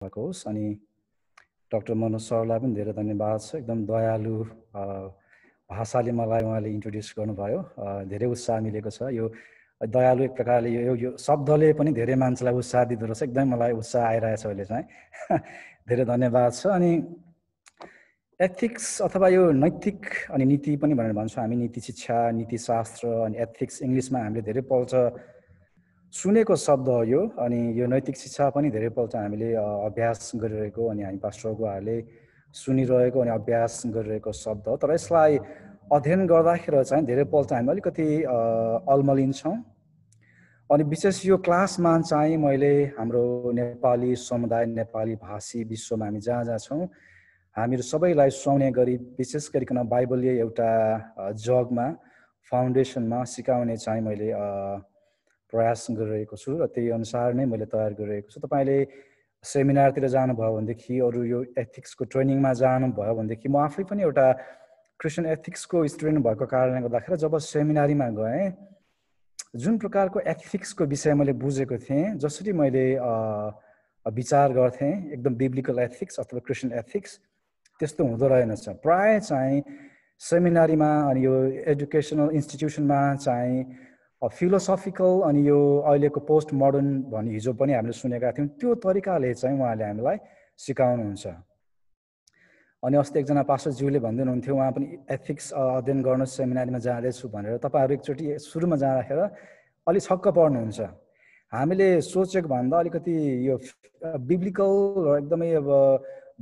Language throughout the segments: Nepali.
भएको होस् अनि डाक्टर मनोज सरलाई पनि धेरै धन्यवाद छ। एकदम दयालु भाषाले मलाई उहाँले इन्ट्रोड्युस गर्नुभयो। धेरै उत्साह मिलेको छ। यो दयालु एक प्रकारले यो शब्दले पनि धेरै मान्छेलाई उत्साह दिँदो रहेछ। एकदम मलाई उत्साह आइरहेछ अहिले चाहिँ। धेरै धन्यवाद छ। अनि एथिक्स अथवा यो नैतिक अनि नीति पनि भनेर भन्छौँ हामी। नीति शिक्षा, नीति शास्त्र अनि एथिक्स इङ्ग्लिसमा हामीले धेरै पल्ट सुनेको शब्द हो यो। अनि यो नैतिक शिक्षा पनि धेरै पल्ट हामीले अभ्यास गरिरहेको अनि हामी पास्टरहरूले सुनिरहेको अनि अभ्यास गरिरहेको शब्द हो। तर यसलाई अध्ययन गर्दाखेरि चाहिँ धेरै पल्ट हामी अलिकति अल्मलिन्छौँ। अनि विशेष यो क्लासमा चाहिँ मैले हाम्रो नेपाली समुदाय, नेपाली भाषी विश्वमा हामी जहाँ जहाँ छौँ हामीहरू सबैलाई सुहाउने गरी विशेष गरिकन बाइबलीय एउटा जगमा फाउन्डेसनमा सिकाउने चाहिँ मैले प्रयास गरिरहेको छु र त्यही अनुसार नै मैले तयार गरिरहेको छु। तपाईँले सेमिनारतिर जानुभयो भनेदेखि, अरू यो एथिक्सको ट्रेनिङमा जानुभयो भनेदेखि, म आफै पनि एउटा क्रिस्चियन एथिक्सको स्टुडेन्ट भएको कारणले गर्दाखेरि जब सेमिनारीमा गएँ, जुन प्रकारको एथिक्सको विषय मैले बुझेको थिएँ, जसरी मैले विचार गर्थेँ एकदम बिब्लिकल एथिक्स अथवा क्रिस्चियन एथिक्स, त्यस्तो हुँदो रहेनछ। प्राय चाहिँ सेमिनारीमा अनि यो एजुकेसनल इन्स्टिट्युसनमा चाहिँ फिलोसफिकल अनि यो अहिलेको पोस्ट मोडर्न भनी हिजो पनि हामीले सुनेका थियौँ, त्यो तरिकाले चाहिँ उहाँले हामीलाई सिकाउनुहुन्छ। अनि अस्ति एकजना पास्टरज्यूले भन्दै हुनुहुन्थ्यो, उहाँ पनि एथिक्स अध्ययन गर्न सेमिनारीमा जाँदैछु भनेर। तपाईँहरू एकचोटि सुरुमा जाँदाखेरि अलि छक्क पर्नुहुन्छ। हामीले सोचेको भन्दा अलिकति यो बिब्लिकल र एकदमै अब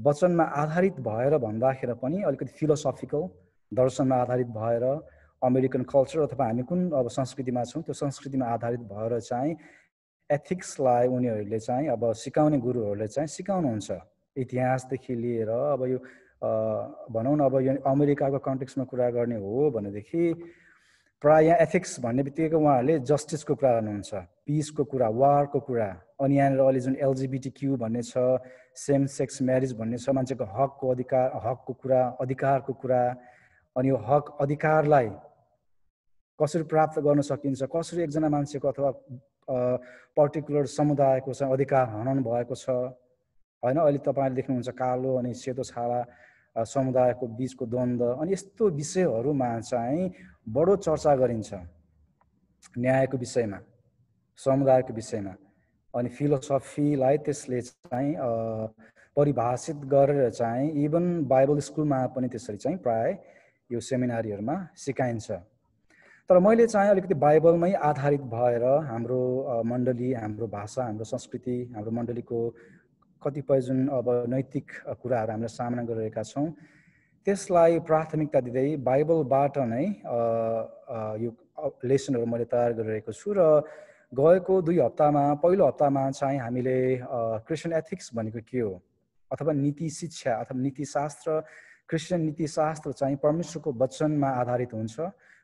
वचनमा आधारित भएर भन्दाखेरि पनि अलिकति फिलोसफिकल, दर्शनमा आधारित भएर, अमेरिकन कल्चर अथवा हामी कुन अब संस्कृतिमा छौँ त्यो संस्कृतिमा आधारित भएर चाहिँ एथिक्सलाई उनीहरूले चाहिँ अब सिकाउने गुरुहरूले चाहिँ सिकाउनुहुन्छ। इतिहासदेखि लिएर अब यो भनौँ न, अब यो अमेरिकाको कन्टेक्स्टमा कुरा गर्ने हो भनेदेखि प्राय यहाँ एथिक्स भन्ने बित्तिकै उहाँहरूले जस्टिसको कुरा गर्नुहुन्छ, पिसको कुरा, वारको कुरा, अनि यहाँनिर अहिले जुन एलजिबिटिक्यू भन्ने छ, सेम सेक्स म्यारिज भन्ने छ, मान्छेको हकको कुरा, अधिकारको कुरा, अनि यो हक अधिकारलाई कसरी प्राप्त गर्न सकिन्छ, कसरी एकजना मान्छेको अथवा पर्टिकुलर समुदायको चाहिँ अधिकार हनन भएको छ होइन। अहिले तपाईँले देख्नुहुन्छ कालो अनि सेतो छाला समुदायको बिचको द्वन्द्व, अनि यस्तो विषयहरूमा चाहिँ बडो चर्चा गरिन्छ, न्यायको विषयमा, समुदायको विषयमा। अनि फिलोसफीलाई त्यसले चाहिँ परिभाषित गरेर चाहिँ इभन बाइबल स्कुलमा पनि त्यसरी चाहिँ प्राय यो सेमिनारीहरूमा सिकाइन्छ। तर मैले चाहिँ अलिकति बाइबलमै आधारित भएर हाम्रो मण्डली, हाम्रो भाषा, हाम्रो संस्कृति, हाम्रो मण्डलीको कतिपय जुन अब नैतिक कुराहरू हामीले सामना गरिरहेका छौँ त्यसलाई प्राथमिकता दिँदै बाइबलबाट नै यो लेसनहरू मैले तयार गरिरहेको छु। र गएको 2 हप्तामा, पहिलो हप्तामा चाहिँ हामीले क्रिस्चियन एथिक्स भनेको के हो अथवा नीति शिक्षा अथवा नीतिशास्त्र, क्रिस्चियन नीतिशास्त्र चाहिँ परमेश्वरको वचनमा आधारित हुन्छ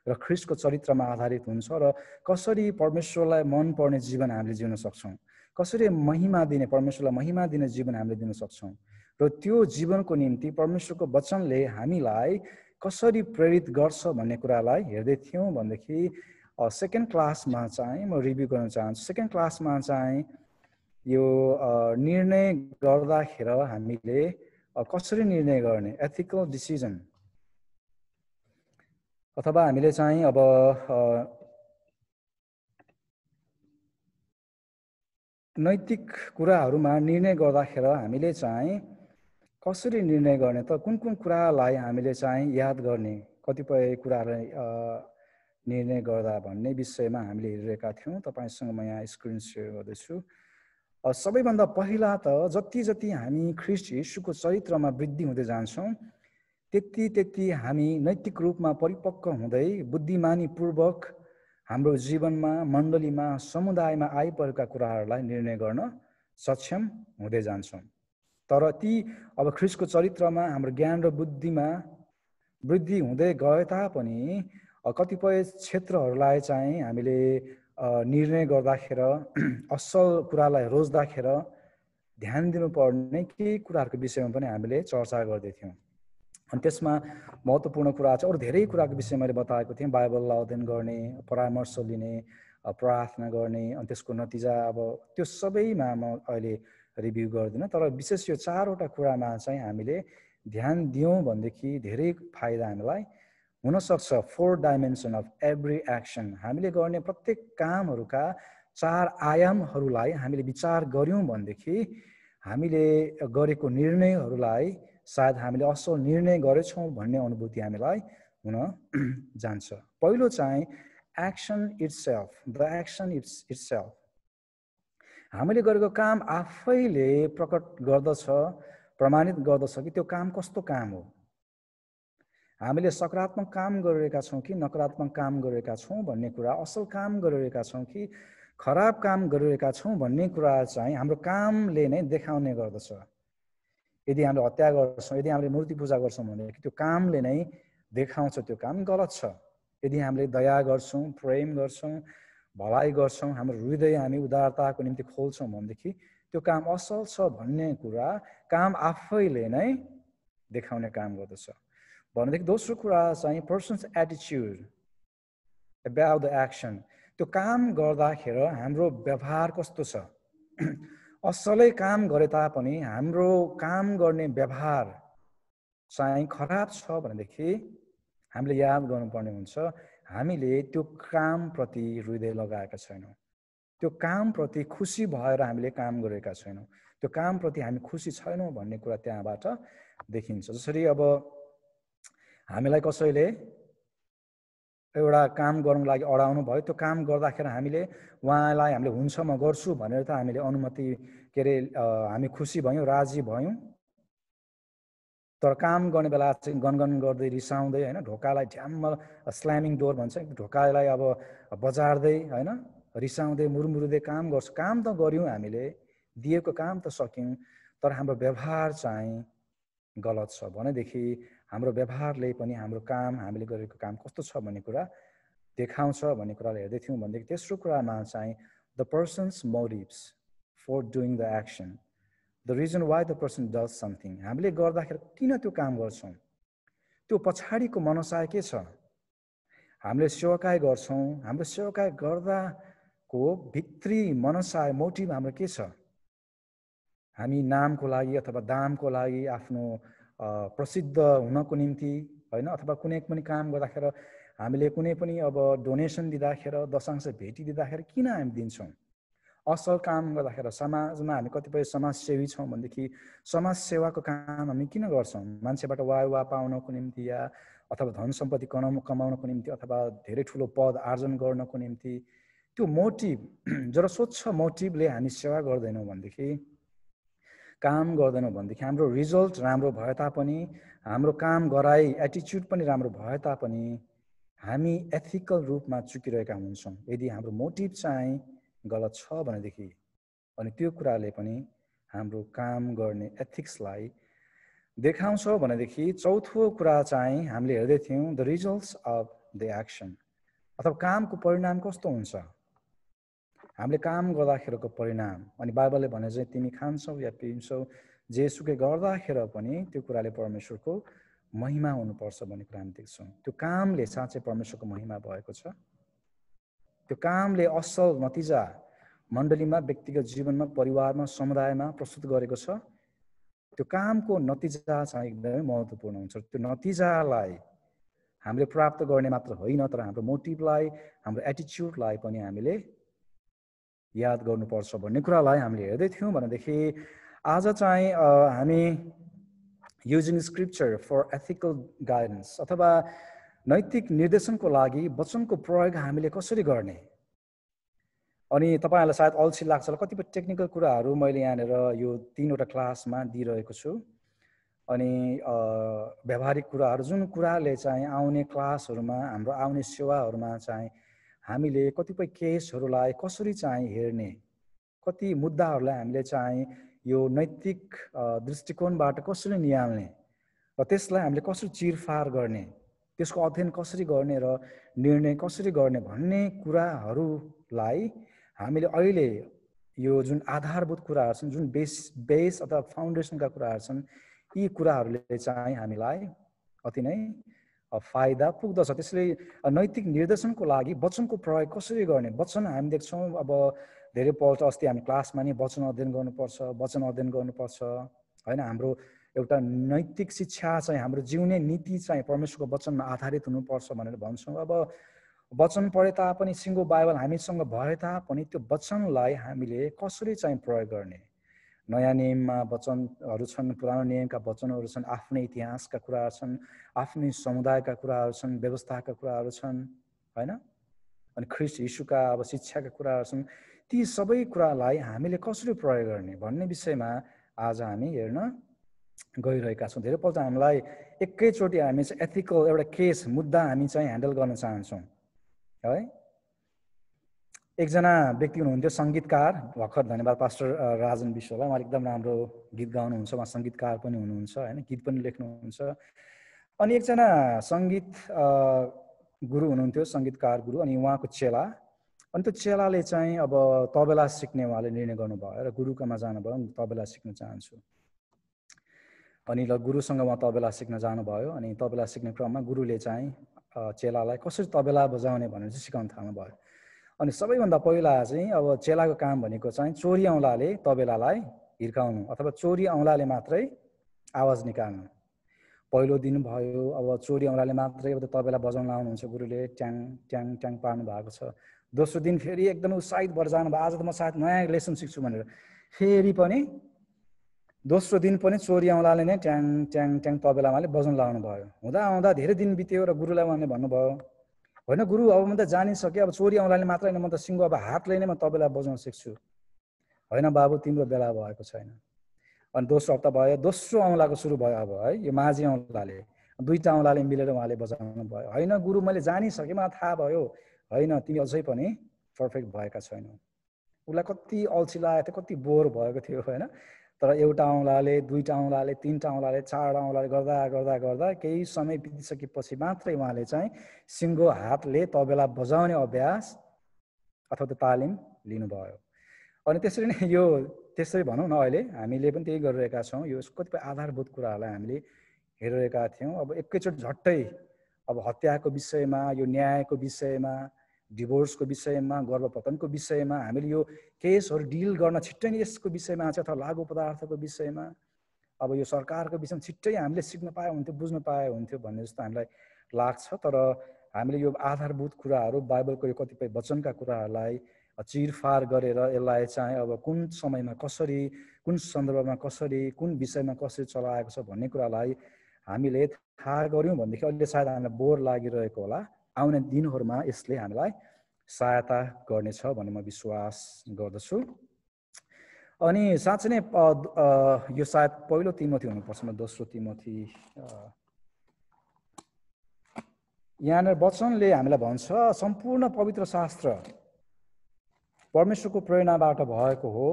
र ख्रिस्टको चरित्रमा आधारित हुन्छ र कसरी परमेश्वरलाई मनपर्ने जीवन हामीले जिउन सक्छौँ, कसरी महिमा दिने, परमेश्वरलाई महिमा दिने जीवन हामीले दिन सक्छौँ, र त्यो जीवनको निम्ति परमेश्वरको वचनले हामीलाई कसरी प्रेरित गर्छ भन्ने कुरालाई हेर्दै थियौँ। भनेदेखि सेकेन्ड क्लासमा चाहिँ म रिभ्यू गर्न चाहन्छु। सेकेन्ड क्लासमा चाहिँ यो निर्णय गर्दाखेरि हामीले कसरी निर्णय गर्ने, एथिकल डिसिजन, अथवा हामीले चाहिँ अब नैतिक कुराहरूमा निर्णय गर्दाखेरि हामीले चाहिँ कसरी निर्णय गर्ने, त कुन कुन कुरालाई हामीले चाहिँ याद गर्ने, कतिपय कुरालाई निर्णय गर्दा भन्ने विषयमा हामीले हेरिरहेका थियौँ। तपाईँसँग म यहाँ स्क्रिन सेयर गर्दैछु। सबैभन्दा पहिला त जति जति हामी ख्रिस्ट येशूको चरित्रमा वृद्धि हुँदै जान्छौँ त्यति हामी नैतिक रूपमा परिपक्व हुँदै बुद्धिमानीपूर्वक हाम्रो जीवनमा, मण्डलीमा, समुदायमा आइपरेका कुराहरूलाई निर्णय गर्न सक्षम हुँदै जान्छौँ। तर ती अब ख्रिस्टको चरित्रमा हाम्रो ज्ञान र बुद्धिमा वृद्धि हुँदै गए तापनि कतिपय क्षेत्रहरूलाई चाहिँ हामीले निर्णय गर्दाखेरि, असल कुरालाई रोज्दाखेरि ध्यान दिनुपर्ने केही कुराहरूको विषयमा पनि हामीले चर्चा गर्दै थियौँ। अनि त्यसमा महत्त्वपूर्ण कुरा चाहिँ अरू धेरै कुराको विषय मैले बताएको थिएँ। बाइबललाई अध्ययन गर्ने, परामर्श लिने, प्रार्थना गर्ने, अनि त्यसको नतिजा अब त्यो सबैमा म अहिले रिभ्यू गर्दिनँ, तर विशेष यो 4वटा कुरामा चाहिँ हामीले ध्यान दियौँ भनेदेखि धेरै फाइदा हामीलाई हुनसक्छ। 4 डाइमेन्सन अफ एभ्री एक्सन, हामीले गर्ने प्रत्येक कामहरूका 4 आयामहरूलाई हामीले विचार गऱ्यौँ भनेदेखि हामीले गरेको निर्णयहरूलाई सायद हामीले असल निर्णय गरेछौँ भन्ने अनुभूति हामीलाई हुन जान्छ। पहिलो चाहिँ action itself, the action itself. हामीले गरेको काम आफैले प्रकट गर्दछ, प्रमाणित गर्दछ कि त्यो काम कस्तो काम हो। हामीले सकारात्मक काम गरिरहेका छौँ कि नकारात्मक काम गरिरहेका छौँ भन्ने कुरा, असल काम गरिरहेका छौँ कि खराब काम गरिरहेका छौँ भन्ने कुरा चाहिँ हाम्रो कामले नै देखाउने गर्दछ। यदि हामीले हत्या गर्छौँ, यदि हामीले मूर्ति पूजा गर्छौँ भने त्यो कामले नै देखाउँछ त्यो काम गलत छ। यदि हामीले दया गर्छौँ, प्रेम गर्छौँ, भलाइ गर्छौँ, हाम्रो हृदय हामी उदारताको निम्ति खोल्छौँ भनेदेखि त्यो काम असल छ भन्ने कुरा काम आफैले नै देखाउने काम गर्दछ। भनेदेखि दोस्रो कुरा चाहिँ पर्सन्स एटिच्युड अबाउट द एक्सन। त्यो काम गर्दाखेरि हाम्रो व्यवहार कस्तो छ। असलै काम गरे तापनि हाम्रो काम गर्ने व्यवहार चाहिँ खराब छ भनेदेखि हामीले याद गर्नुपर्ने हुन्छ हामीले त्यो कामप्रति हृदय लगाएका छैनौँ, त्यो कामप्रति खुसी भएर हामीले काम गरेका छैनौँ, त्यो कामप्रति हामी खुसी छैनौँ भन्ने कुरा त्यहाँबाट देखिन्छ। जसरी अब हामीलाई कसैले एउटा काम गर्नुको लागि अडाउनु भयो, त्यो काम गर्दाखेरि हामीले उहाँलाई हामीले हुन्छ म गर्छु भनेर त हामीले अनुमति के अरे हामी खुसी भयौँ, राजी भयौँ, तर काम गर्ने बेला चाहिँ गनगन गर्दै रिसाउँदै होइन, ढोकालाई ढ्याम्म स्ल्यामिङ डोर भन्छ, ढोकालाई अब बजार्दै होइन, रिसाउँदै मुरमुरुदै काम गर्छ। काम त गऱ्यौँ, हामीले दिएको काम त सक्यौँ, तर हाम्रो व्यवहार चाहिँ गलत छ भनेदेखि हाम्रो व्यवहारले पनि हाम्रो काम, हामीले गरेको काम कस्तो छ भन्ने कुरा देखाउँछ भन्ने कुरालाई हेर्दै थियौँ। भनेदेखि तेस्रो कुरामा चाहिँ the persons motives for doing the action, the reason why the person does something. हामीले गर्दाखेरि किन त्यो काम गर्छौँ, त्यो पछाडिको मनसाय के छ। हामीले सेवाकाई गर्छौँ, हाम्रो सेवाकाई गर्दाको भित्री मनसाय मोटिभ हाम्रो के छ। हामी नामको लागि अथवा दामको लागि, आफ्नो प्रसिद्ध हुनको निम्ति होइन, अथवा कुनै पनि काम गर्दाखेरि हामीले कुनै पनि अब डोनेसन दिँदाखेरि, दशांश भेटी दिँदाखेरि किन हामी दिन्छौँ। असल काम गर्दाखेरि समाजमा हामी कतिपय समाजसेवी छौँ भनेदेखि समाज सेवाको काम हामी किन गर्छौँ। मान्छेबाट वाह पाउनको निम्ति या अथवा धन सम्पत्ति कमाउनको निम्ति अथवा धेरै ठुलो पद आर्जन गर्नको निम्ति। त्यो मोटिभ जब स्वच्छ मोटिभले हामी सेवा गर्दैनौँ भनेदेखि, काम गर्दैनौँ भनेदेखि हाम्रो रिजल्ट राम्रो भए तापनि, हाम्रो काम गराइ एटिच्युड पनि राम्रो भए तापनि हामी एथिकल रूपमा चुकिरहेका हुन्छौँ। यदि हाम्रो मोटिभ चाहिँ गलत छ भनेदेखि, अनि त्यो कुराले पनि हाम्रो काम गर्ने एथिक्सलाई देखाउँछ भनेदेखि चौथो कुरा चाहिँ हामीले हेर्दै थियौँ the results of the action, अथवा कामको परिणाम कस्तो हुन्छ। हामीले काम गर्दाखेरिको परिणाम, अनि बाइबलले भने चाहिँ तिमी खान्छौ या पिन्छौ जेसुकै गर्दाखेरि पनि त्यो कुराले परमेश्वरको महिमा हुनुपर्छ भन्ने कुरा हामी देख्छौँ। त्यो कामले साँच्चै परमेश्वरको महिमा भएको छ। त्यो कामले असल नतिजा मण्डलीमा, व्यक्तिगत जीवनमा, परिवारमा, समुदायमा प्रस्तुत गरेको छ। त्यो कामको नतिजा चाहिँ एकदमै महत्त्वपूर्ण हुन्छ। त्यो नतिजालाई हामीले प्राप्त गर्ने मात्र होइन, तर हाम्रो मोटिभलाई, हाम्रो एटिच्युडलाई पनि हामीले याद गर्नुपर्छ भन्ने कुरालाई हामीले हेर्दै थियौँ। भनेदेखि आज चाहिँ हामी using scripture for ethical guidance, अथवा नैतिक निर्देशनको लागि वचनको प्रयोग हामीले कसरी गर्ने। अनि तपाईँहरूलाई सायद अल्छी लाग्छ होला, कतिपय टेक्निकल कुराहरू मैले यहाँनिर यो 3वटा क्लासमा दिइरहेको छु। अनि व्यावहारिक कुराहरू, जुन कुराले चाहिँ आउने क्लासहरूमा, हाम्रो आउने सेवाहरूमा चाहिँ हामीले कतिपय केसहरूलाई कसरी चाहिँ हेर्ने, कति मुद्दाहरूलाई हामीले चाहिँ यो नैतिक दृष्टिकोणबाट कसरी निहाल्ने र त्यसलाई हामीले कसरी चिरफार गर्ने, त्यसको अध्ययन कसरी गर्ने र निर्णय कसरी गर्ने भन्ने कुराहरूलाई हामीले अहिले यो जुन आधारभूत कुराहरू छन्, जुन बेस अथवा फाउन्डेसनका कुराहरू छन्, यी कुराहरूले चाहिँ हामीलाई अति नै फाइदा पुग्दछ। त्यसले नैतिक निर्देशनको लागि वचनको प्रयोग कसरी गर्ने। वचन हामी देख्छौँ अब धेरैपल्ट अस्ति हामी क्लासमा नि वचन अध्ययन गर्नुपर्छ हैन। हाम्रो एउटा नैतिक शिक्षा चाहिँ हाम्रो जिउने नीति चाहिँ परमेश्वरको वचनमा आधारित हुनुपर्छ भनेर भन्छौँ। अब वचन पढे तापनि सिङ्गो बाइबल हामीसँग भए तापनि त्यो वचनलाई हामीले कसरी चाहिँ प्रयोग गर्ने? नयाँ नियममा वचनहरू छन्, पुरानो नियमका वचनहरू छन्, आफ्नै इतिहासका कुराहरू छन्, आफ्नै समुदायका कुराहरू छन्, व्यवस्थाका कुराहरू छन् हैन। अनि ख्रीष्ट यीशुका अब शिक्षाका कुराहरू छन्। ती सबै कुरालाई हामीले कसरी प्रयोग गर्ने भन्ने विषयमा आज हामी हेर्न गइरहेका छौँ। धेरैपल्ट हामीलाई एकैचोटि हामी चाहिँ एथिकल एउटा केस मुद्दा हामी चाहिँ ह्यान्डल गर्न चाहन्छौँ है। एकजना व्यक्ति हुनुहुन्थ्यो सङ्गीतकार, भर्खर धन्यवाद पास्टर राजन विश्वलाई, उहाँले एकदम राम्रो गीत गाउनुहुन्छ, उहाँ सङ्गीतकार पनि हुनुहुन्छ हैन, गीत पनि लेख्नुहुन्छ। अनि एकजना सङ्गीत गुरु हुनुहुन्थ्यो, सङ्गीतकार गुरु, अनि उहाँको चेला, अनि त्यो चेलाले चाहिँ अब तबेला सिक्ने उहाँले निर्णय गर्नुभयो र गुरुकोमा जानुभयो, तबेला सिक्न चाहन्छु। अनि ल गुरुसँग उहाँ तबेला सिक्न जानुभयो। अनि तबेला सिक्ने क्रममा गुरुले चाहिँ चेलालाई कसरी तबेला बजाउने भनेर चाहिँ सिकाउन थाल्नुभयो। अनि सबैभन्दा पहिला चाहिँ अब चेलाको काम भनेको चाहिँ चोरी औँलाले तबेलालाई हिर्काउनु अथवा चोरी औँलाले मात्रै आवाज निकाल्नु। पहिलो दिन भयो, अब चोरी औँलाले मात्रै अब तबेला बजाउन लाउनुहुन्छ गुरुले, ट्याङ ट्याङ ट्याङ पार्नु भएको छ। दोस्रो दिन फेरि एकदमै उत्साहित भएर जानुभयो, आज त म सायद नयाँ लेसन सिक्छु भनेर। फेरि पनि दोस्रो दिन पनि चोरी औँलाले नै ट्याङ ट्याङ ट्याङ तबेलामाले बजाउन लाउनु भयो। हुँदा हुँदा धेरै दिन बित्यो र गुरुलाई उहाँले भन्नुभयो, होइन गुरु, अब म त जानिसकेँ, अब चोरी औँलाले मात्रै होइन, म त सिङ्गो अब हातले नै म तबेला बजाउन सिक्छु। होइन बाबु, तिम्रो बेला भएको छैन। अनि दोस्रो हप्ता भयो, दोस्रो औँलाको सुरु भयो अब है, यो माझी औँलाले, दुईवटा औँलाले मिलेर उहाँले बजाउनु भयो। होइन गुरु, मैले जानिसकेँ, मलाई थाहा भयो। होइन, तिमी अझै पनि पर्फेक्ट भएका छैनौ। उसलाई कति अल्छी लागेको थियो, कति बोर भएको थियो होइन। तर एउटा औँलाले, दुईवटा औँलाले, तिनवटा औँलाले, चारवटा औँलाले गर्दा गर्दा गर्दा केही समय बितिसकेपछि मात्रै उहाँले चाहिँ सिङ्गो हातले तबेला बजाउने अभ्यास अथवा त्यो तालिम लिनुभयो। अनि त्यसरी नै यो त्यसरी भनौँ न, अहिले हामीले पनि त्यही गरिरहेका छौँ। यो कतिपय आधारभूत कुराहरूलाई हामीले हेरिरहेका थियौँ। अब एकैचोटि झट्टै अब हत्याको विषयमा, यो न्यायको विषयमा, डिभोर्सको विषयमा, गर्भपतनको विषयमा हामीले यो केसहरू डिल गर्न छिट्टै नै यसको विषयमा चाहिँ अथवा लागु पदार्थको विषयमा, अब यो सरकारको विषयमा छिट्टै हामीले सिक्न पाए हुन्थ्यो, बुझ्न पाए हुन्थ्यो भन्ने जस्तो हामीलाई लाग्छ। तर हामीले यो आधारभूत कुराहरू, बाइबलको यो कतिपय वचनका कुराहरूलाई चिरफार गरेर यसलाई चाहिँ अब कुन समयमा कसरी, कुन सन्दर्भमा कसरी, कुन विषयमा कसरी चलाएको छ भन्ने कुरालाई हामीले थाहा गऱ्यौँ भनेदेखि अहिले सायद हामीलाई बोर लागिरहेको होला। आउने दिनहरूमा यसले हामीलाई सहायता गर्नेछ भन्ने म विश्वास गर्दछु। अनि साँच्चै नै यो सायद पहिलो तिमोथी हुनुपर्छ, म दोस्रो तिमोथी, यहाँनिर वचनले हामीलाई भन्छ सम्पूर्ण पवित्र शास्त्र परमेश्वरको प्रेरणाबाट भएको हो,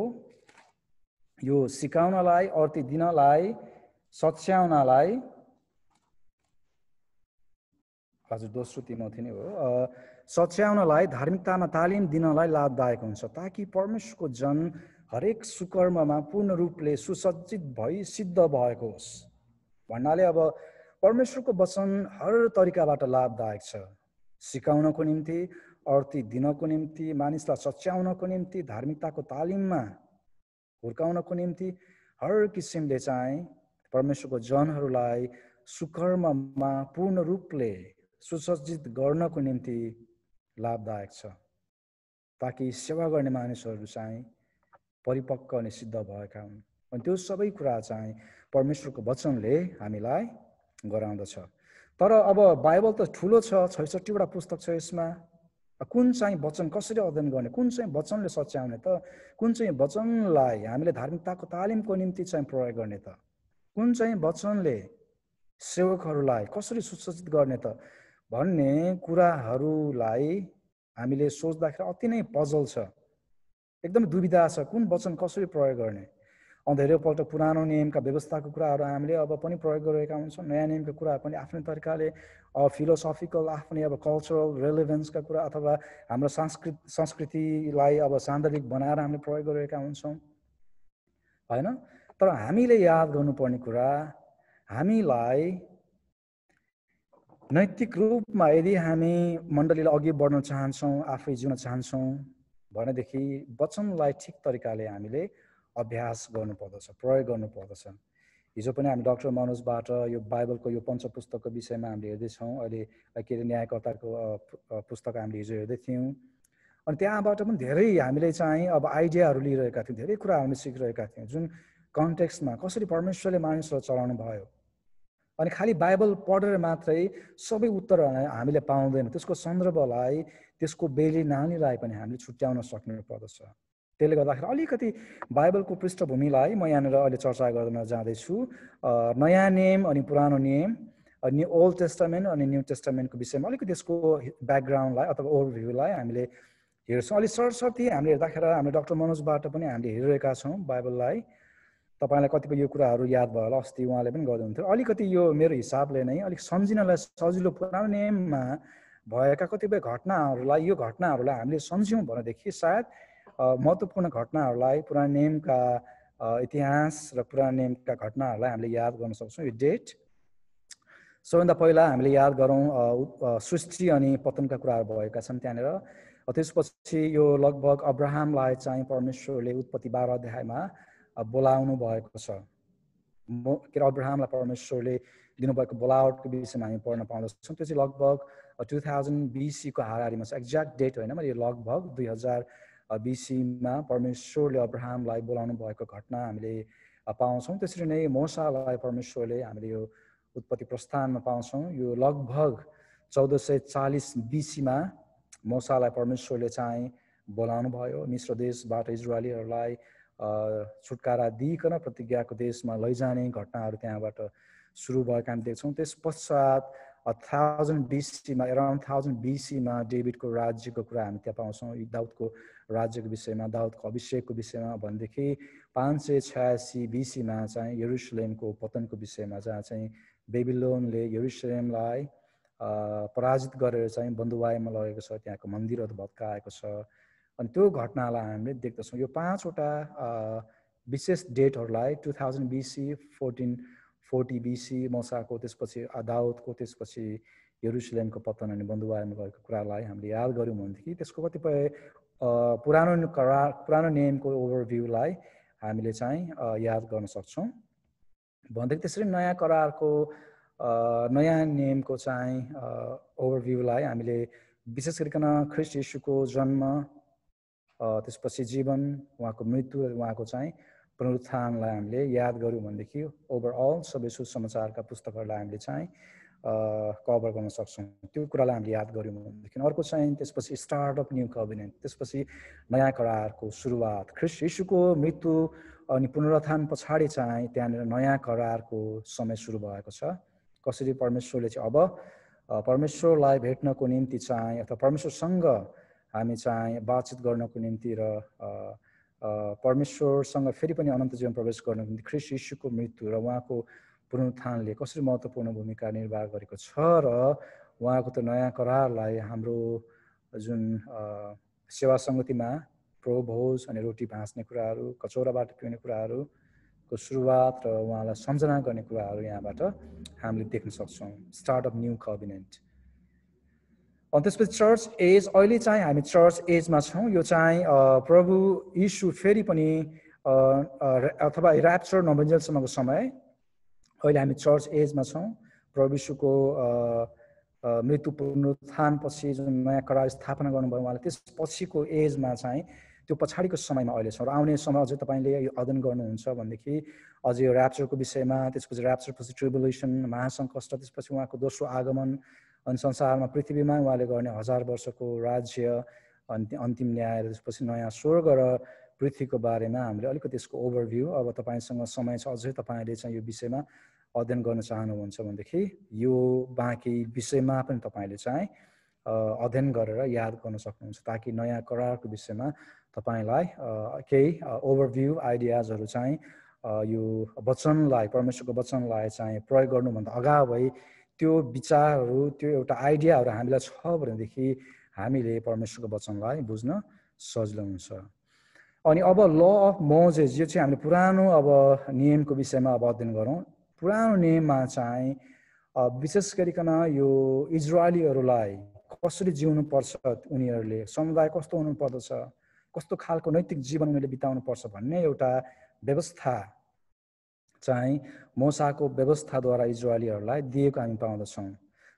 यो सिकाउनलाई, अर्ती दिनलाई, सच्याउनलाई, हजुर दोस्रो तिमोथी नै हो, सच्याउनलाई, धार्मिकतामा तालिम दिनलाई लाभदायक हुन्छ, ताकि परमेश्वरको जन हरेक सुकर्ममा पूर्ण रूपले सुसज्जित भई सिद्ध भएको होस्। भन्नाले अब परमेश्वरको वचन हर तरिकाबाट लाभदायक छ, सिकाउनको निम्ति, अर्ती दिनको निम्ति, मानिसलाई सच्याउनको निम्ति, धार्मिकताको तालिममा हुर्काउनको निम्ति, हर किसिमले चाहिँ परमेश्वरको जनहरूलाई सुकर्ममा पूर्ण रूपले सुसज्जित गर्नको निम्ति लाभदायक छ, ताकि सेवा गर्ने मानिसहरू चाहिँ परिपक्व अनि सिद्ध भएका हुन्। अनि त्यो सबै कुरा चाहिँ परमेश्वरको वचनले हामीलाई गराउँदछ। तर अब बाइबल त ठुलो छ, 66वटा पुस्तक छ यसमा। कुन चाहिँ वचन कसरी अध्ययन गर्ने, कुन चाहिँ वचनले सच्याउने त, कुन चाहिँ वचनलाई हामीले धार्मिकताको तालिमको निम्ति चाहिँ प्रयोग गर्ने त, कुन चाहिँ वचनले सेवकहरूलाई कसरी सुसज्जित गर्ने त भन्ने कुराहरूलाई हामीले सोच्दाखेरि अति नै पजल छ, एकदम दुविधा छ, कुन वचन कसरी प्रयोग गर्ने। धेरैपल्ट पुरानो नियमका व्यवस्थाको कुराहरू हामीले अब पनि प्रयोग गरिरहेका हुन्छौँ, नयाँ नियमका कुराहरू पनि आफ्नै तरिकाले फिलोसफिकल, आफ्नै अब कल्चरल रेलेभेन्सका कुरा अथवा हाम्रो संस्कृतिलाई अब सान्दर्भिक बनाएर हामीले प्रयोग गरिरहेका हुन्छौँ होइन। तर हामीले याद गर्नुपर्ने कुरा, हामीलाई नैतिक रूपमा यदि हामी मण्डलीलाई अघि बढ्न चाहन्छौँ, आफै जिउन चाहन्छौँ भनेदेखि वचनलाई ठिक तरिकाले हामीले अभ्यास गर्नुपर्दछ, प्रयोग गर्नुपर्दछ। हिजो पनि हामी डाक्टर मनोजबाट यो बाइबलको यो पञ्चपुस्तकको विषयमा हामीले हेर्दैछौँ। अहिले के अरे न्यायकर्ताको पुस्तक हामीले हिजो हेर्दै थियौँ। अनि त्यहाँबाट पनि धेरै हामीले चाहिँ अब आइडियाहरू लिइरहेका थियौँ, धेरै कुरा हामीले सिकिरहेका थियौँ, जुन कन्टेक्स्टमा कसरी परमेश्वरले मानिसलाई चलाउनु भयो। अनि खालि बाइबल पढेर मात्रै सबै उत्तरहरू हामीले पाउँदैनौँ, त्यसको सन्दर्भलाई, त्यसको बेली नानीलाई पनि हामीले छुट्याउन सक्नु पर्दछ। त्यसले गर्दाखेरि अलिकति बाइबलको पृष्ठभूमिलाई म यहाँनिर अहिले चर्चा गर्न जाँदैछु। नयाँ नियम अनि पुरानो नियम, अनि ओल्ड टेस्टामेन्ट अनि न्यू टेस्टामेन्टको विषयमा अलिकति त्यसको ब्याकग्राउन्डलाई अथवा ओभरभ्यूलाई हामीले हेर्छौँ। अलिक सरसर्ती हामीले हेर्दाखेरि हामीले डाक्टर मनोजबाट पनि हामीले हेरिरहेका छौँ बाइबललाई। तपाईँलाई कतिपय यो कुराहरू याद भयो होला, अस्ति उहाँले पनि गर्नुहुन्थ्यो। अलिकति यो मेरो हिसाबले नै अलिक सम्झिनलाई सजिलो पुरानो नियममा भएका कतिपय घटनाहरूलाई, यो घटनाहरूलाई हामीले सम्झ्यौँ भनेदेखि सायद महत्त्वपूर्ण घटनाहरूलाई, पुरानो नियमका इतिहास र पुरानो नियमका घटनाहरूलाई हामीले याद गर्न सक्छौँ। यो डेट सबैभन्दा पहिला हामीले याद गरौँ सृष्टि अनि पतनका कुराहरू भएका छन् त्यहाँनिर। त्यसपछि यो लगभग अब्राहमलाई चाहिँ परमेश्वरले उत्पत्ति 12 अध्यायमा बोलाउनु भएको छ। के अरे अब्राहमलाई परमेश्वरले दिनुभएको बोलावटको विषयमा हामी पढ्न पाउँदछौँ। त्यो चाहिँ लगभग 2000 BC को हाराहारीमा छ, एक्ज्याक्ट डेट होइन, मैले लगभग 2000 BC-मा परमेश्वरले अब्राहमलाई बोलाउनु भएको घटना हामीले पाउँछौँ। त्यसरी नै मोसालाई परमेश्वरले हामीले यो उत्पत्ति प्रस्थानमा पाउँछौँ। यो लगभग 1440 BC-मा मोसालाई परमेश्वरले चाहिँ बोलाउनु भयो। मिश्र देशबाट इजरायलीहरूलाई छुटकारा दिइकन प्रतिज्ञाको देशमा लैजाने घटनाहरू त्यहाँबाट सुरु भएको हामी देख्छौँ। त्यस पश्चात 1000 BC-मा, अराउन्ड 1000 BC-मा डेभिडको राज्यको कुरा हामी त्यहाँ पाउँछौँ। दाउदको राज्यको विषयमा, दाउदको अभिषेकको विषयमा भनेदेखि 586 BC-मा चाहिँ यरुशलेमको पतनको विषयमा, जहाँ चाहिँ बेबिलोनले यरुशलेमलाई पराजित गरेर चाहिँ बन्दुवाईमा लगेको छ, त्यहाँको मन्दिरहरू भत्काएको छ। अनि त्यो घटनालाई हामीले देख्दछौँ। यो 5वटा विशेष डेटहरूलाई 2000 BC, 1440 BC मोसाको, त्यसपछि दाउदको, त्यसपछि यरुशलेमको पतन अनि बन्दुवाईमा गएको कुरालाई हामीले याद गऱ्यौँ भनेदेखि त्यसको कतिपय पुरानो नियमको ओभरभ्यूलाई हामीले चाहिँ याद गर्न सक्छौँ। भनेदेखि त्यसरी नयाँ करारको नयाँ नियमको चाहिँ ओभरभ्यूलाई हामीले विशेष गरिकन ख्रीष्ट येशूको जन्म, त्यसपछि जीवन, उहाँको मृत्यु, उहाँको चाहिँ पुनरुत्थानलाई हामीले याद गऱ्यौँ भनेदेखि ओभरअल सबै सुसमाचारका पुस्तकहरूलाई हामीले चाहिँ कभर गर्न सक्छौँ। त्यो कुरालाई हामीले याद गऱ्यौँ भनेदेखि अर्को चाहिँ त्यसपछि स्टार्ट अफ न्यू कभेनेन्ट, त्यसपछि नयाँ करारको सुरुवात, ख्रीष्ट येशूको मृत्यु अनि पुनरुत्थान पछाडि चाहिँ त्यहाँनिर नयाँ करारको समय सुरु भएको छ। कसरी परमेश्वरले चाहिँ अब परमेश्वरलाई भेट्नको निम्ति चाहिँ अथवा परमेश्वरसँग हामी चाहिँ बातचित गर्नको निम्ति र परमेश्वरसँग फेरि पनि अनन्त जीवन प्रवेश गर्नको निम्ति ख्रीष्ट येशूको मृत्यु र उहाँको पुनरुत्थानले कसरी महत्त्वपूर्ण भूमिका निर्वाह गरेको छ र उहाँको त्यो नयाँ करारलाई हाम्रो जुन सेवा सङ्गतिमा प्रोभोज अनि रोटी भाँच्ने कुराहरू, कचौराबाट पिउने कुराहरूको सुरुवात र उहाँलाई सम्झना गर्ने कुराहरू यहाँबाट हामीले देख्न सक्छौँ। Start of new covenant. अनि त्यसपछि चर्च एज, अहिले चाहिँ हामी चर्च एजमा छौँ। यो चाहिँ प्रभु यीशु फेरि पनि अथवा ऱ्याप्चर नभइन्जेलसम्मको समय, अहिले हामी चर्च एजमा छौँ। प्रभु यीशुको मृत्यु पुनरुत्थान पछि जुन नयाँ करार स्थापना गर्नुभयो उहाँले, त्यसपछिको एजमा चाहिँ त्यो पछाडिको समयमा अहिले छौँ। र आउने समय अझै तपाईँले यो अध्ययन गर्नुहुन्छ भनेदेखि अझै यो ऱ्याप्चरको विषयमा, त्यसपछि ऱ्याप्चर पछि ट्रिबुलेसन, महासङ्कष्ट, त्यसपछि उहाँको दोस्रो आगमन, अनि संसारमा पृथ्वीमा उहाँले गर्ने 1000 वर्षको राज्य, अन्तिम न्याय, त्यसपछि नयाँ स्वर्ग र पृथ्वीको बारेमा हामीले अलिकति यसको ओभरभ्यू, अब तपाईँसँग समय छ अझै तपाईँले चाहिँ यो विषयमा अध्ययन गर्न चाहनुहुन्छ भनेदेखि यो बाँकी विषयमा पनि तपाईँले चाहिँ अध्ययन गरेर याद गर्न सक्नुहुन्छ, ताकि नयाँ करारको विषयमा तपाईँलाई केही ओभरभ्यू आइडियाजहरू चाहिँ यो वचनलाई, परमेश्वरको वचनलाई चाहिँ प्रयोग गर्नुभन्दा अगावै त्यो विचारहरू, त्यो एउटा आइडियाहरू हामीलाई छ भनेदेखि हामीले परमेश्वरको वचनलाई बुझ्न सजिलो हुन्छ। अनि अब ल अफ मोजेस, यो चाहिँ हामीले पुरानो अब नियमको विषयमा अब अध्ययन गरौँ। पुरानो नियममा चाहिँ विशेष गरिकन यो इजरायलीहरूलाई कसरी जिउनु पर्छ, उनीहरूले समुदाय कस्तो हुनुपर्दछ, कस्तो खालको नैतिक जीवन उनीहरूले बिताउनु पर्छ भन्ने एउटा व्यवस्था चाहिँ मोसाको व्यवस्थाद्वारा इजरायलीहरूलाई दिएको हामी पाउँदछौँ,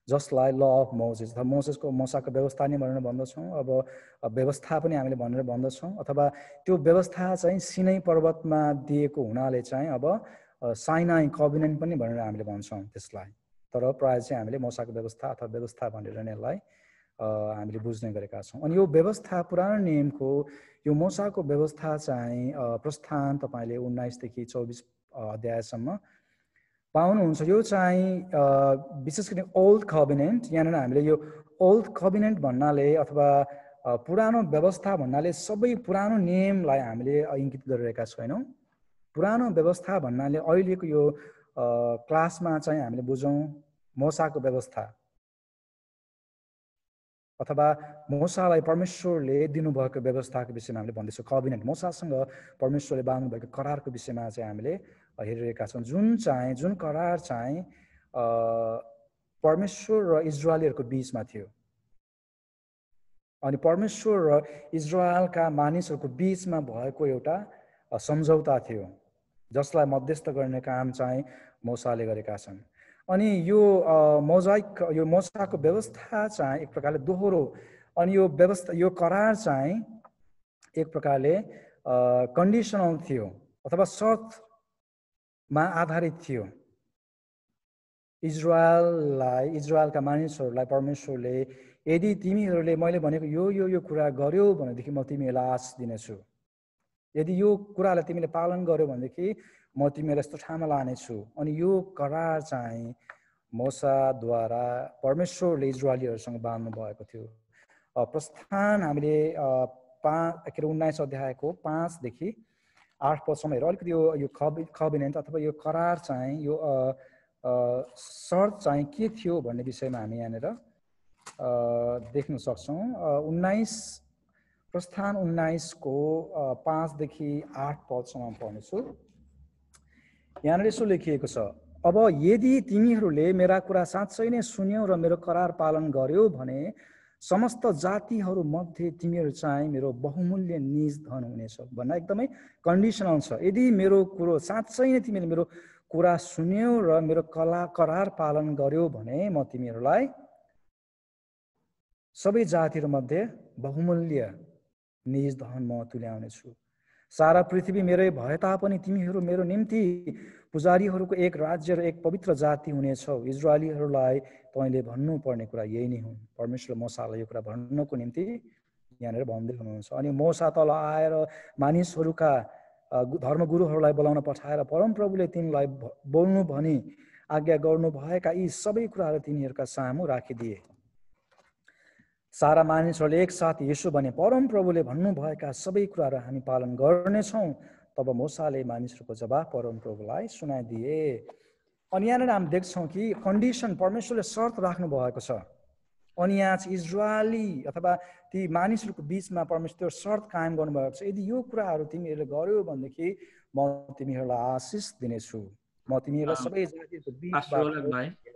जसलाई ल अफ मोजेस अथवा मोसाको व्यवस्था नै भनेर भन्दछौँ। अब व्यवस्था पनि हामीले भनेर भन्दछौँ, अथवा त्यो व्यवस्था चाहिँ सिनै पर्वतमा दिएको हुनाले चाहिँ अब साइनाई कभिनेन्ट पनि भनेर हामीले भन्छौँ त्यसलाई। तर प्रायः चाहिँ हामीले मोसाको व्यवस्था अथवा व्यवस्था भनेर नै यसलाई हामीले बुझ्ने गरेका छौँ। अनि यो व्यवस्था पुरानो नियमको यो मोसाको व्यवस्था चाहिँ प्रस्थान तपाईँले 19 देखि 24 अध्यायसम्म पाउनुहुन्छ। यो चाहिँ विशेष गरी ओल्ड कभिनेन्ट, यहाँनिर हामीले यो ओल्ड कभिनेन्ट भन्नाले अथवा पुरानो व्यवस्था भन्नाले सबै पुरानो नियमलाई हामीले इङ्गित गरिरहेका छैनौँ। पुरानो व्यवस्था भन्नाले अहिलेको यो क्लासमा चाहिँ हामीले बुझौँ मोसाको व्यवस्था अथवा मोसालाई परमेश्वरले दिनुभएको व्यवस्थाको विषयमा हामीले भन्दैछौँ। कभिनेन्ट मोसासँग परमेश्वरले बाँध्नुभएको करारको विषयमा चाहिँ हामीले हेरिरहेका छौँ, जुन करार चाहिँ परमेश्वर र इजरायलीहरूको बिचमा थियो। अनि परमेश्वर र इजरायलका मानिसहरूको बिचमा भएको एउटा सम्झौता थियो, जसलाई मध्यस्थ गर्ने काम चाहिँ मोसाले गरेका छन्। अनि यो मोसाको व्यवस्था चाहिँ एक प्रकारले दोहोरो, अनि यो व्यवस्था यो करार चाहिँ एक प्रकारले कन्डिसनल थियो अथवा शर्तमा आधारित थियो। इजरायलका मानिसहरूलाई परमेश्वरले यदि तिमीहरूले मैले भनेको यो कुरा गर्यौ भनेदेखि म तिमीहरूलाई आशिष दिनेछु, यदि यो कुरालाई तिमीले पालन गर्यौ भनेदेखि म तिमीलाई यस्तो ठाउँमा लानेछु। अनि यो करार चाहिँ मोसाद्वारा परमेश्वरले इजरायलीहरूसँग बाँध्नु भएको थियो। प्रस्थान हामीले 19 अध्यायको 5 देखि 8 पदसम्म हेरौँ। अलिकति यो कभिनेन्ट अथवा यो करार चाहिँ यो शर्त चाहिँ के थियो भन्ने विषयमा हामी यहाँनिर देख्न सक्छौँ। प्रस्थान 19 को 5 देखि 8 पदसम्म पढ्नेछु। यहाँनिर यसो लेखिएको छ, अब यदि तिमीहरूले मेरा कुरा साँच्चै नै सुन्यौ र मेरो करार पालन गर्यौ भने समस्त जातिहरू मध्ये तिमीहरू चाहिँ मेरो बहुमूल्य निज धन हुनेछ भन्न एकदमै कन्डिसनल छ। यदि मेरो कुरो साँच्चै नै तिमीले मेरो कुरा सुन्यौ र मेरो करार पालन गर्यौ भने म तिमीहरूलाई सबै जातिहरू मध्ये बहुमूल्य निज धन म तुल्याउनेछु। सारा पृथ्वी मेरै भए तापनि तिमीहरू मेरो निम्ति पुजारीहरूको एक राज्य र एक पवित्र जाति हुनेछौ। इजरायलीहरूलाई तैँले भन्नुपर्ने कुरा यही नै हुन्। परमेश्वर मोसालाई यो कुरा भन्नको निम्ति यहाँनिर भन्दै हुनुहुन्छ। अनि मोसा तल आएर मानिसहरूका धर्मगुरुहरूलाई बोलाउन पठाएर परमप्रभुले तिनलाई बोल्नु भनी आज्ञा गर्नुभएका यी सबै कुराहरू तिनीहरूका सामु राखिदिए। सारा मानिसहरूले एकसाथ यसो भने, परमप्रभुले भन्नुभएका सबै कुराहरू हामी पालन गर्नेछौँ। तब मोसाले मानिसहरूको जवाफ परमप्रभुलाई सुनाइदिए। अनि यहाँनिर हामी देख्छौँ कि कन्डिसन परमेश्वरले शर्त राख्नु भएको छ। अनि यहाँ चाहिँ इजरायली अथवा ती मानिसहरूको बिचमा परमेश्वर शर्त कायम गर्नुभएको छ, यदि यो कुराहरू तिमीहरूले गर्यौ भनेदेखि म तिमीहरूलाई आशिष दिनेछु, म तिमीहरूलाई सबै जातिको बिचबाट।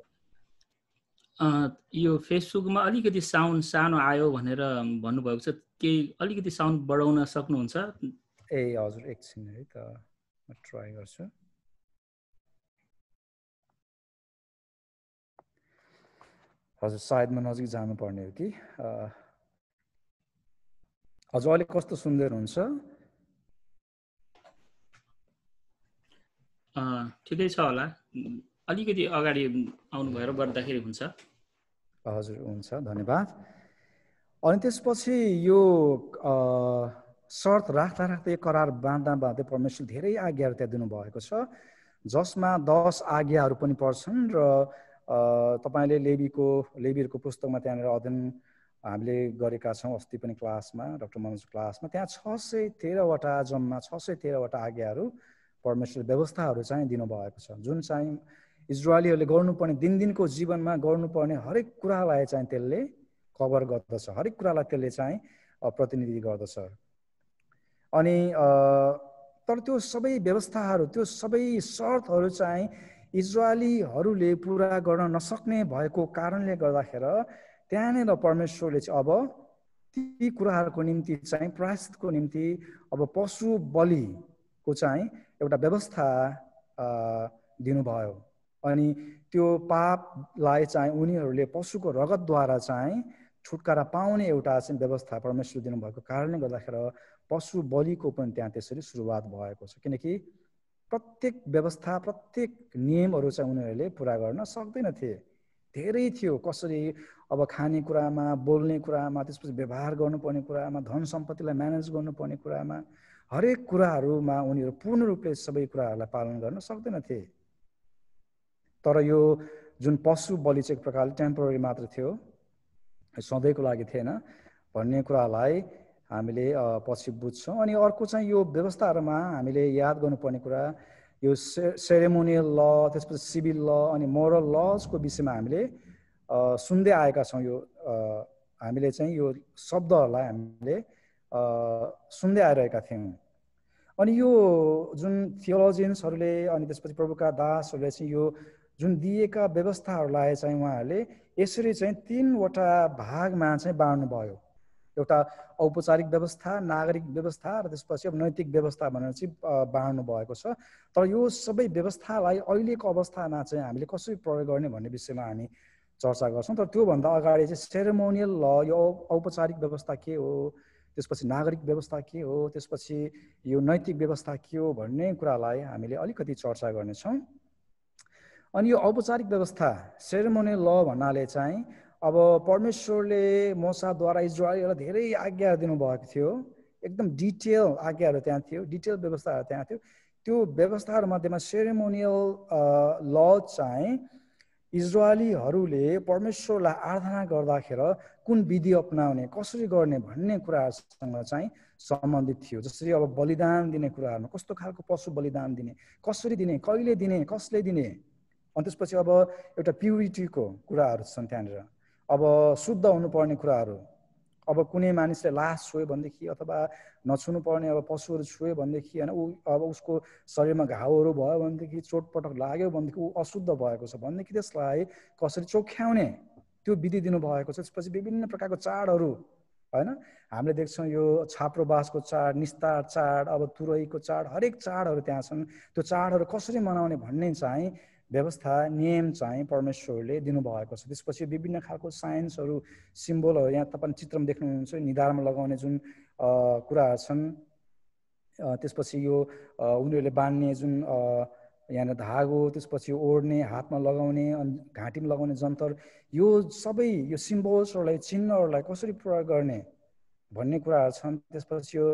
यो फेसबुकमा अलिकति साउन्ड सानो आयो भनेर भन्नुभएको छ, केही अलिकति साउन्ड बढाउन सक्नुहुन्छ? ए हजुर, एकछिन है त म ट्राई गर्छु। हजुर सायद म नजिक जानुपर्ने हो कि। हजुर अहिले कस्तो सुन्दै हुनुहुन्छ? ठिकै छ होला, अलिकति अगाडि आउनु भएर गर्दाखेरि हुन्छ। हजुर हुन्छ, धन्यवाद। अनि त्यसपछि यो शर्त राख्दा राख्दै करार बाँध्दा बाँध्दै परमेश्वर धेरै आज्ञाहरू त्यहाँ दिनुभएको छ, जसमा 10 आज्ञाहरू पनि पर्छन्। र तपाईँले लेवीहरूको पुस्तकमा त्यहाँनिर अध्ययन हामीले गरेका छौँ अस्ति पनि क्लासमा, डाक्टर मनोजको क्लासमा। त्यहाँ 613वटा जम्मा 613वटा आज्ञाहरू परमेश्वर व्यवस्थाहरू चाहिँ दिनुभएको छ, जुन चाहिँ इजरायलीहरूले गर्नुपर्ने दिनदिनको जीवनमा गर्नुपर्ने हरेक कुरालाई चाहिँ त्यसले कभर गर्दछ, हरेक कुरालाई त्यसले चाहिँ प्रतिनिधि गर्दछ। अनि तर त्यो सबै व्यवस्थाहरू, त्यो सबै शर्तहरू चाहिँ इजरायलीहरूले पुरा गर्न नसक्ने भएको कारणले गर्दाखेरि त्यहाँनिर परमेश्वरले चाहिँ अब ती कुराहरूको निम्ति चाहिँ प्रायश्चितको निम्ति अब पशु बलिको चाहिँ एउटा व्यवस्था दिनुभयो। अनि त्यो पापलाई चाहिँ उनीहरूले पशुको रगतद्वारा चाहिँ छुटकारा पाउने एउटा चाहिँ व्यवस्था परमेश्वरले दिनुभएको कारणले गर्दाखेरि पशु बलिको पनि त्यहाँ त्यसरी सुरुवात भएको छ। किनकि प्रत्येक व्यवस्था प्रत्येक नियमहरू चाहिँ उनीहरूले पुरा गर्न सक्दैनथे। धेरै थियो, कसरी अब खाने कुरामा, बोल्ने कुरामा, त्यसपछि व्यवहार गर्नुपर्ने कुरामा, धन सम्पत्तिलाई म्यानेज गर्नुपर्ने कुरामा, हरेक कुराहरूमा उनीहरू पूर्ण रूपले सबै कुराहरूलाई पालन गर्न सक्दैनथे। तर यो जुन पशु बलि चाहिँ एक प्रकारले टेम्पोररी मात्र थियो, सधैँको लागि थिएन भन्ने कुरालाई हामीले पछि बुझ्छौँ। अनि अर्को चाहिँ यो व्यवस्थाहरूमा हामीले याद गर्नुपर्ने कुरा यो सेरेमोनियल ल, त्यसपछि सिभिल ल अनि मोरल लजको विषयमा हामीले सुन्दै आएका छौँ। यो हामीले चाहिँ यो शब्दहरूलाई हामीले सुन्दै आइरहेका थियौँ। अनि यो जुन थियोलोजियन्सहरूले अनि त्यसपछि प्रभुका दासहरूले चाहिँ यो जुन दिएका व्यवस्थाहरूलाई चाहिँ उहाँहरूले यसरी चाहिँ 3वटा भागमा चाहिँ बाँड्नुभयो। एउटा औपचारिक व्यवस्था, नागरिक व्यवस्था र त्यसपछि अब नैतिक व्यवस्था भनेर चाहिँ बाँड्नु भएको छ। तर यो सबै व्यवस्थालाई अहिलेको अवस्थामा चाहिँ हामीले कसरी प्रयोग गर्ने भन्ने विषयमा हामी चर्चा गर्छौँ। तर त्योभन्दा अगाडि चाहिँ सेरेमोनियल ल, यो औपचारिक व्यवस्था के हो, त्यसपछि नागरिक व्यवस्था के हो, त्यसपछि यो नैतिक व्यवस्था के हो भन्ने कुरालाई हामीले अलिकति चर्चा गर्नेछौँ। अनि यो औपचारिक व्यवस्था सेरेमोनियल ल भन्नाले चाहिँ अब परमेश्वरले मोसाद्वारा इजरायलीहरूलाई धेरै आज्ञा दिनुभएको थियो, एकदम डिटेल आज्ञाहरू त्यहाँ थियो, डिटेल व्यवस्थाहरू त्यहाँ थियो। त्यो व्यवस्थाहरू मध्येमा सेरेमोनियल ल चाहिँ इजरायलीहरूले परमेश्वरलाई आराधना गर्दाखेरि कुन विधि अपनाउने, कसरी गर्ने भन्ने कुराहरूसँग चाहिँ सम्बन्धित थियो। जसरी अब बलिदान दिने कुराहरूमा कस्तो खालको पशु बलिदान दिने, कसरी दिने, कहिले दिने, कसले दिने, अनि त्यसपछि अब एउटा प्युरिटीको कुराहरू छन् त्यहाँनिर। अब शुद्ध हुनुपर्ने कुराहरू, अब कुनै मानिसले लास छोयो भनेदेखि अथवा नछुनु पर्ने अब पशुहरू छोयो भनेदेखि होइन, ऊ अब उसको शरीरमा घाउहरू भयो भनेदेखि, चोटपटक लाग्यो भनेदेखि ऊ अशुद्ध भएको छ भनेदेखि त्यसलाई कसरी चोख्याउने त्यो विधि दिनुभएको छ। त्यसपछि विभिन्न प्रकारको चाडहरू होइन, हामीले देख्छौँ यो छाप्रोबासको चाड, निस्तार चाड, अब तुरैको चाड, हरेक चाडहरू त्यहाँ छन्। त्यो चाडहरू कसरी मनाउने भन्ने चाहिँ व्यवस्था, नियम चाहिँ परमेश्वरले दिनुभएको छ। त्यसपछि विभिन्न खालको साइन्सहरू, सिम्बलहरू यहाँ तपाईँ चित्रमा देख्नुहुन्छ, निधारमा लगाउने जुन कुराहरू छन्, त्यसपछि यो उनीहरूले बान्ने जुन यहाँनिर धागो, त्यसपछि ओढ्ने, हातमा लगाउने, अनि घाँटीमा लगाउने जन्तर, यो सबै यो सिम्बल्सहरूलाई, चिन्हहरूलाई कसरी प्रयोग गर्ने भन्ने कुराहरू छन्। त्यसपछि यो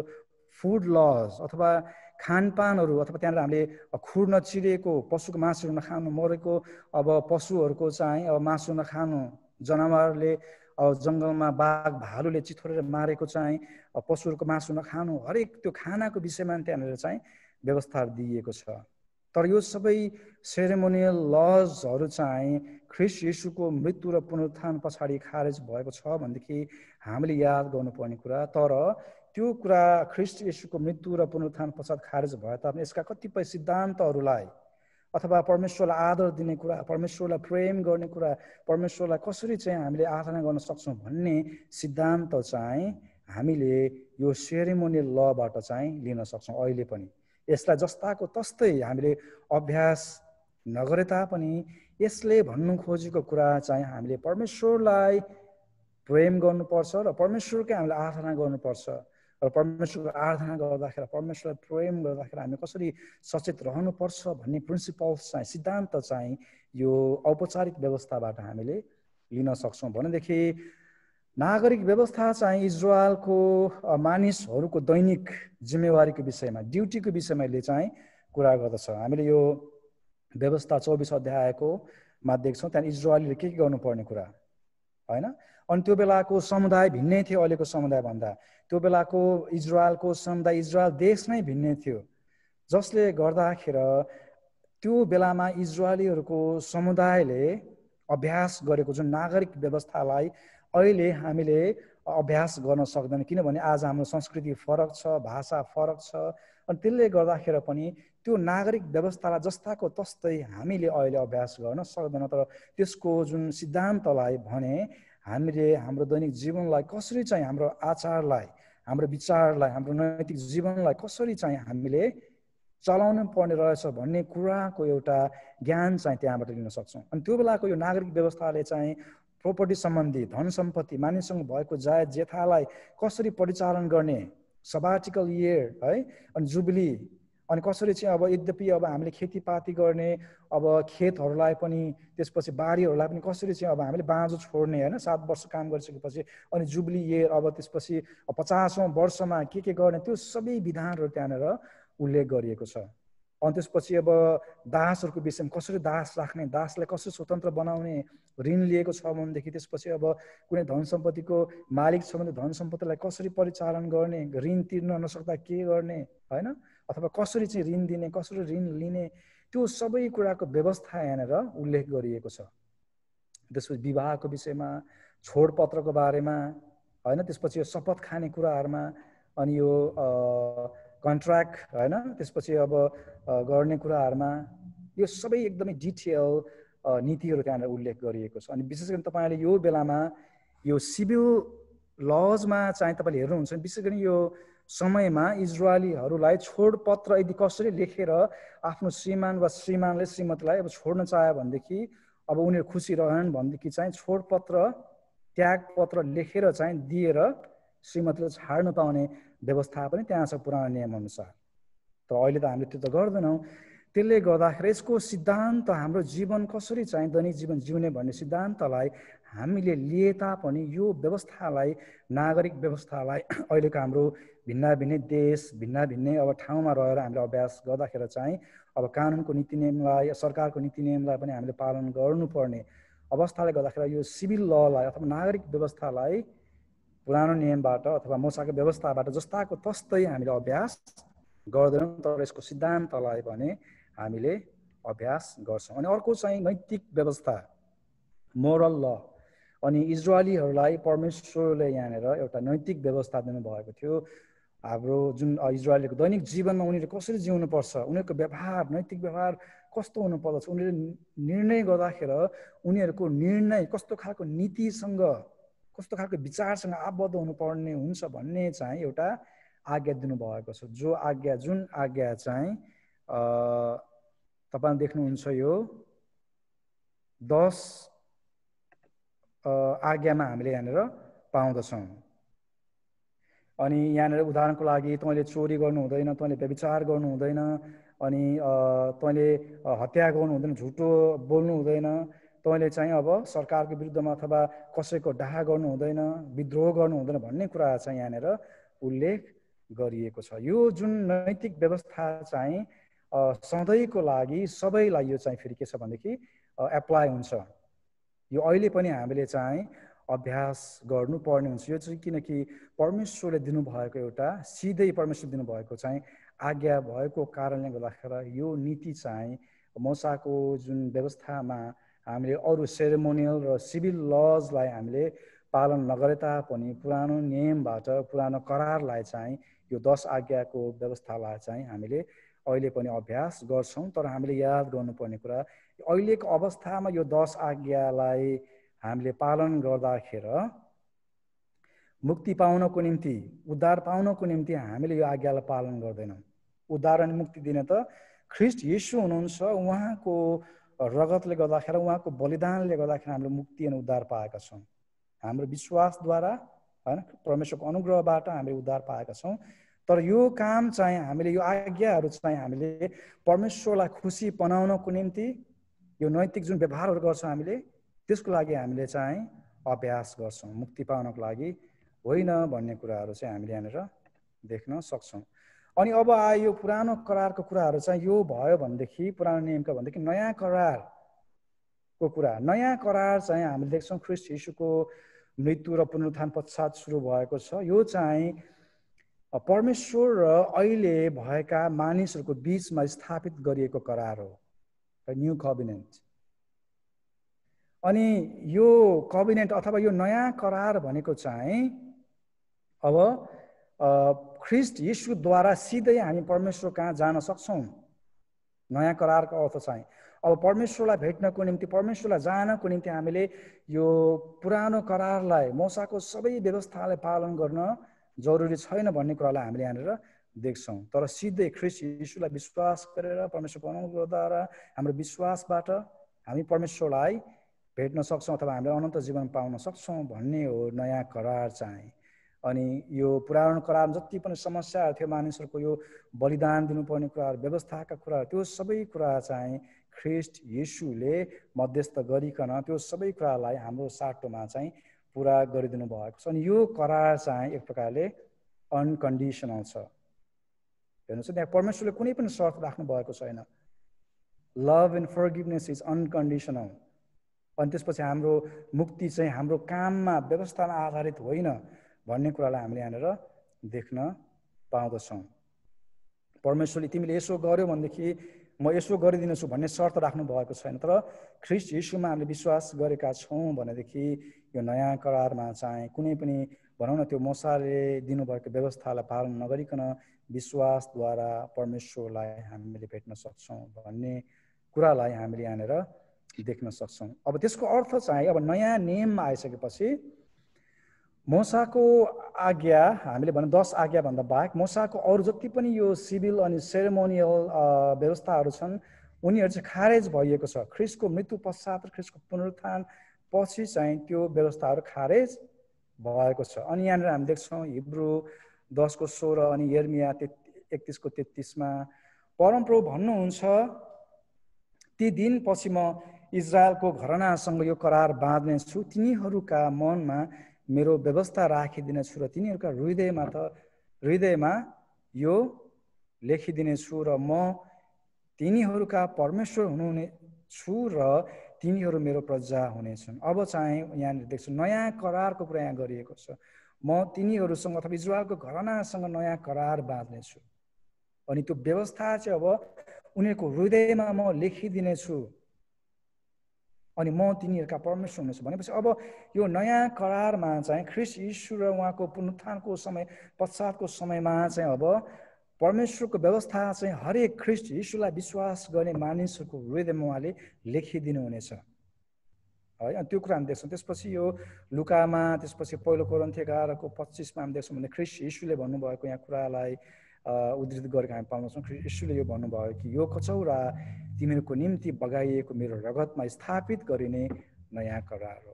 फुड लज अथवा खानपानहरू, अथवा त्यहाँनिर हामीले खुर नचिरेको पशुको मासुहरू नखानु, मरेको अब पशुहरूको चाहिँ अब मासु नखानु, जनावरले अब जङ्गलमा बाघ भालुले चिथोरेर मारेको चाहिँ पशुहरूको मासु नखानु, हरेक त्यो खानाको विषयमा त्यहाँनिर चाहिँ व्यवस्थाहरू दिइएको छ। तर यो सबै सेरेमोनियल लजहरू चाहिँ ख्रिस्ट येशूको मृत्यु र पुनरुत्थान पछाडि खारेज भएको छ भनेदेखि हामीले याद गर्नुपर्ने कुरा। तर त्यो कुरा ख्रिस्ट येशूको मृत्यु र पुनरुत्थान पश्चात खारेज भए तापनि यसका कतिपय सिद्धान्तहरूलाई अथवा परमेश्वरलाई आदर दिने कुरा, परमेश्वरलाई प्रेम गर्ने कुरा, परमेश्वरलाई कसरी चाहिँ हामीले आराधना गर्न सक्छौँ भन्ने सिद्धान्त चाहिँ हामीले यो सेरेमोनियल लबाट चाहिँ लिन सक्छौँ। अहिले पनि यसलाई जस्ताको तस्तै हामीले अभ्यास नगरे तापनि यसले भन्नु खोजेको कुरा चाहिँ हामीले परमेश्वरलाई प्रेम गर्नुपर्छ र परमेश्वरकै हामीले आराधना गर्नुपर्छ। र परमेश्वरको आराधना गर्दाखेरि, परमेश्वरलाई प्रेम गर्दाखेरि हामी कसरी सचेत रहनुपर्छ भन्ने प्रिन्सिपल्स चाहिँ, सिद्धान्त चाहिँ यो औपचारिक व्यवस्थाबाट हामीले लिन सक्छौँ। भनेदेखि नागरिक व्यवस्था चाहिँ इजरायलको मानिसहरूको दैनिक जिम्मेवारीको विषयमा, ड्युटीको विषयमा यसले चाहिँ कुरा गर्दछ। हामीले यो व्यवस्था 24 अध्यायको मा देख्छौँ, त्यहाँ इजरायलीले के गर्नुपर्ने कुरा होइन। अनि त्यो बेलाको समुदाय भिन्नै थियो अहिलेको समुदायभन्दा। त्यो बेलाको इजरायलको समुदाय, इजरायल देश नै भिन्नै थियो, जसले गर्दाखेरि त्यो बेलामा इजरायलीहरूको समुदायले अभ्यास गरेको जुन नागरिक व्यवस्थालाई अहिले हामीले अभ्यास गर्न सक्दैन। किनभने आज हाम्रो संस्कृति फरक छ, भाषा फरक छ, अनि त्यसले गर्दाखेरि पनि त्यो नागरिक व्यवस्थालाई जस्ताको तस्तै हामीले अहिले अभ्यास गर्न सक्दैन। तर त्यसको जुन सिद्धान्तलाई भने हामीले हाम्रो दैनिक जीवनलाई कसरी चाहिँ हाम्रो आचारलाई, हाम्रो विचारलाई, हाम्रो नैतिक जीवनलाई कसरी चाहिँ हामीले चलाउनु पर्ने रहेछ भन्ने कुराको एउटा ज्ञान चाहिँ त्यहाँबाट लिन सक्छौँ। अनि त्यो बेलाको यो नागरिक व्यवस्थाले चाहिँ प्रोपर्टी सम्बन्धी, धन सम्पत्ति, मानिससँग भएको जायज जेथालाई कसरी परिचालन गर्ने, सबाटिकल इयर है, अनि जुबिली, अनि कसरी चाहिँ अब यद्यपि अब हामीले खेतीपाती गर्ने, अब खेतहरूलाई पनि, त्यसपछि बारीहरूलाई पनि कसरी चाहिँ अब हामीले बाँझो छोड्ने होइन, 7 वर्ष काम गरिसकेपछि, अनि जुबिली इयर, अब त्यसपछि 50औं वर्षमा के गर्ने, त्यो सबै विधानहरू त्यहाँनिर उल्लेख गरिएको छ। अनि त्यसपछि अब दासहरूको विषयमा कसरी दास राख्ने, दासलाई कसरी स्वतन्त्र बनाउने, ऋण लिएको छ भनेदेखि त्यसपछि अब कुनै धन सम्पत्तिको मालिक छ भने धन सम्पत्तिलाई कसरी परिचालन गर्ने, ऋण तिर्न नसक्दा के गर्ने होइन, अथवा कसरी चाहिँ ऋण दिने, कसरी ऋण लिने, त्यो सबै कुराको व्यवस्था यहाँनिर उल्लेख गरिएको छ। त्यसपछि विवाहको विषयमा, छोडपत्रको बारेमा होइन, त्यसपछि यो शपथ खाने कुराहरूमा, अनि यो कन्ट्र्याक्ट होइन, त्यसपछि अब गर्ने कुराहरूमा यो सबै एकदमै डिटेल नीतिहरू त्यहाँनिर उल्लेख गरिएको छ। अनि विशेष गरी तपाईँले यो बेलामा यो सिभिल लजमा चाहिँ तपाईँले हेर्नुहुन्छ, विशेष गरी यो समयमा इजरायलीहरूलाई छोडपत्र यदि कसरी लेखेर आफ्नो श्रीमान वा श्रीमानले श्रीमतीलाई अब छोड्न चाह्यो भनेदेखि अब उनीहरू खुसी रहन् भनेदेखि चाहिँ छोडपत्र, त्यागपत्र लेखेर चाहिँ दिएर श्रीमतीले छाड्न पाउने व्यवस्था पनि त्यहाँ छ पुरानो नियम अनुसार। तर अहिले त हामीले त्यो त गर्दैनौँ। त्यसले गर्दाखेरि यसको सिद्धान्त, हाम्रो जीवन कसरी चाहिँ दैनिक जीवन जिउने भन्ने सिद्धान्तलाई हामीले लिए तापनि यो व्यवस्थालाई, नागरिक व्यवस्थालाई अहिलेको हाम्रो भिन्न भिन्नै देश, भिन्न भिन्नै अब ठाउँमा रहेर हामीले अभ्यास गर्दाखेरि चाहिँ अब कानुनको नीति नियमलाई, सरकारको नीति नियमलाई पनि हामीले पालन गर्नुपर्ने अवस्थाले गर्दाखेरि यो सिभिल ललाई अथवा नागरिक व्यवस्थालाई पुरानो नियमबाट अथवा मूसाको व्यवस्थाबाट जस्ताको तस्तै हामीले अभ्यास गर्दैनौँ, तर यसको सिद्धान्तलाई भने हामीले अभ्यास गर्छौँ। अनि अर्को चाहिँ नैतिक व्यवस्था, मोरल ल। अनि इजरायलीहरूलाई परमेश्वरले यहाँनिर एउटा नैतिक व्यवस्था दिनुभएको थियो। हाम्रो जुन इजरायलीको दैनिक जीवनमा उनीहरू कसरी जिउनुपर्छ, उनीहरूको व्यवहार, नैतिक व्यवहार कस्तो हुनुपर्दछ, उनीहरूले निर्णय गर्दाखेरि उनीहरूको निर्णय कस्तो खालको नीतिसँग, कस्तो खालको विचारसँग आबद्ध हुनुपर्ने हुन्छ भन्ने चाहिँ एउटा आज्ञा दिनुभएको छ। जुन आज्ञा चाहिँ तपाईले देख्नुहुन्छ यो 10 आज्ञामा हामीले यहाँनिर पाउँदछौँ। अनि यहाँनिर उदाहरणको लागि तैँले चोरी गर्नु हुँदैन, तैँले व्यभिचार गर्नु हुँदैन, अनि तैँले हत्या गर्नु हुँदैन, झुटो बोल्नु हुँदैन, तैँले चाहिँ अब सरकारको विरुद्धमा अथवा कसैको डाहा गर्नु हुँदैन, विद्रोह गर्नु हुँदैन भन्ने कुरा चाहिँ यहाँनिर उल्लेख गरिएको छ। यो जुन नैतिक व्यवस्था चाहिँ सधैँको लागि सबैलाई यो चाहिँ फेरि के छ भनेदेखि एप्लाई हुन्छ। यो अहिले पनि हामीले चाहिँ अभ्यास गर्नुपर्ने हुन्छ। यो चाहिँ किनकि परमेश्वरले दिनुभएको एउटा सिधै परमेश्वर दिनुभएको चाहिँ आज्ञा भएको कारणले गर्दाखेरि यो नीति चाहिँ मूसाको जुन व्यवस्थामा हामीले अरू सेरेमोनियल र सिभिल लजलाई हामीले पालन नगरे तापनि पुरानो नियमबाट, पुरानो करारलाई चाहिँ यो 10 आज्ञाको व्यवस्थालाई चाहिँ हामीले अहिले पनि अभ्यास गर्छौँ। तर हामीले याद गर्नुपर्ने कुरा, अहिलेको अवस्थामा यो 10 आज्ञालाई हामीले पालन गर्दाखेरि मुक्ति पाउनको निम्ति, उद्धार पाउनको निम्ति हामीले यो आज्ञालाई पालन गर्दैनौँ। उद्धार अनि मुक्ति दिने त ख्रीष्ट येशू हुनुहुन्छ। उहाँको रगतले गर्दाखेरि, उहाँको बलिदानले गर्दाखेरि हामीले मुक्ति अनि उद्धार पाएका छौँ। हाम्रो विश्वासद्वारा हैन, परमेश्वरको अनुग्रहबाट हामीले उद्धार पाएका छौँ। तर यो काम चाहिँ हामीले, यो आज्ञाहरू चाहिँ हामीले परमेश्वरलाई खुसी बनाउनको निम्ति, यो नैतिक जुन व्यवहारहरू गर्छौँ हामीले, त्यसको लागि हामीले चाहिँ अभ्यास गर्छौँ, मुक्ति पाउनको लागि होइन भन्ने कुराहरू चाहिँ हामीले यहाँनिर देख्न सक्छौँ। अनि अब आयो यो पुरानो करारको कुराहरू चाहिँ यो भयो भनेदेखि, पुरानो नियमका भनेदेखि नयाँ करारको कुरा। नयाँ करार चाहिँ हामीले देख्छौँ ख्रीष्ट येशूको मृत्यु र पुनरुत्थान पश्चात सुरु भएको छ। यो चाहिँ परमेश्वर र अहिले भएका मानिसहरूको बीचमा स्थापित गरिएको करार हो, न्यू कभिनेन्ट। अनि यो कभिनेन्ट अथवा यो नयाँ करार भनेको चाहिँ अब ख्रीष्ट येशूद्वारा सिधै हामी परमेश्वर कहाँ जान सक्छौँ। नयाँ करारको अर्थ चाहिँ अब परमेश्वरलाई भेट्नको निम्ति, परमेश्वरलाई जानको निम्ति हामीले यो पुरानो करारलाई, मूसाको सबै व्यवस्थालाई पालन गर्न जरुरी छैन भन्ने कुरालाई हामीले यहाँनिर देख्छौँ। तर सिधै ख्रीष्ट येशूलाई विश्वास गरेर परमेश्वरको अनुग्रहद्वारा हाम्रो विश्वासबाट हामी परमेश्वरलाई भेट्न सक्छौँ अथवा हामीले अनन्त जीवन पाउन सक्छौँ भन्ने हो नयाँ करार चाहिँ। अनि यो पुरानो करार जति पनि समस्याहरू थियो, मानिसहरूको यो बलिदान दिनुपर्ने कुराहरू, व्यवस्थाका कुराहरू, त्यो सबै कुरा चाहिँ ख्रीष्ट येशूले मध्यस्थ गरिकन त्यो सबै कुरालाई हाम्रो साटोमा चाहिँ पुरा गरिदिनु भएको छ। अनि यो करार चाहिँ एक प्रकारले अनकन्डिसनल छ। हेर्नुहोस्, त्यहाँ परमेश्वरले कुनै पनि शर्त राख्नु भएको छैन। Love and forgiveness is unconditional. अनि त्यसपछि हाम्रो मुक्ति चाहिँ हाम्रो काममा, व्यवस्थामा आधारित होइन भन्ने कुरालाई हामीले यहाँनिर देख्न पाउँदछौँ। परमेश्वरले तिमीले यसो गर्यो भनेदेखि म यसो गरिदिनेछु भन्ने शर्त राख्नु भएको छैन। तर ख्रीष्ट येशूमा हामीले विश्वास गरेका छौँ भनेदेखि यो नयाँ करारमा चाहिँ कुनै पनि भनौँ न त्यो मूसाले दिनुभएको व्यवस्थालाई पालन नगरिकन विश्वासद्वारा परमेश्वरलाई हामीले भेट्न सक्छौँ भन्ने कुरालाई हामीले यहाँनिर देख्न सक्छौँ। अब त्यसको अर्थ चाहिँ अब नयाँ नियममा आइसकेपछि मूसाको आज्ञा, हामीले भने 10 आज्ञाभन्दा बाहेक मूसाको अरू जति पनि यो सिभिल अनि सेरेमोनियल व्यवस्थाहरू छन् उनीहरू चाहिँ खारेज भइएको छ। ख्रीष्टको मृत्यु पश्चात, ख्रीष्टको पुनरुत्थान पछि चाहिँ त्यो व्यवस्थाहरू खारेज भएको छ। अनि यहाँनिर हामी देख्छौँ हिब्रू 10:16 अनि यर्मिया 31:33 परमप्रभु भन्नुहुन्छ, ती दिन पछि म इजरायलको घरानासँग यो करार बाँध्नेछु, तिनीहरूका मनमा मेरो व्यवस्था राखिदिनेछु र तिनीहरूका हृदयमा यो लेखिदिनेछु र म तिनीहरूका परमेश्वर हुनेछु र तिनीहरू मेरो प्रजा हुनेछन्। अब चाहिँ यहाँनिर देख्छु नयाँ करारको कुरा यहाँ गरिएको छ। म तिनीहरूसँग अथवा इजरायलको घरानासँग नयाँ करार बाँध्नेछु। अनि त्यो व्यवस्था चाहिँ अब उनीहरूको हृदयमा म लेखिदिनेछु अनि म तिनीहरूका परमेश्वर हुनेछु भनेपछि अब यो नयाँ करारमा चाहिँ ख्रीष्ट येशू र उहाँको पुनरुत्थानको समय पश्चातको समयमा चाहिँ अब परमेश्वरको व्यवस्था चाहिँ हरेक ख्रीष्ट येशूलाई विश्वास गर्ने मानिसहरूको हृदयमा उहाँले लेखिदिनु हुनेछ है। अनि त्यो कुरा हामी देख्छौँ। त्यसपछि यो लुकामा, त्यसपछि पहिलो कोरिन्थी 11:25 हामी देख्छौँ भने ख्रीष्ट येशूले भन्नुभएको यहाँ कुरालाई उद्धृत गरेको हामी पाउँछौँ। ख्रीष्ट येशूले यो भन्नुभयो कि यो कचौरा तिमीहरूको निम्ति बगाइएको मेरो रगतमा स्थापित गरिने नयाँ करार हो।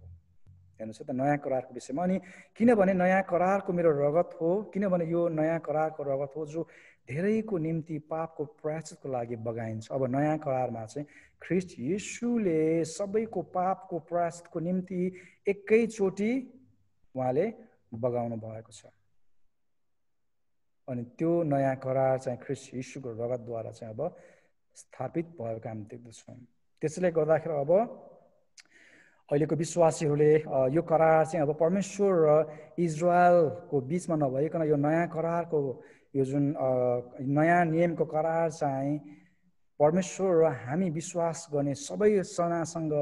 हेर्नुहोस् त, नयाँ करारको विषयमा। अनि किनभने नयाँ करारको मेरो रगत हो, किनभने यो नयाँ करारको रगत हो जो धेरैको निम्ति पापको प्रायश्चितको लागि बगाइन्छ। अब नयाँ करारमा चाहिँ ख्रीष्ट येशूले सबैको पापको प्रायश्चितको निम्ति एकैचोटि उहाँले बगाउनु भएको छ। अनि त्यो नयाँ करार चाहिँ ख्रीष्ट येशूको रगतद्वारा चाहिँ अब स्थापित भएको हामी देख्दछौँ। त्यसैले गर्दाखेरि अब अहिलेको विश्वासीहरूले यो करार चाहिँ अब परमेश्वर र इजरायलको बिचमा नभइकन यो नयाँ करारको यो जुन नयाँ नियमको करार चाहिँ परमेश्वर र हामी विश्वास गर्ने सबैजनासँग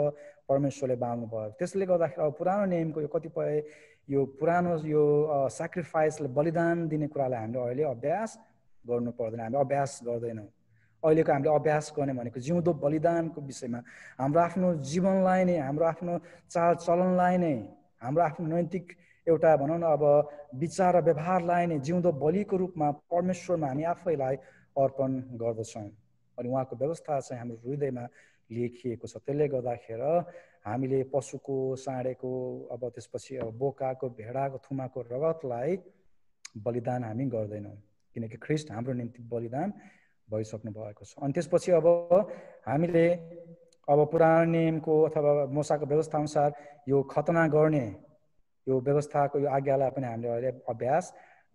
परमेश्वरले बाँध्नु भयो। त्यसले गर्दाखेरि अब पुरानो नियमको यो कतिपय यो पुरानो यो सेक्रिफाइसले बलिदान दिने कुरालाई हामीले अहिले अभ्यास गर्नु पर्दैन, हामी अभ्यास गर्दैनौँ। अहिलेको हामीले अभ्यास गर्ने भनेको जिउँदो बलिदानको विषयमा हाम्रो आफ्नो जीवनलाई नै, हाम्रो आफ्नो चालचलनलाई नै, हाम्रो आफ्नो नैतिक एउटा भनौँ न अब विचार र व्यवहारलाई नै जिउँदो बलिको रूपमा परमेश्वरमा हामी आफैलाई अर्पण गर्दछौँ। अनि उहाँको व्यवस्था चाहिँ हाम्रो हृदयमा लेखिएको छ। त्यसले गर्दाखेरि हामीले पशुको, साँडेको, अब त्यसपछि अब बोकाको, भेडाको, थुमाको रगतलाई बलिदान हामी गर्दैनौँ, किनकि ख्रीष्ट हाम्रो निम्ति बलिदान भइसक्नु भएको छ। अनि त्यसपछि अब हामीले अब पुरानो नियमको अथवा मूसाको व्यवस्था अनुसार यो खतना गर्ने यो व्यवस्थाको यो आज्ञालाई पनि हामीले अहिले अभ्यास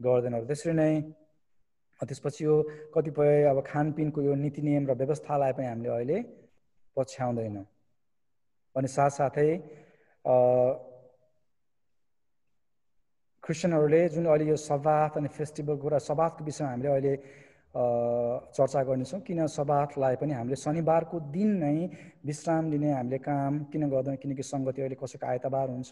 गर्दैनौँ। त्यसरी नै त्यसपछि यो कतिपय अब खानपिनको यो नीति नियम र व्यवस्थालाई पनि हामीले अहिले पछ्याउँदैनौँ। अनि साथसाथै क्रिस्चियनहरूले जुन अहिले यो सब्बात अनि फेस्टिभलको कुरा, सब्बातको विषयमा हामीले अहिले चर्चा गर्नेछौँ। किन सब्बातलाई पनि हामीले शनिबारको दिन नै विश्राम लिने हामीले काम किन गर्दैनौँ? किनकि सङ्गति अहिले कसैको आइतबार हुन्छ,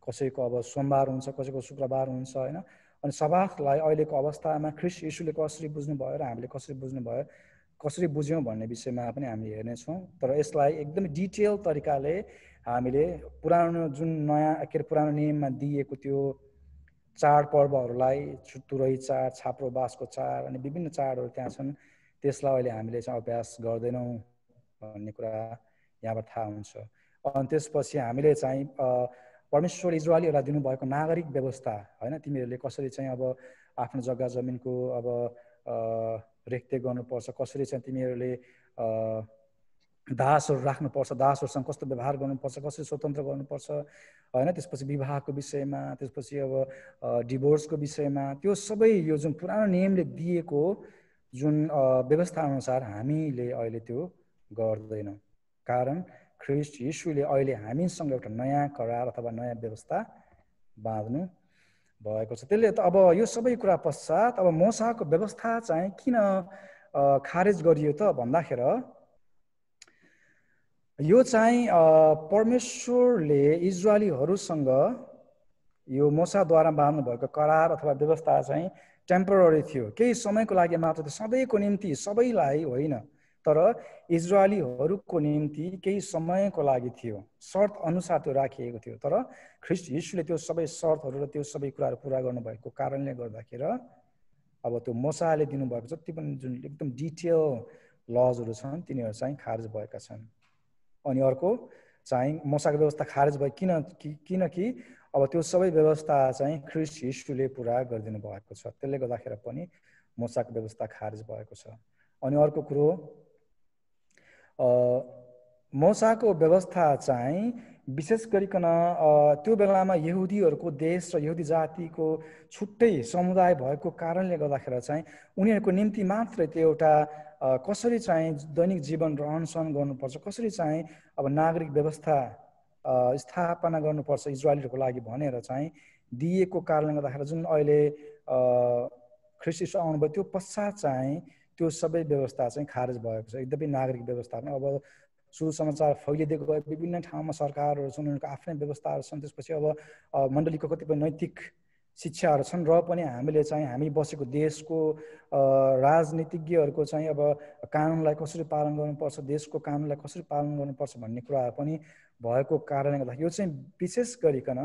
कसैको अब सोमबार हुन्छ, कसैको शुक्रबार हुन्छ होइन। अनि सब्बातलाई अहिलेको अवस्थामा ख्रीष्ट येशूले कसरी बुझ्नुभयो र हामीले कसरी बुझ्नुभयो कसरी बुझ्यौँ भन्ने विषयमा पनि हामीले हेर्नेछौँ। तर यसलाई एकदमै डिटेल तरिकाले हामीले पुरानो जुन नयाँ के अरे पुरानो नियममा दिएको त्यो चाडपर्वहरूलाई, तुरै चाड, छाप्रो बाँसको चाड अनि विभिन्न चाडहरू त्यहाँ छन्, त्यसलाई अहिले हामीले चाहिँ अभ्यास गर्दैनौँ भन्ने कुरा यहाँबाट थाहा हुन्छ। अनि त्यसपछि हामीले चाहिँ परमेश्वर इजरायलीहरूलाई दिनुभएको नागरिक व्यवस्था, होइन, तिमीहरूले कसरी चाहिँ अब आफ्नो जग्गा जमिनको अब रेखदेख गर्नुपर्छ, कसरी चाहिँ तिमीहरूले दासहरू राख्नुपर्छ, दासहरूसँग कस्तो व्यवहार गर्नुपर्छ, कसरी स्वतन्त्र गर्नुपर्छ, होइन, त्यसपछि विवाहको विषयमा, त्यसपछि अब डिभोर्सको विषयमा, त्यो सबै यो जुन पुरानो नियमले दिएको जुन व्यवस्था अनुसार हामीले अहिले त्यो गर्दैनौँ। कारण ख्रीष्ट यीशुले अहिले हामीसँग एउटा नयाँ करार अथवा नयाँ व्यवस्था बाँध्नु भएको छ। त्यसले त अब यो सबै कुरा पश्चात अब मोसाको व्यवस्था चाहिँ किन खारेज गरियो त भन्दाखेरि यो चाहिँ परमेश्वरले इजरायलीहरूसँग यो मोसाद्वारा बाँध्नु भएको करार अथवा व्यवस्था चाहिँ टेम्पररी थियो, केही समयको लागि मात्र थियो, सधैँको निम्ति सबैलाई होइन, तर इजरायलीहरूको निम्ति केही समयको लागि थियो, शर्त अनुसार त्यो राखिएको थियो। तर ख्रीष्ट यीशुले त्यो सबै शर्तहरू र त्यो सबै कुराहरू पुरा गर्नुभएको कारणले गर्दाखेरि अब त्यो मोसाले दिनुभएको जति पनि जुन एकदम डिटेल लजहरू छन् तिनीहरू चाहिँ खारेज भएका छन्। अनि अर्को चाहिँ मोसाको व्यवस्था खारेज भयो किनकि अब त्यो सबै व्यवस्था चाहिँ ख्रीष्ट यीशुले पुरा गरिदिनु भएको छ, त्यसले गर्दाखेरि पनि मोसाको व्यवस्था खारेज भएको छ। अनि अर्को कुरो मोसाको व्यवस्था चाहिँ विशेष गरिकन त्यो बेलामा यहुदीहरूको देश र यहुदी जातिको छुट्टै समुदाय भएको कारणले गर्दाखेरि चाहिँ उनीहरूको निम्ति मात्रै त्यो एउटा कसरी चाहिँ दैनिक जीवन रहनसहन गर्नुपर्छ, कसरी चाहिँ अब नागरिक व्यवस्था स्थापना गर्नुपर्छ इजरायलीहरूको लागि भनेर चाहिँ दिएको कारणले गर्दाखेरि जुन अहिले ख्रीष्ट यीशु आउनुभयो त्यो पश्चात चाहिँ त्यो सबै व्यवस्था चाहिँ खारेज भएको छ। एकदमै नागरिक व्यवस्था पनि अब सुसमाचार फैलिदिएको भयो, विभिन्न ठाउँमा सरकारहरू छन्, उनीहरूको आफ्नै व्यवस्थाहरू छन्, त्यसपछि अब मण्डलीको कतिपय नैतिक शिक्षाहरू छन्, र पनि हामीले चाहिँ हामी बसेको देशको राजनीतिज्ञहरूको चाहिँ अब कानुनलाई कसरी पालन गर्नुपर्छ, देशको कानुनलाई कसरी पालन गर्नुपर्छ भन्ने कुराहरू पनि भएको कारणले गर्दा यो चाहिँ विशेष गरिकन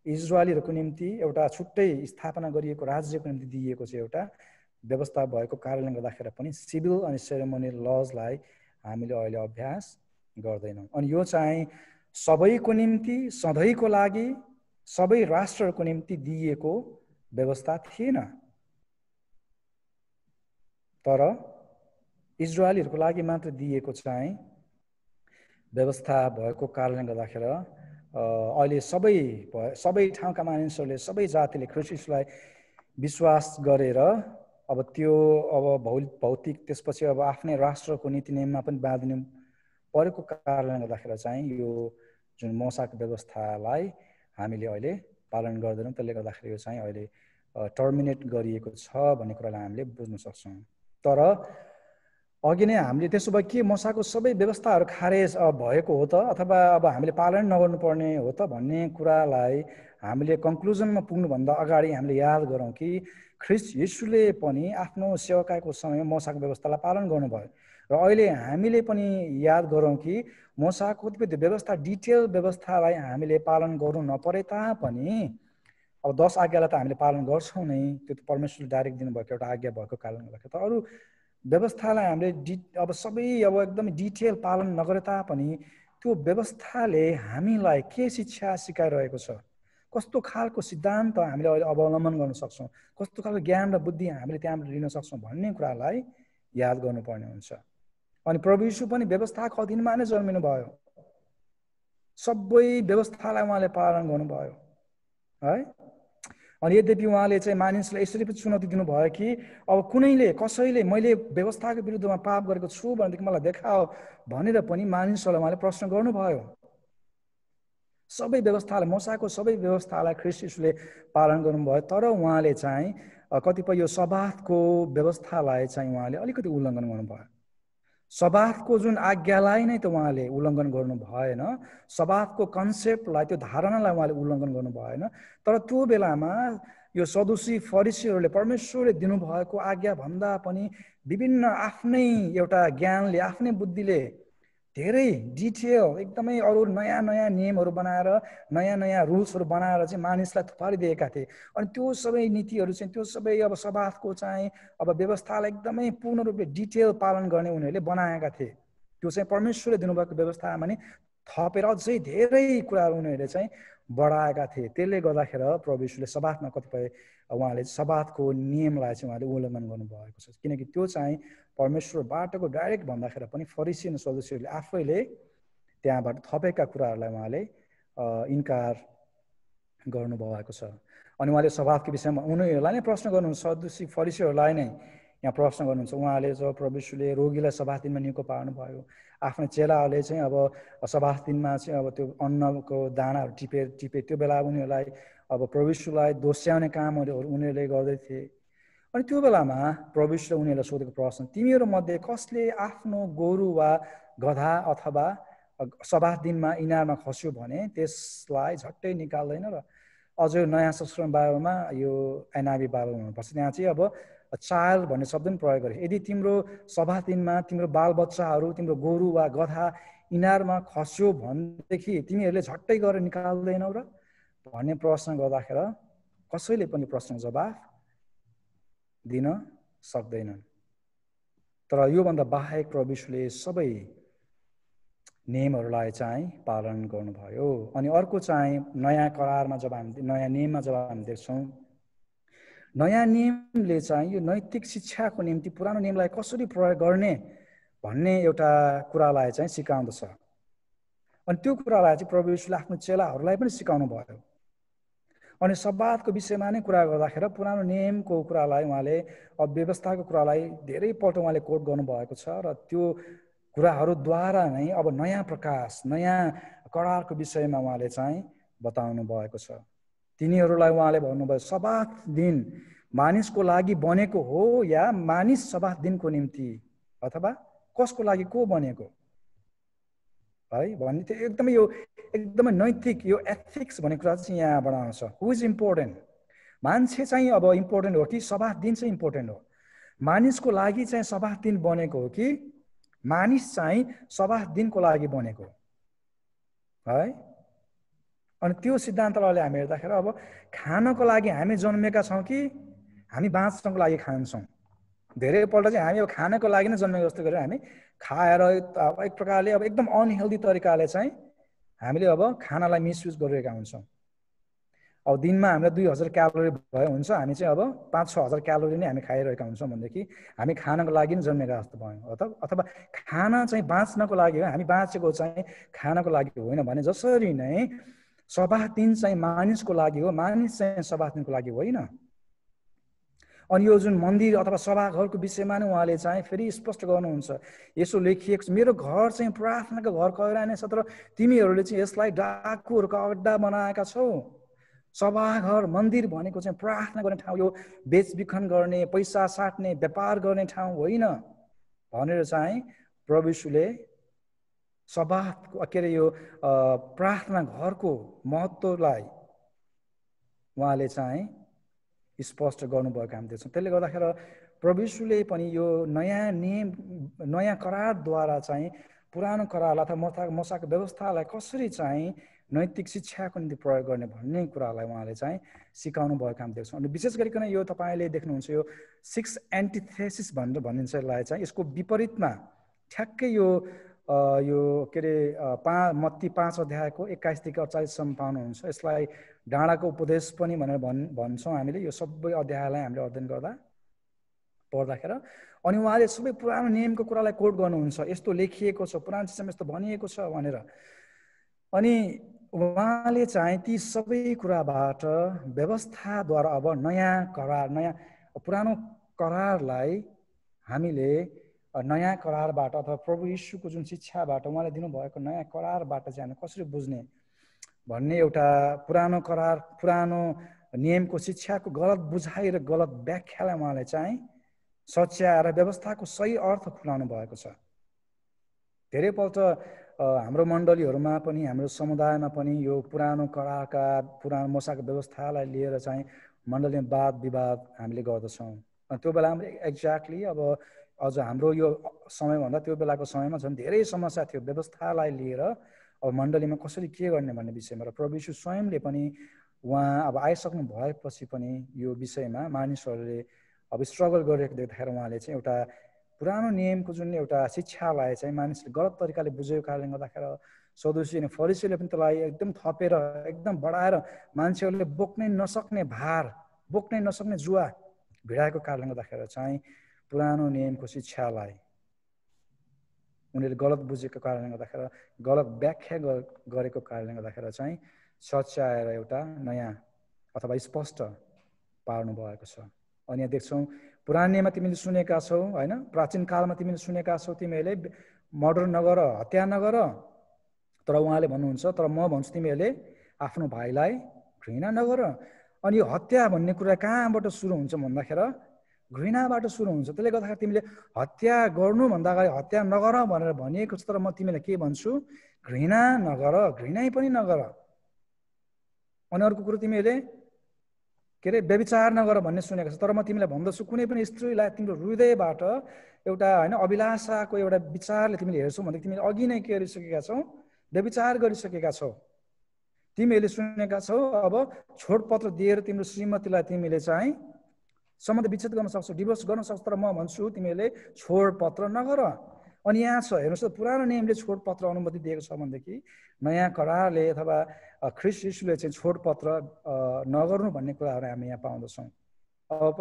इजरायलीहरूको निम्ति एउटा छुट्टै स्थापना गरिएको राज्यको निम्ति दिइएको चाहिँ एउटा व्यवस्था भएको कारणले गर्दाखेरि पनि सिभिल अनि सेरेमोनियल लजलाई हामीले अहिले अभ्यास गर्दैनौँ। अनि यो चाहिँ सबैको निम्ति सधैँको लागि सबै राष्ट्रहरूको निम्ति दिइएको व्यवस्था थिएन, तर इजरायलीहरूको लागि मात्र दिएको चाहिँ व्यवस्था भएको कारणले गर्दाखेरि अहिले सबै ठाउँका मानिसहरूले, सबै जातिले ख्रीष्ट यीशुलाई विश्वास गरेर अब त्यो अब भौतिक त्यसपछि अब आफ्नै राष्ट्रको नीति नियममा पनि बाँधिनु परेको कारणले गर्दाखेरि चाहिँ यो जुन मोसाको व्यवस्थालाई हामीले अहिले पालन गर्दैनौँ, त्यसले गर्दाखेरि यो चाहिँ अहिले टर्मिनेट गरिएको छ भन्ने कुरालाई हामीले बुझ्न सक्छौँ। तर अघि नै हामीले त्यसो भए के मोसाको सबै व्यवस्थाहरू खारेज भएको हो त अथवा अब हामीले पालन नगर्नुपर्ने हो त भन्ने कुरालाई हामीले कन्क्लुजनमा पुग्नुभन्दा अगाडि हामीले याद गरौँ कि ख्रीष्ट यीशुले पनि आफ्नो सेवाकाईको समयमा मोसाको व्यवस्थालाई पालन गर्नुभयो, र अहिले हामीले पनि याद गरौँ कि मोसाको कतिपय व्यवस्था डिटेल व्यवस्थालाई हामीले पालन गर्नु नपरे तापनि अब 10 आज्ञालाई त हामीले पालन गर्छौँ नै, त्यो त परमेश्वरले डाइरेक्ट दिनुभएको एउटा आज्ञा भएको कारणले गर्दा, तर अरू व्यवस्थालाई हामीले अब सबै अब एकदमै डिटेल पालन नगरे तापनि त्यो व्यवस्थाले हामीलाई के शिक्षा सिकाइरहेको छ, कस्तो खालको सिद्धान्त हामीले अहिले अवलम्बन गर्न सक्छौँ, कस्तो खालको ज्ञान र बुद्धि हामीले त्यहाँबाट लिन सक्छौँ भन्ने कुरालाई याद गर्नुपर्ने हुन्छ। अनि प्रभु यीशु पनि व्यवस्थाको अधीनमा नै जन्मिनु भयो, सबै व्यवस्थालाई उहाँले पालन गर्नुभयो है। अनि यद्यपि उहाँले चाहिँ मानिसलाई यसरी पनि चुनौती दिनुभयो कि अब कसैले मैले व्यवस्थाको विरुद्धमा पाप गरेको छु भनेदेखि मलाई देखाओ भनेर पनि मानिसहरूलाई उहाँले प्रश्न गर्नुभयो। सबै व्यवस्थालाई, मोसाको सबै व्यवस्थालाई ख्रीष्ट यीशुले पालन गर्नुभयो, तर उहाँले चाहिँ कतिपय यो सब्बातको व्यवस्थालाई चाहिँ उहाँले अलिकति उल्लङ्घन गर्नुभयो। सब्बातको जुन आज्ञालाई नै त उहाँले उल्लङ्घन गर्नु भएन, सब्बातको कन्सेप्टलाई, त्यो धारणालाई उहाँले उल्लङ्घन गर्नु भएन, तर त्यो बेलामा यो सदुसी फरिसीहरूले परमेश्वरले दिनुभएको आज्ञा भन्दा पनि विभिन्न आफ्नै एउटा ज्ञानले आफ्नै बुद्धिले धेरै डिटेल एकदमै अरू नयाँ नयाँ नियमहरू बनाएर नयाँ नयाँ रुल्सहरू बनाएर चाहिँ मानिसलाई थुपारिदिएका थिए। अनि त्यो सबै नीतिहरू चाहिँ त्यो सबै अब सबातको चाहिँ अब व्यवस्थालाई एकदमै पूर्ण रूपले डिटेल पालन गर्ने उनीहरूले बनाएका थिए। त्यो चाहिँ परमेश्वरले दिनुभएको व्यवस्थामा नि थपेर अझै धेरै कुराहरू उनीहरूले चाहिँ बढाएका थिए। त्यसले गर्दाखेरि प्रभु यीशुले सबातमा कतिपय उहाँले सबातको नियमलाई चाहिँ उहाँले उल्लङ्घन गर्नुभएको छ, किनकि त्यो चाहिँ परमेश्वरबाटको डाइरेक्ट भन्दाखेरि पनि फरिसी र सदुसीहरूले आफैले त्यहाँबाट थपेका कुराहरूलाई उहाँले इन्कार गर्नुभएको छ। अनि उहाँले सबातको विषयमा उनीहरूलाई नै प्रश्न गर्नुहुन्छ, सदुसी फरिसीहरूलाई नै यहाँ प्रश्न गर्नुहुन्छ। उहाँले जब प्रभु यीशुले रोगीलाई सबात दिनमा निको पार्नुभयो, आफ्नो चेलाहरूले चाहिँ अब सबात दिनमा चाहिँ अब त्यो अन्नको दानाहरू टिपे त्यो बेला उनीहरूलाई अब प्रभु यीशुलाई दोस्याउने कामहरू उनीहरूले गर्दै थिए। अनि त्यो बेलामा प्रभु यीशुले उनीहरूलाई सोधेको प्रश्न, तिमीहरू मध्ये कसले आफ्नो गोरु वा गधा अथवा सबात दिनमा इनारमा खस्यो भने त्यसलाई झट्टै निकाल्दैन र? अझ यो नयाँ संस्करण बाइबलमा यो एनआइभी बाइबल हुनुपर्छ, त्यहाँ चाहिँ अब चाइल्ड भन्ने शब्द पनि प्रयोग गरे। यदि तिम्रो सबात दिनमा तिम्रो बालबच्चाहरू तिम्रो गोरु वा गधा इनारमा खस्यो भनेदेखि तिमीहरूले झट्टै गरेर निकाल्दैनौ र भन्ने प्रश्न गर्दाखेरि कसैले पनि प्रश्नको जवाफ दिन सक्दैनन्। तर योभन्दा बाहेक प्रभु यीशुले सबै नियमहरूलाई चाहिँ पालन गर्नुभयो। अनि अर्को चाहिँ नयाँ करारमा जब हामी नयाँ नियममा जब हामी देख्छौँ, नयाँ नियमले चाहिँ यो नैतिक शिक्षाको निम्ति पुरानो नियमलाई कसरी प्रयोग गर्ने भन्ने एउटा कुरालाई चाहिँ सिकाउँदछ। अनि त्यो कुरालाई चाहिँ प्रभु यीशुले आफ्नो चेलाहरूलाई पनि सिकाउनु भयो। अनि सबातको विषयमा नै कुरा गर्दाखेरि पुरानो नियमको कुरालाई उहाँले व्यवस्थाको कुरालाई धेरैपल्ट उहाँले कोट गर्नुभएको छ र त्यो कुराहरूद्वारा नै अब नयाँ प्रकाश नयाँ करारको विषयमा उहाँले चाहिँ बताउनु भएको छ। तिनीहरूलाई उहाँले भन्नुभयो, सबात दिन मानिसको लागि बनेको हो या मानिस सबात दिनको निम्ति अथवा कसको लागि को बनेको है भन्ने त्यो एकदमै यो एकदमै नैतिक यो एथिक्स भन्ने कुरा चाहिँ यहाँबाट आउँछ। हु इज इम्पोर्टेन्ट? मान्छे चाहिँ अब इम्पोर्टेन्ट हो कि सबात दिन चाहिँ इम्पोर्टेन्ट हो? मानिसको लागि चाहिँ सबात दिन बनेको हो कि मानिस चाहिँ सबात दिनको लागि बनेको है? अनि त्यो सिद्धान्तलाई हामी हेर्दाखेरि अब खानको लागि हामी जन्मेका छौँ कि हामी बाँच्नको लागि खान्छौँ? धेरैपल्ट चाहिँ हामी अब खानको लागि नै जन्मेको जस्तो गरेर हामी खाएर अब एक प्रकारले अब एकदम अनहेल्दी तरिकाले चाहिँ हामीले अब खानालाई मिसयुज गरिरहेका हुन्छौँ। अब दिनमा हामीलाई 2000 क्यालोरी भयो हुन्छ, हामी चाहिँ अब 5-6 हजार क्यालोरी नै हामी खाइरहेका हुन्छौँ भनेदेखि हामी खानको लागि नै जन्मेका जस्तो भयो। अथवा खाना चाहिँ बाँच्नको लागि हो, हामी बाँचेको चाहिँ खानको लागि होइन भने जसरी नै सबात दिन चाहिँ मानिसको लागि हो, मानिस चाहिँ सबात दिनको लागि होइन। अनि यो जुन मन्दिर अथवा सभाघरको विषयमा नै उहाँले चाहिँ फेरि स्पष्ट गर्नुहुन्छ। यसो लेखिएको छ, मेरो घर चाहिँ प्रार्थनाको घर कहराने छ, तर तिमीहरूले चाहिँ यसलाई डाकुहरूको अड्डा बनाएका छौ। सभाघर मन्दिर भनेको चाहिँ प्रार्थना गर्ने ठाउँ, यो बेचबिखन गर्ने पैसा साट्ने व्यापार गर्ने ठाउँ होइन भनेर चाहिँ प्रभु यीशुले सबातको के अरे यो प्रार्थना घरको महत्त्वलाई उहाँले चाहिँ स्पष्ट गर्नुभएको हामी देख्छौँ। त्यसले गर्दाखेरि प्रभु यीशुले पनि यो नयाँ नियम नयाँ करारद्वारा चाहिँ पुरानो करारलाई अथवा मोसाको व्यवस्थालाई कसरी चाहिँ नैतिक शिक्षाको निम्ति प्रयोग गर्ने भन्ने कुरालाई उहाँले चाहिँ सिकाउनु भएको हामी देख्छौँ। अनि विशेष गरिकन यो तपाईँले देख्नुहुन्छ यो 6 एन्टिथेसिस भनेर भनिन्छ यसलाई चाहिँ, यसको विपरीतमा ठ्याक्कै यो के अरे मत्ती 5 अध्यायको 21 देखि 48सम्म पाउनुहुन्छ। यसलाई डाँडाको उपदेश पनि भनेर भन्छौँ हामीले। यो सबै अध्यायलाई हामीले अध्ययन पढ्दाखेरि अनि उहाँले सबै पुरानो नियमको कुरालाई कोट गर्नुहुन्छ, यस्तो लेखिएको छ, पुरानो चिजमा यस्तो भनिएको छ भनेर। अनि उहाँले चाहिँ ती सबै कुराबाट व्यवस्थाद्वारा अब नयाँ करार नयाँ पुरानो करारलाई हामीले नयाँ करारबाट अथवा प्रभु यीशुको जुन शिक्षाबाट उहाँले दिनुभएको नयाँ करारबाट चाहिँ हामी कसरी बुझ्ने भन्ने एउटा पुरानो करार पुरानो नियमको शिक्षाको गलत बुझाइ र गलत व्याख्यालाई उहाँले चाहिँ सच्याएर व्यवस्थाको सही अर्थ खुलाउनु भएको छ। धेरैपल्ट हाम्रो मण्डलीहरूमा पनि हाम्रो समुदायमा पनि यो पुरानो करारका पुरानो मोसाको व्यवस्थालाई लिएर चाहिँ मण्डलीमा वाद विवाद हामीले गर्दछौँ। अनि त्यो बेलामा एक्ज्याक्टली अब अझ हाम्रो यो समयभन्दा त्यो बेलाको समयमा झन् धेरै समस्या थियो व्यवस्थालाई लिएर। अब मण्डलीमा कसरी के गर्ने भन्ने विषयमा र प्रभु यीशु स्वयंले पनि उहाँ अब आइसक्नु भएपछि पनि यो विषयमा मानिसहरूले अब स्ट्रगल गरेको देख्दाखेरि उहाँले चाहिँ एउटा पुरानो नियमको जुन एउटा शिक्षालाई चाहिँ मानिसले गलत तरिकाले बुझेको कारणले गर्दाखेरि सदुसी अनि फरिसीले पनि त्यसलाई एकदम थपेर एकदम बढाएर मान्छेहरूले बोक्नै नसक्ने भार, बोक्नै नसक्ने जुवा भिडाएको कारणले गर्दाखेरि चाहिँ पुरानो नियमको शिक्षालाई उनीहरूले गलत बुझेको कारणले गर्दाखेरि गलत व्याख्या गरेको कारणले गर्दाखेरि चाहिँ सच्याएर एउटा नयाँ अथवा स्पष्ट पार्नु भएको छ। अनि यहाँ देख्छौँ पुरानो नियममा तिमीले सुनेका छौ होइन, प्राचीन कालमा तिमीले सुनेका छौ तिमीहरूले मर्डर नगर, हत्या नगर, तर उहाँले भन्नुहुन्छ तर म भन्छु तिमीहरूले आफ्नो भाइलाई घृणा नगर। अनि यो हत्या भन्ने कुरा कहाँबाट सुरु हुन्छ भन्दाखेरि घृणाबाट सुरु हुन्छ। त्यसले गर्दाखेरि तिमीले हत्या गर्नुभन्दा अगाडि हत्या नगर भनेर भनिएको छ, तर म तिमीलाई के भन्छु घृणा नगर, घृणै पनि नगर। अनि अर्को कुरो तिमीहरूले के अरे व्यभिचार नगर भन्ने सुनेको छ, तर म तिमीलाई भन्दछु कुनै पनि स्त्रीलाई तिम्रो हृदयबाट एउटा होइन अभिलाषाको एउटा विचारले तिमीले हेर्छौ भने तिमीले अघि नै के गरिसकेका छौ, व्यभिचार गरिसकेका छौ। तिमीहरूले सुनेका छौ अब छोडपत्र दिएर तिम्रो श्रीमतीलाई तिमीले चाहिँ सम्बन्ध विच्छेद गर्न सक्छौ, डिभोर्स गर्न सक्छौ, तर म भन्छु तिमीहरूले छोडपत्र नगर। अनि यहाँ छ हेर्नुहोस् त पुरानो नियमले छोडपत्र अनुमति दिएको छ भनेदेखि नयाँ करारले अथवा ख्रीष्ट यीशुले चाहिँ छोडपत्र नगर्नु भन्ने कुराहरू हामी यहाँ पाउँदछौँ। अब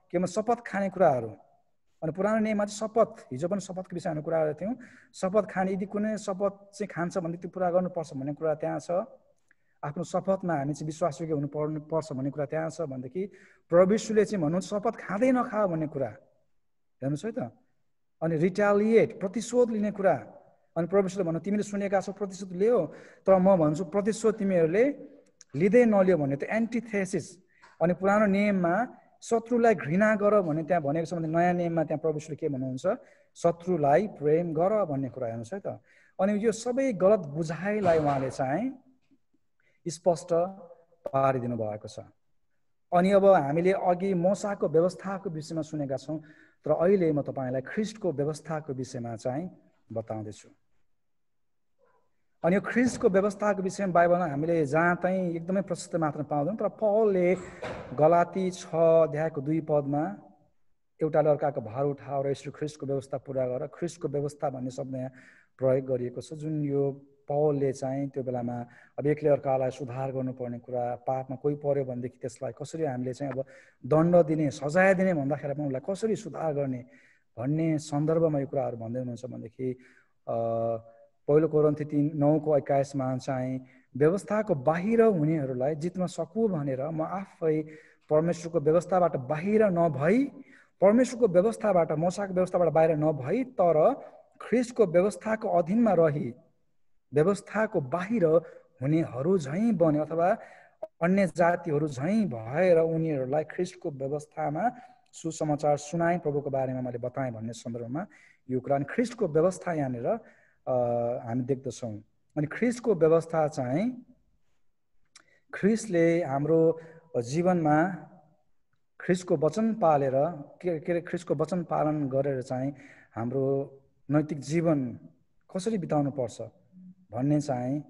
के भन्छ शपथ खाने कुराहरू, अनि पुरानो नियममा चाहिँ शपथ, हिजो पनि शपथको विषयमा कुरा गरेका थियौँ। शपथ खाने यदि कुनै शपथ चाहिँ खान्छ भने त्यो पुरा गर्नुपर्छ भन्ने कुरा त्यहाँ छ। आफ्नो शपथमा हामी चाहिँ विश्वासयोग्य हुनुपर्छ भन्ने कुरा त्यहाँ छ। भनेदेखि प्रभु यीशुले चाहिँ भन्नुहुन्छ शपथ खाँदै नखा भन्ने कुरा हेर्नुहोस् है त। अनि रिटालिएट प्रतिशोध लिने कुरा, अनि प्रभु यीशुले भन्नु तिमीले सुनेका छौ प्रतिशोध लियो, तर म भन्छु प्रतिशोध तिमीहरूले लिँदै नलियो भन्ने त्यो एन्टिथेसिस। अनि पुरानो नियममा शत्रुलाई घृणा गर भन्ने त्यहाँ भनेको छ भने नयाँ नियममा त्यहाँ प्रभु यीशुले के भन्नुहुन्छ शत्रुलाई प्रेम गर भन्ने कुरा हेर्नुहोस् है त। अनि यो सबै गलत बुझाइलाई उहाँले चाहिँ स्पष्ट पारिदिनु भएको छ। अनि अब हामीले अघि मोसाको व्यवस्थाको विषयमा सुनेका छौँ, तर अहिले म तपाईँलाई ख्रीष्टको व्यवस्थाको विषयमा चाहिँ बताउँदैछु। अनि यो ख्रीष्टको व्यवस्थाको विषयमा बाइबलमा हामीले जहाँ चाहिँ एकदमै प्रशस्त मात्र पाउँदैनौँ, तर पौलले गलाती 6:2 एउटाले अर्काको भार उठाएर यसो ख्रीष्टको व्यवस्था पुरा गरेर ख्रीष्टको व्यवस्था भन्ने शब्द यहाँ प्रयोग गरिएको छ, जुन यो पौलले चाहिँ त्यो बेलामा अब एकले अर्कालाई सुधार गर्नुपर्ने कुरा, पापमा कोही पर्यो भनेदेखि त्यसलाई कसरी हामीले चाहिँ अब दण्ड दिने, सजाय दिने भन्दाखेरि पनि उसलाई कसरी सुधार गर्ने भन्ने सन्दर्भमा यो कुराहरू भन्दै हुनुहुन्छ। भनेदेखि पहिलो कोरिन्थी 3:9-21 चाहिँ व्यवस्थाको बाहिर हुनेहरूलाई जित्न सकु भनेर म आफै परमेश्वरको व्यवस्थाबाट बाहिर नभई, परमेश्वरको व्यवस्थाबाट मोसाको व्यवस्थाबाट बाहिर नभई तर ख्रीष्टको व्यवस्थाको अधीनमा रही व्यवस्थाको बाहिर हुनेहरू झैँ बने अथवा अन्य जातिहरू झैँ भएर उनीहरूलाई ख्रीष्टको व्यवस्थामा सुसमाचार सुनाए, प्रभुको बारेमा मैले बताएँ भन्ने सन्दर्भमा यो कुरा। अनि ख्रीष्टको व्यवस्था यहाँनिर हामी देख्दछौँ। अनि ख्रीष्टको व्यवस्था चाहिँ ख्रीष्टले हाम्रो जीवनमा ख्रीष्टको वचन पालेर के अरे ख्रीष्टको वचन पालन गरेर चाहिँ हाम्रो नैतिक जीवन कसरी बिताउनु पर्छ भन्ने चाहिँ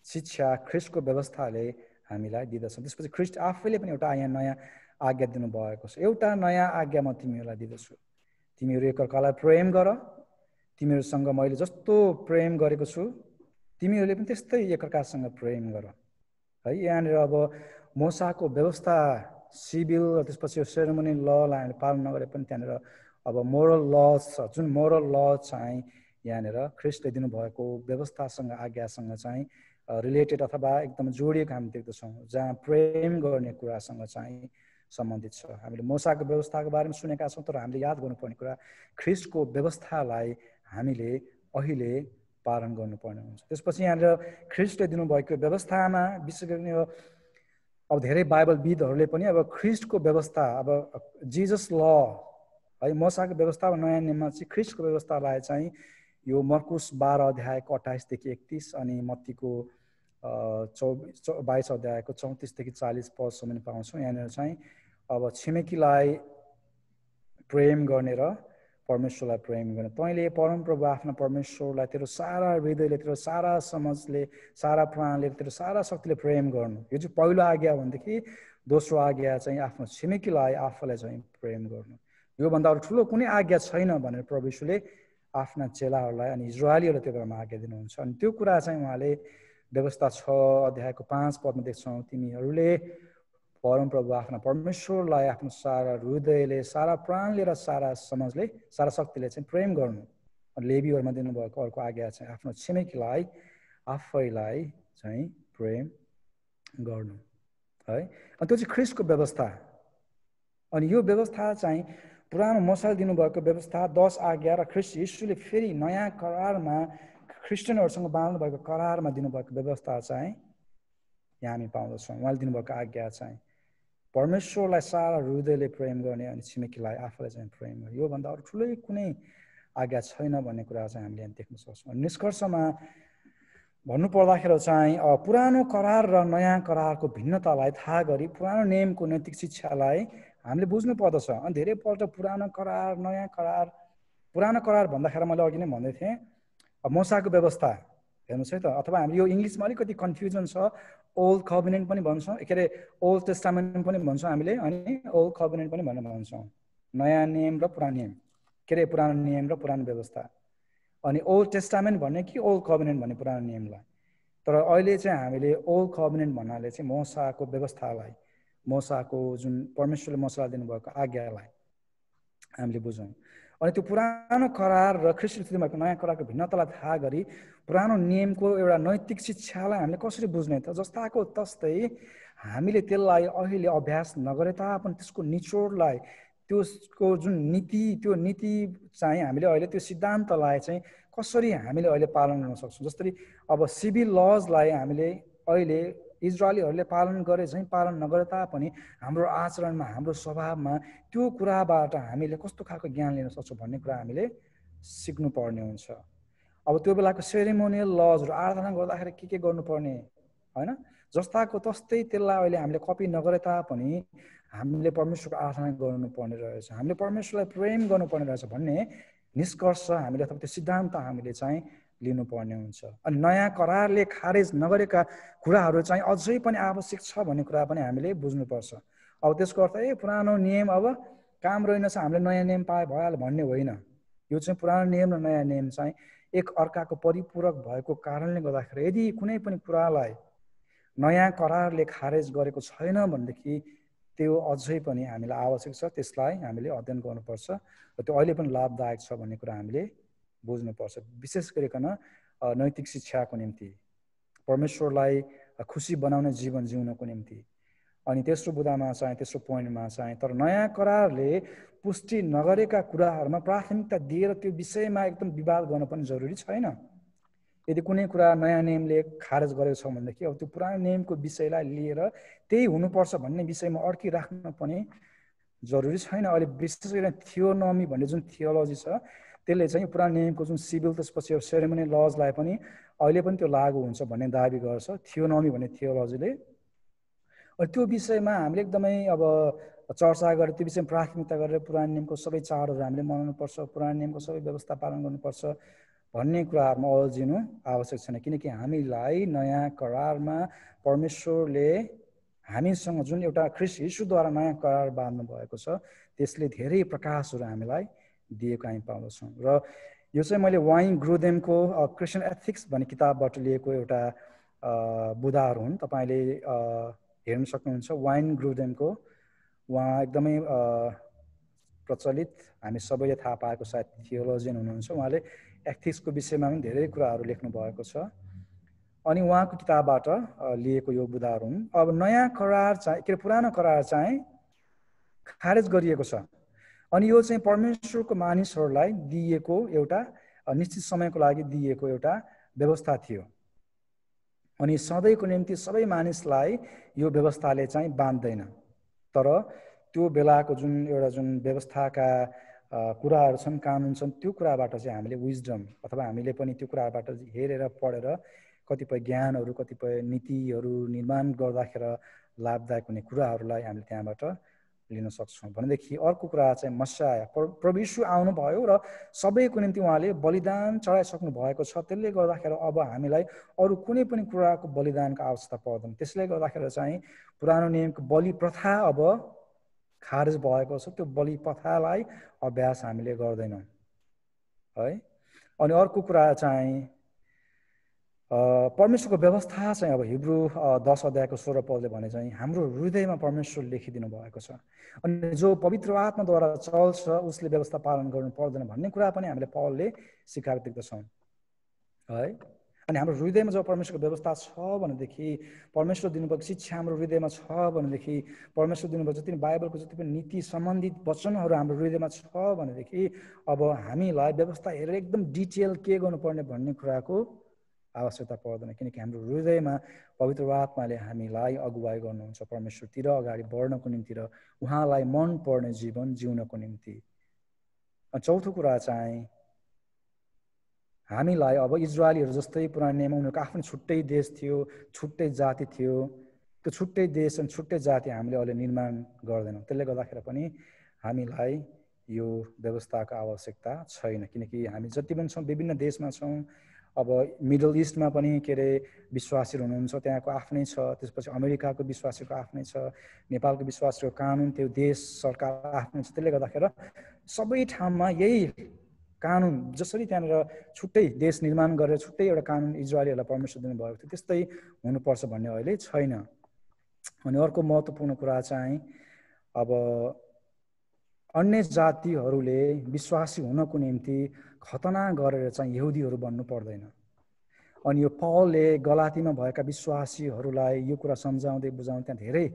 शिक्षा ख्रीष्टको व्यवस्थाले हामीलाई दिँदछ। त्यसपछि ख्रीष्ट आफैले पनि एउटा यहाँ नयाँ आज्ञा दिनुभएको छ। एउटा नयाँ आज्ञा म तिमीहरूलाई दिँदछु, तिमीहरू एकअर्कालाई प्रेम गर, तिमीहरूसँग मैले जस्तो प्रेम गरेको छु तिमीहरूले पनि त्यस्तै एकअर्कासँग प्रेम गर है। यहाँनिर अब मोसाको व्यवस्था सिभिल त्यसपछि यो सेरेमोनी ललाई हामीले पालन नगरे पनि त्यहाँनिर अब मोरल लज छ, जुन मोरल ल चाहिँ यहाँनिर ख्रीष्टले दिनुभएको व्यवस्थासँग आज्ञासँग चाहिँ रिलेटेड अथवा एकदम जोडिएको हामी देख्दछौँ, जहाँ प्रेम गर्ने कुरासँग चाहिँ सम्बन्धित छ। हामीले मोसाको व्यवस्थाको बारेमा सुनेका छौँ, तर हामीले याद गर्नुपर्ने कुरा ख्रीष्टको व्यवस्थालाई हामीले अहिले पालन गर्नुपर्ने हुन्छ। त्यसपछि यहाँनिर ख्रीष्टले दिनुभएको व्यवस्थामा विशेष गरी अब धेरै बाइबलविदहरूले पनि अब ख्रीष्टको व्यवस्था अब जिजस ल है, मोसाको व्यवस्था नयाँ नियममा चाहिँ ख्रीष्टको व्यवस्थालाई चाहिँ यो मर्कुस 12:28-31 अनि मत्तीको 22 अध्यायको 34 देखि 40 पदसम्म पाउँछौँ। यहाँनिर चाहिँ अब छिमेकीलाई प्रेम गर्ने र परमेश्वरलाई प्रेम गर्ने। तैँले परमप्रभु आफ्ना परमेश्वरलाई तेरो सारा हृदयले, तेरो सारा समझले, सारा प्राणले, तेरो सारा शक्तिले प्रेम गर्नु। यो चाहिँ पहिलो आज्ञा भनेदेखि दोस्रो आज्ञा चाहिँ आफ्नो छिमेकीलाई आफूलाई चाहिँ प्रेम गर्नु। योभन्दा अरू ठुलो कुनै आज्ञा छैन भनेर प्रभु यीशुले आफ्ना चेलाहरूलाई अनि इजरायलीहरूलाई त्यो बेलामा आज्ञा दिनुहुन्छ। अनि त्यो कुरा चाहिँ उहाँले व्यवस्था 6 अध्यायको 5 पदमा देख्छौँ, तिमीहरूले परमप्रभु आफ्ना परमेश्वरलाई आफ्नो सारा हृदयले, सारा प्राणले र सारा समझले, सारा शक्तिले चाहिँ प्रेम गर्नु। अनि लेवीहरूमा दिनुभएको अर्को आज्ञा चाहिँ आफ्नो छिमेकीलाई आफैलाई चाहिँ प्रेम गर्नु है। अनि त्यो चाहिँ ख्रिस्टको व्यवस्था। अनि यो व्यवस्था चाहिँ पुरानो मोसाले दिनुभएको व्यवस्था 10 आज्ञा र ख्रिस्ट यीशुले फेरि नयाँ करारमा क्रिस्चियनहरूसँग बाँध्नु भएको करारमा दिनुभएको व्यवस्था चाहिँ यहाँ हामी पाउँदछौँ। उहाँले दिनुभएको आज्ञा चाहिँ परमेश्वरलाई सारा हृदयले प्रेम गर्ने अनि छिमेकीलाई आफूलाई चाहिँ प्रेम गर्ने। योभन्दा अरू ठुलै कुनै आज्ञा छैन भन्ने कुरा चाहिँ हामीले यहाँ देख्न सक्छौँ। निष्कर्षमा भन्नुपर्दाखेरि चाहिँ पुरानो करार र नयाँ करारको भिन्नतालाई थाहा गरी पुरानो नियमको नैतिक शिक्षालाई हामीले बुझ्नु पर्दछ। अनि धेरैपल्ट पुरानो करार, नयाँ करार, पुरानो करार भन्दाखेरि मैले अघि नै भन्दै थिएँ मोसाको व्यवस्था हेर्नुहोस् है त, अथवा हामीले यो इङ्ग्लिसमा अलिकति कन्फ्युजन छ, ओल्ड कभेनेन्ट पनि भन्छौँ, के अरे ओल्ड टेस्टामेन्ट पनि भन्छौँ हामीले, अनि ओल्ड कभेनेन्ट पनि भनेर भन्छौँ। नयाँ नियम र पुरानो नियम, के अरे पुरानो नियम र पुरानो व्यवस्था। अनि ओल्ड टेस्टामेन्ट भन्ने कि ओल्ड कभेनेन्ट भन्ने पुरानो नियमलाई। तर अहिले चाहिँ हामीले ओल्ड कभेनेन्ट भन्नाले चाहिँ मोसाको व्यवस्थालाई, मोसाको जुन परमेश्वरले मोसालाई दिनुभएको आज्ञालाई हामीले बुझौँ। अनि त्यो पुरानो करार र ख्रिस्टले दिनुभएको नयाँ करारको भिन्नतालाई थाहा गरी पुरानो नियमको एउटा नैतिक शिक्षालाई हामीले कसरी बुझ्ने त? जस्ताको तस्तै हामीले त्यसलाई अहिले अभ्यास नगरे तापनि त्यसको निचोडलाई, त्यसको जुन नीति, त्यो नीति चाहिँ हामीले अहिले त्यो सिद्धान्तलाई चाहिँ कसरी हामीले अहिले पालन गर्न सक्छौँ। जस्तै अब सिभिल लजलाई हामीले अहिले इजरायलीहरूले पालन गरे चाहिँ पालन नगरे तापनि हाम्रो आचरणमा, हाम्रो स्वभावमा त्यो कुराबाट हामीले कस्तो खालको ज्ञान लिन सक्छौँ भन्ने कुरा हामीले सिक्नुपर्ने हुन्छ। अब त्यो बेलाको सेरेमोनियल लजहरू आराधना गर्दाखेरि के गर्नुपर्ने होइन, जस्ताको तस्तै त्यसलाई अहिले हामीले कपी नगरे तापनि हामीले परमेश्वरको आराधना गर्नुपर्ने रहेछ, हामीले परमेश्वरलाई प्रेम गर्नुपर्ने रहेछ भन्ने निष्कर्ष हामीले, अथवा त्यो सिद्धान्त हामीले चाहिँ लिनुपर्ने हुन्छ। अनि नयाँ करारले खारेज नगरेका कुराहरू चाहिँ अझै पनि आवश्यक छ भन्ने कुरा पनि हामीले बुझ्नुपर्छ। अब त्यसको अर्थ पुरानो नियम अब काम रहेनछ, हामीले नयाँ नियम पाए भइहाल्यो भन्ने होइन। यो चाहिँ पुरानो नियम र नयाँ नियम चाहिँ एक अर्काको परिपूरक भएको कारणले गर्दाखेरि यदि कुनै पनि कुरालाई नयाँ करारले खारेज गरेको छैन भनेदेखि त्यो अझै पनि हामीलाई आवश्यक छ, त्यसलाई हामीले अध्ययन गर्नुपर्छ र त्यो अहिले पनि लाभदायक छ भन्ने कुरा हामीले बुझ्नुपर्छ। विशेष गरिकन नैतिक शिक्षाको निम्ति, परमेश्वरलाई खुसी बनाउने जीवन जिउनको निम्ति। अनि तेस्रो बुदामा चाहिँ, तेस्रो पोइन्टमा चाहिँ, तर नयाँ करारले पुष्टि नगरेका कुराहरूमा प्राथमिकता दिएर त्यो विषयमा एकदम विवाद गर्न पनि जरुरी छैन। यदि कुनै कुरा नयाँ नियमले खारेज गरेको छ भनेदेखि अब त्यो पुरानो नियमको विषयलाई लिएर त्यही हुनुपर्छ भन्ने विषयमा अड्किराख्न पनि जरुरी छैन। अहिले विशेष गरी थियोनोमी भन्ने जुन थियोलोजी छ त्यसले चाहिँ पुरानो नियमको जुन सिभिल, त्यसपछि सेरेमोनियल लजलाई पनि अहिले पनि त्यो लागू हुन्छ भन्ने दाबी गर्छ थियोनोमी भन्ने थियोलोजीले। अनि त्यो विषयमा हामीले एकदमै अब चर्चा गरेर त्यो विषयमा प्राथमिकता गरेर पुरानो नियमको सबै चाडहरू हामीले मनाउनुपर्छ, पुरानो नियमको सबै व्यवस्था पालन गर्नुपर्छ भन्ने कुराहरूमा अल्झिनु आवश्यक छैन। किनकि हामीलाई नयाँ करारमा परमेश्वरले हामीसँग जुन एउटा ख्रिस्ट यीशुद्वारा नयाँ करार बाँध्नु भएको छ त्यसले धेरै प्रकाशहरू हामीलाई दिएको हामी पाउँदछौँ। र यो चाहिँ मैले वाइन ग्रुदेमको क्रिस्चियन एथिक्स भन्ने किताबबाट लिएको एउटा बुदाहरू हुन्। तपाईँले हेर्न सक्नुहुन्छ। वाइन ग्रुदेमको, उहाँ एकदमै प्रचलित, हामी सबैले थाहा पाएको सायद थियोलोजियन हुनुहुन्छ। उहाँले एथिक्सको विषयमा पनि धेरै कुराहरू लेख्नु भएको छ। अनि उहाँको किताबबाट लिएको यो बुदाहरू हुन्। अब नयाँ करार चाहिँ, के अरे पुरानो करार चाहिँ खारेज गरिएको छ। अनि यो चाहिँ परमेश्वरको मानिसहरूलाई दिएको एउटा निश्चित समयको लागि दिएको एउटा व्यवस्था थियो। अनि सधैँको निम्ति सबै मानिसलाई यो व्यवस्थाले चाहिँ बाँध्दैन। तर त्यो बेलाको जुन व्यवस्थाका कुराहरू छन्, कानुन छन्, त्यो कुराबाट चाहिँ हामीले विजडम, अथवा हामीले पनि त्यो कुराबाट हेरेर पढेर कतिपय ज्ञानहरू कतिपय नीतिहरू निर्माण गर्दाखेरि लाभदायक हुने कुराहरूलाई हामीले त्यहाँबाट लिन सक्छौँ। भनेदेखि अर्को कुरा चाहिँ मस्साया प्रभु यीशु आउनुभयो र सबैको निम्ति उहाँले बलिदान चढाइसक्नु भएको छ। त्यसले गर्दाखेरि अब हामीलाई अरू कुनै पनि कुराको बलिदानको आवश्यकता पर्दैन। त्यसले गर्दाखेरि चाहिँ पुरानो नियमको बलि प्रथा अब खारेज भएको छ। त्यो बलि प्रथालाई अभ्यास हामीले गर्दैनौँ है। अनि अर्को कुरा चाहिँ परमेश्वरको व्यवस्था चाहिँ अब हिब्रू 10 अध्यायको 16 पदले भने चाहिँ हाम्रो हृदयमा परमेश्वर लेखिदिनु भएको छ। अनि जो पवित्र आत्माद्वारा चल्छ उसले व्यवस्था पालन गर्नु पर्दैन भन्ने कुरा पनि हामीले पौलले सिकाएको देख्दछौँ है। अनि हाम्रो हृदयमा जब परमेश्वरको व्यवस्था छ भनेदेखि, परमेश्वर दिनुभएको शिक्षा हाम्रो हृदयमा छ भनेदेखि, परमेश्वर दिनुभएको जति पनि बाइबलको जति पनि नीति सम्बन्धित वचनहरू हाम्रो हृदयमा छ भनेदेखि अब हामीलाई व्यवस्था हेरेर एकदम डिटेल के गर्नुपर्ने भन्ने कुराको आवश्यकता पर्दैन। किनकि हाम्रो हृदयमा पवित्र आत्माले हामीलाई अगुवाई गर्नुहुन्छ परमेश्वरतिर अगाडि बढ्नको निम्ति र उहाँलाई मन पर्ने जीवन जिउनको निम्ति। चौथो कुरा चाहिँ हामीलाई अब इजरायलीहरू जस्तै पुरानो नियममा उनीहरूको आफ्नो छुट्टै देश थियो, छुट्टै जाति थियो। त्यो छुट्टै देश अनि छुट्टै जाति हामीले अहिले निर्माण गर्दैनौँ। त्यसले गर्दाखेरि पनि हामीलाई यो व्यवस्थाको आवश्यकता छैन। किनकि हामी जति पनि छौँ विभिन्न देशमा छौँ। अब मिडल इस्टमा पनि के अरे विश्वासीहरू हुनुहुन्छ, त्यहाँको आफ्नै छ। त्यसपछि अमेरिकाको विश्वासीको आफ्नै छ, नेपालको विश्वासीको कानुन त्यो देश सरकार आफ्नै छ। त्यसले गर्दाखेरि सबै ठाउँमा यही कानुन जसरी त्यहाँनिर छुट्टै देश निर्माण गरेर छुट्टै एउटा कानुन इजरायलीहरूलाई परमेश्वर दिनुभएको थियो त्यस्तै हुनुपर्छ भन्ने अहिले छैन। अनि अर्को महत्त्वपूर्ण कुरा चाहिँ अब अन्य जातिहरूले विश्वासी हुनको निम्ति खतना गरेर चाहिँ यहुदीहरू बन्नु पर्दैन। अनि यो पौलले गलातीमा भएका विश्वासीहरूलाई यो कुरा सम्झाउँदै बुझाउँदै त्यहाँ धेरै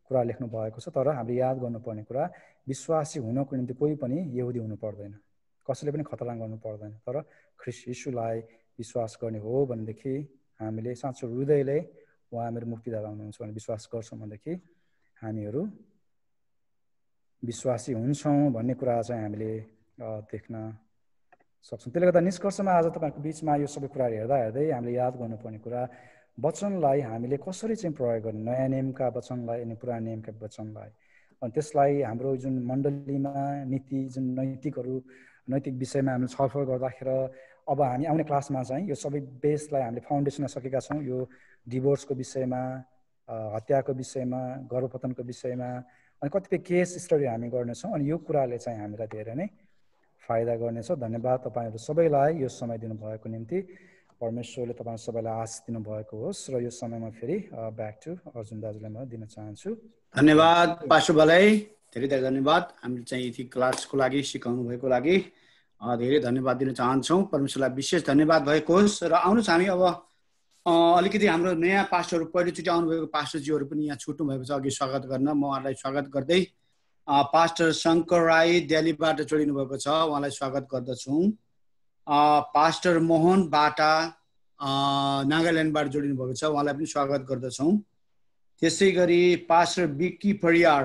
कुरा लेख्नु भएको छ। तर हामीले याद गर्नुपर्ने कुरा विश्वासी हुनको निम्ति कोही पनि यहुदी हुनु पर्दैन, कसैले पनि खतना गर्नु पर्दैन। तर ख्रीष्ट यीशुलाई विश्वास गर्ने हो भनेदेखि हामीले साँचो हृदयले उहाँ मेरो मुक्तिदाता हुनुहुन्छ भने विश्वास गर्छौँ भनेदेखि हामीहरू विश्वासी हुन्छौँ भन्ने कुरा चाहिँ हामीले देख्न सक्छौँ। त्यसले गर्दा निष्कर्षमा आज तपाईँहरूको बिचमा यो सबै कुराहरू हेर्दा हेर्दै हामीले याद गर्नुपर्ने कुरा वचनलाई हामीले कसरी चाहिँ प्रयोग गर्ने, नयाँ नियमका वचनलाई अनि पुरानो नियमका वचनलाई। अनि त्यसलाई हाम्रो जुन मण्डलीमा नीति जुन नैतिक विषयमा हामीले छलफल गर्दाखेरि अब हामी आउने क्लासमा चाहिँ यो सबै बेसलाई हामीले फाउन्डेसनमा सकेका छौँ। यो डिभोर्सको विषयमा, हत्याको विषयमा, गर्भपतनको विषयमा अनि कतिपय केस स्टडी हामी गर्नेछौँ। अनि यो कुराले चाहिँ हामीलाई धेरै नै फाइदा गर्नेछ। धन्यवाद तपाईँहरू सबैलाई यो समय दिनुभएको निम्ति। परमेश्वरले तपाईँ सबैलाई आशिष दिनुभएको होस्। र यो समयमा फेरि ब्याक टु अर्जुन दाजुलाई म दिन चाहन्छु। धन्यवाद पास्टर भाइ, धेरै धेरै धन्यवाद। हामीले चाहिँ यति क्लासको लागि सिकाउनु भएको लागि धेरै धन्यवाद दिन चाहन्छौँ। परमेश्वरलाई विशेष धन्यवाद भएको होस्। र आउनुहोस् हामी अब अलिकति हाम्रो नयाँ पास्टरहरू पहिलोचोटि आउनुभएको पास्टरजीहरू पनि यहाँ छुट्नु भएको छ, अघि स्वागत गर्न म उहाँलाई स्वागत गर्दै पास्टर शङ्कर राई दिल्लीबाट जोडिनु भएको छ, उहाँलाई स्वागत गर्दछौँ। पास्टर मोहन बाटा नागाल्यान्डबाट जोडिनु भएको छ, उहाँलाई पनि स्वागत गर्दछौँ। त्यसै गरी pastor Bikki Pariyar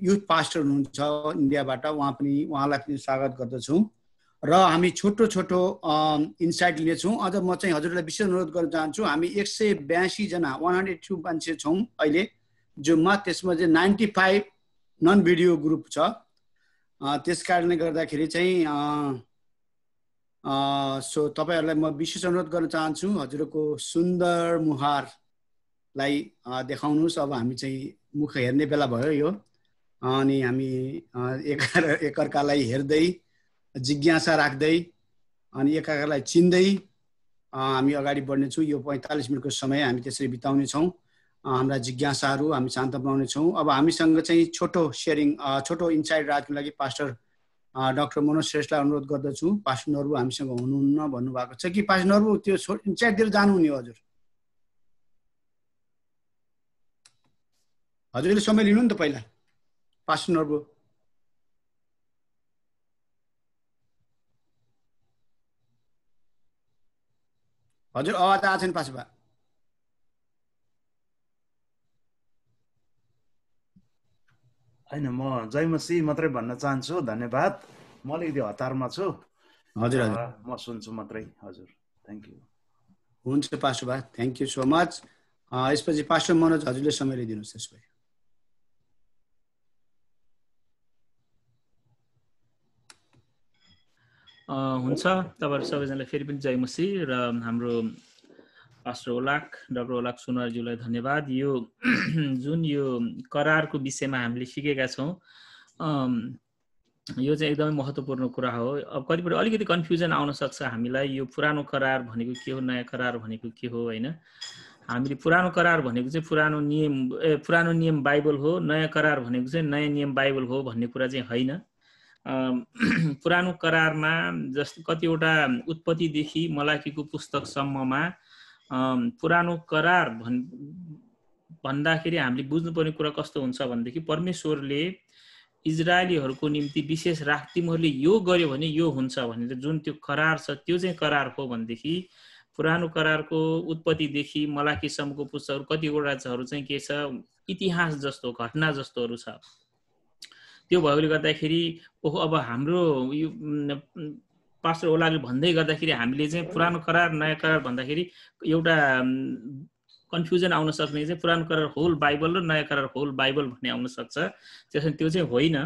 youth pastor हुनुहुन्छ इन्डियाबाट, उहाँलाई पनि स्वागत गर्दछौँ। र हामी छोटो छोटो इन्साइट लिनेछौँ। अझ म चाहिँ हजुरलाई विशेष अनुरोध गर्न चाहन्छु, हामी 182 जना 102 मान्छे छौँ अहिले जुममा, त्यसमा चाहिँ 95 नन भिडियो ग्रुप छ। त्यस कारणले गर्दाखेरि चाहिँ सो तपाईँहरूलाई म विशेष अनुरोध गर्न चाहन्छु, हजुरको सुन्दर मुहारलाई देखाउनुहोस्। अब हामी चाहिँ मुख हेर्ने बेला भयो यो, अनि हामी एकअर्कालाई हेर्दै जिज्ञासा राख्दै अनि एकअर्कालाई चिन्दै हामी अगाडि बढ्नेछौँ। यो 45 मिनटको समय हामी त्यसरी बिताउनेछौँ। हाम्रा जिज्ञासाहरू हामी शान्त बनाउनेछौँ। अब हामीसँग चाहिँ छोटो सेयरिङ, छोटो इन्साइट राख्नको लागि पास्टर डाक्टर मनोज श्रेष्ठलाई अनुरोध गर्दछु। पास्टर नर्बु हामीसँग हुनुहुन्न भन्नुभएको छ कि पास्टर नर्बु त्यो इन्साइट दिएर जानुहुने हो? हजुरले समय लिनु नि त पहिला, पास्टर नर्बु। हजुर आवाज आएको छैन पास्टर बा। होइन, म जय मसीह मात्रै भन्न चाहन्छु। धन्यवाद। म अलिकति हतारमा छु। हजुर म सुन्छु मात्रै। हजुर, थ्याङ्क यू। हुन्छ पास्टर भाइ, थ्यांक यू सो मच। यसपछि पास्टर मनोज हजुरले समय लिइदिनुहोस् त्यसपछि। हुन्छ, तपाईहरु सबैजनालाई फेरि पनि जय मसीह र हाम्रो पास्टर ओलाक, डाक्टर ओलाक सुनवारज्यूलाई धन्यवाद। यो जुन यो करारको विषयमा हामीले सिकेका छौं, यो चाहिँ एकदमै महत्त्वपूर्ण कुरा हो। अब कतिपय अलिकति कन्फ्युजन आउन सक्छ हामीलाई, यो पुरानो करार भनेको के हो, नयाँ करार भनेको के हो हैन। हामीले पुरानो करार भनेको चाहिँ पुरानो नियम बाइबल हो, नयाँ करार भनेको चाहिँ नयाँ नियम बाइबल हो भन्ने कुरा चाहिँ होइन। पुरानो करारमा जस्तो कतिवटा उत्पत्तिदेखि मलाकीको पुस्तकसम्ममा पुरानो करार भन्दाखेरि हामीले बुझ्नुपर्ने कुरा कस्तो हुन्छ भनेदेखि परमेश्वरले इजरायलीहरूको निम्ति विशेष तिमीहरूले यो गर्यो भने यो हुन्छ भनेर जुन त्यो करार छ त्यो चाहिँ करार हो भनेदेखि पुरानो करारको उत्पत्तिदेखि मलाकीसम्मको पुस्तकहरू कतिवटाहरू चाहिँ के छ, इतिहास जस्तो घटना जस्तोहरू छ। त्यो भएकोले गर्दाखेरि अब हाम्रो यो पास्टर ओलाले भन्दै गर्दाखेरि हामीले चाहिँ पुरानो करार नयाँ करार भन्दाखेरि एउटा कन्फ्युजन आउन सक्ने चाहिँ पुरानो करार होल बाइबल र नयाँ करार होल बाइबल भन्ने आउन सक्छ। त्यसैले त्यो चाहिँ होइन।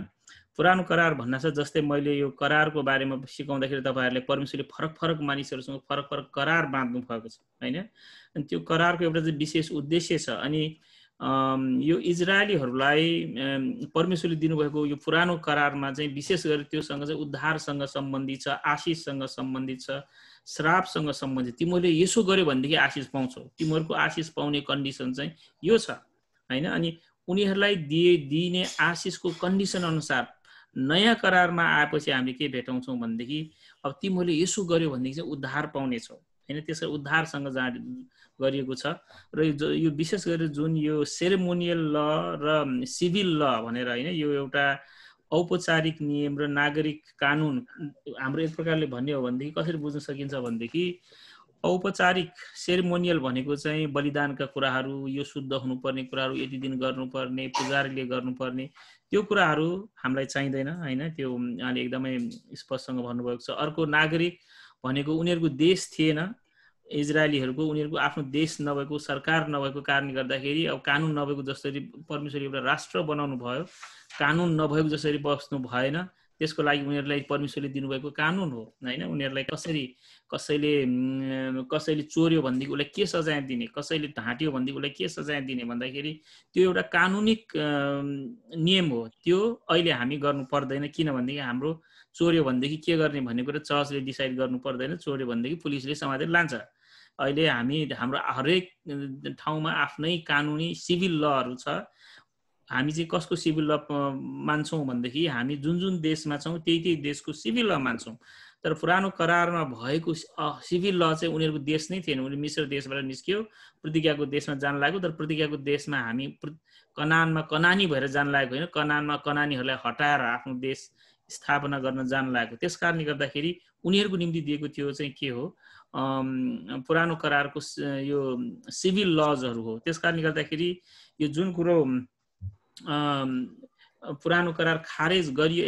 पुरानो करार भन्न छ, जस्तै मैले यो करारको बारेमा सिकाउँदाखेरि तपाईहरुले परमेश्वरले फरक फरक मानिसहरुसँग फरक फरक करार बाँध्नु भएको छ हैन। अनि त्यो करारको एउटा चाहिँ विशेष उद्देश्य छ। अनि यो इजरायलीहरूलाई परमेश्वरले दिनुभएको यो पुरानो करारमा चाहिँ विशेष गरी त्योसँग चाहिँ उद्धारसँग सम्बन्धित छ, आशिषसँग सम्बन्धित छ, श्रापसँग सम्बन्धित। तिमीहरूले यसो गर्यो भनेदेखि आशिष पाउँछौ, तिमीहरूको आशिष पाउने कन्डिसन चाहिँ यो छ हैन। अनि उनीहरूलाई दिइने आशिषको कन्डिसन अनुसार नयाँ करारमा आएपछि हामीले के भेटाउँछौँ भनेदेखि अब तिमीहरूले यसो गर्यो भनेदेखि चाहिँ उद्धार पाउनेछौ हैन। त्यसै उद्धारसँग गरिएको छ। र यो विशेष गरी जुन यो सेरेमोनियल ल र सिभिल ल भनेर हैन, यो एउटा औपचारिक नियम र नागरिक कानुन हाम्रो एक प्रकारले भन्ने हो भनेदेखि कसरी बुझ्न सकिन्छ भनेदेखि औपचारिक सेरेमोनियल भनेको चाहिँ बलिदानका कुराहरू, यो शुद्ध हुनुपर्ने कुराहरू, यति दिन गर्नुपर्ने, पुजारीले गर्नुपर्ने, त्यो कुराहरू हामीलाई चाहिँदैन हैन। त्यो उहाँले एकदमै स्पष्टसँग भन्नुभएको छ। अर्को नागरिक भनेको उनीहरूको देश थिएन इजरायलीहरूको, उनीहरूको आफ्नो देश नभएको, सरकार नभएको कारणले गर्दाखेरि अब कानुन नभएको जसरी परमेश्वरले एउटा राष्ट्र बनाउनु भयो, कानुन नभएको जसरी बस्नु भएन। त्यसको लागि उनीहरूलाई परमेश्वरले दिनुभएको कानुन हो हैन। उनीहरूलाई कसैले चोर्यो भनेदेखि उसलाई के सजाय दिने, कसैले ढाँट्यो भनेदेखि उसलाई के सजाय दिने भन्दाखेरि त्यो एउटा कानुनिक नियम हो। त्यो अहिले हामी गर्नु पर्दैन, किनभनेदेखि हाम्रो चोर्यो भनेदेखि के गर्ने भन्ने कुरा चर्चले डिसाइड गर्नु पर्दैन। चोर्यो भनेदेखि पुलिसले समातेर लान्छ। अहिले हाम्रो हरेक ठाउँमा आफ्नै कानुनी सिभिल लहरू छ। हामी चाहिँ कसको सिभिल ल मान्छौँ भनेदेखि हामी जुन जुन देशमा छौँ त्यही देशको सिभिल ल मान्छौँ। तर पुरानो करारमा भएको सिभिल ल चाहिँ उनीहरूको देश नै थिएन। उनीहरू मिश्र देशबाट निस्कियो, प्रतिज्ञाको देशमा जान लाग्यो। तर प्रतिज्ञाको देशमा हामी कनानमा कनानी भएर जान लागेको होइन, कनानमा कनानीहरूलाई हटाएर आफ्नो देश स्थापना गर्न जान लागेको। त्यस कारणले गर्दाखेरि उनीहरूको निम्ति दिएको थियो चाहिँ के हो, पुरानो करारको यो सिभिल लजहरू हो। त्यस कारणले गर्दाखेरि यो जुन कुरो पुरानो करार खारेज गरियो,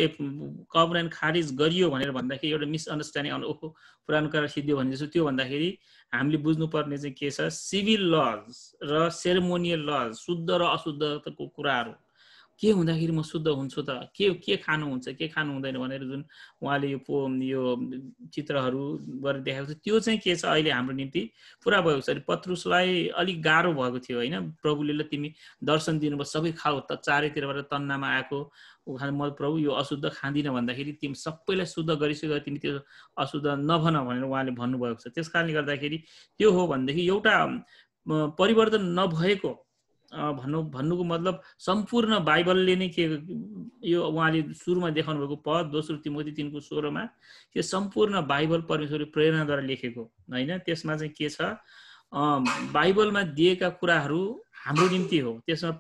कभरेन्ट खारेज गरियो भनेर भन्दाखेरि एउटा मिसअन्डरस्ट्यान्डिङ आउनु, ओहो पुरानो करार सिद्धियो भने जस्तो। त्यो भन्दाखेरि हामीले बुझ्नुपर्ने चाहिँ के छ, सिभिल लज र सेरेमोनियल लज, शुद्ध र अशुद्धको कुराहरू के हुँदाखेरि म शुद्ध हुन्छु त, के खानु हुन्छ के खानु हुँदैन भनेर जुन उहाँले यो चित्रहरू गरेर देखाएको छ, त्यो चाहिँ के छ अहिले हाम्रो निम्ति पुरा भएको छ। पत्रुसलाई अलिक गाह्रो भएको थियो होइन। प्रभुले तिमी दर्शन दिनुभयो, सबै खाऊ, त चारैतिरबाट तन्नामा आएको म प्रभु यो अशुद्ध खाँदिनँ भन्दाखेरि तिमी सबैलाई शुद्ध गरिसक्यो, तिमी त्यो अशुद्ध नभन भनेर उहाँले भन्नुभएको छ। त्यस कारणले गर्दाखेरि त्यो हो भनेदेखि एउटा परिवर्तन नभएको भन्नुको मतलब सम्पूर्ण बाइबलले नै के यो उहाँले सुरुमा देखाउनु भएको पद दोस्रो तिमोथी 3:16 यो सम्पूर्ण बाइबल परमेश्वरले प्रेरणाद्वारा लेखेको हैन। त्यसमा चाहिँ के छ, बाइबलमा दिएका कुराहरू हाम्रो निम्ति हो। त्यसमा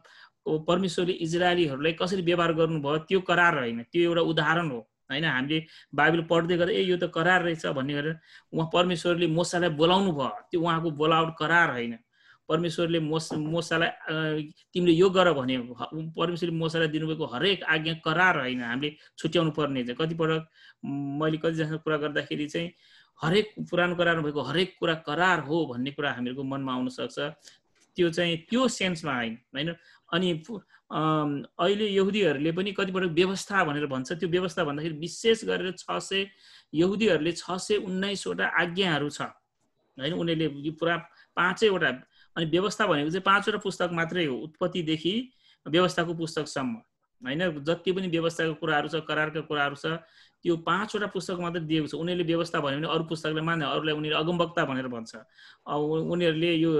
परमेश्वरले इजरायलीहरूलाई कसरी व्यवहार गर्नुभयो त्यो करार होइन, त्यो एउटा उदाहरण हो हैन। हामीले बाइबल पढ्दै गर्दा यो त करार रहेछ भन्ने गरेर उहाँ परमेश्वरले मोसालाई बोलाउनु भयो, त्यो उहाँको बोलावट करार होइन। परमेश्वरले मोसालाई तिमीले यो गर भने परमेश्वरले मोसालाई दिनुभएको हरेक आज्ञा करार होइन, हामीले छुट्याउनु पर्ने। चाहिँ कतिपटक मैले कतिजना कुरा गर्दाखेरि चाहिँ हरेक पुरानो करारमा भएको हरेक कुरा करार हो भन्ने कुरा हामीहरूको मनमा आउन सक्छ। त्यो चाहिँ त्यो सेन्समा होइन। अनि अहिले यहुदीहरूले पनि कतिपटक व्यवस्था भनेर भन्छ। त्यो व्यवस्था भन्दाखेरि विशेष गरेर 600 यहुदीहरूले 619 वटा आज्ञाहरू छ होइन। उनीहरूले यो पुरा 5वटा, अनि व्यवस्था भनेको चाहिँ 5वटा पुस्तक मात्रै हो, उत्पत्तिदेखि व्यवस्थाको पुस्तकसम्म होइन। जति पनि व्यवस्थाको कुराहरू छ, करारका कुराहरू छ, त्यो 5वटा पुस्तक मात्रै दिएको छ। उनीहरूले व्यवस्था भन्यो भने अरू पुस्तकले मान्दैन, अरूलाई उनीहरूले अगमवक्ता भनेर भन्छ, उनीहरूले यो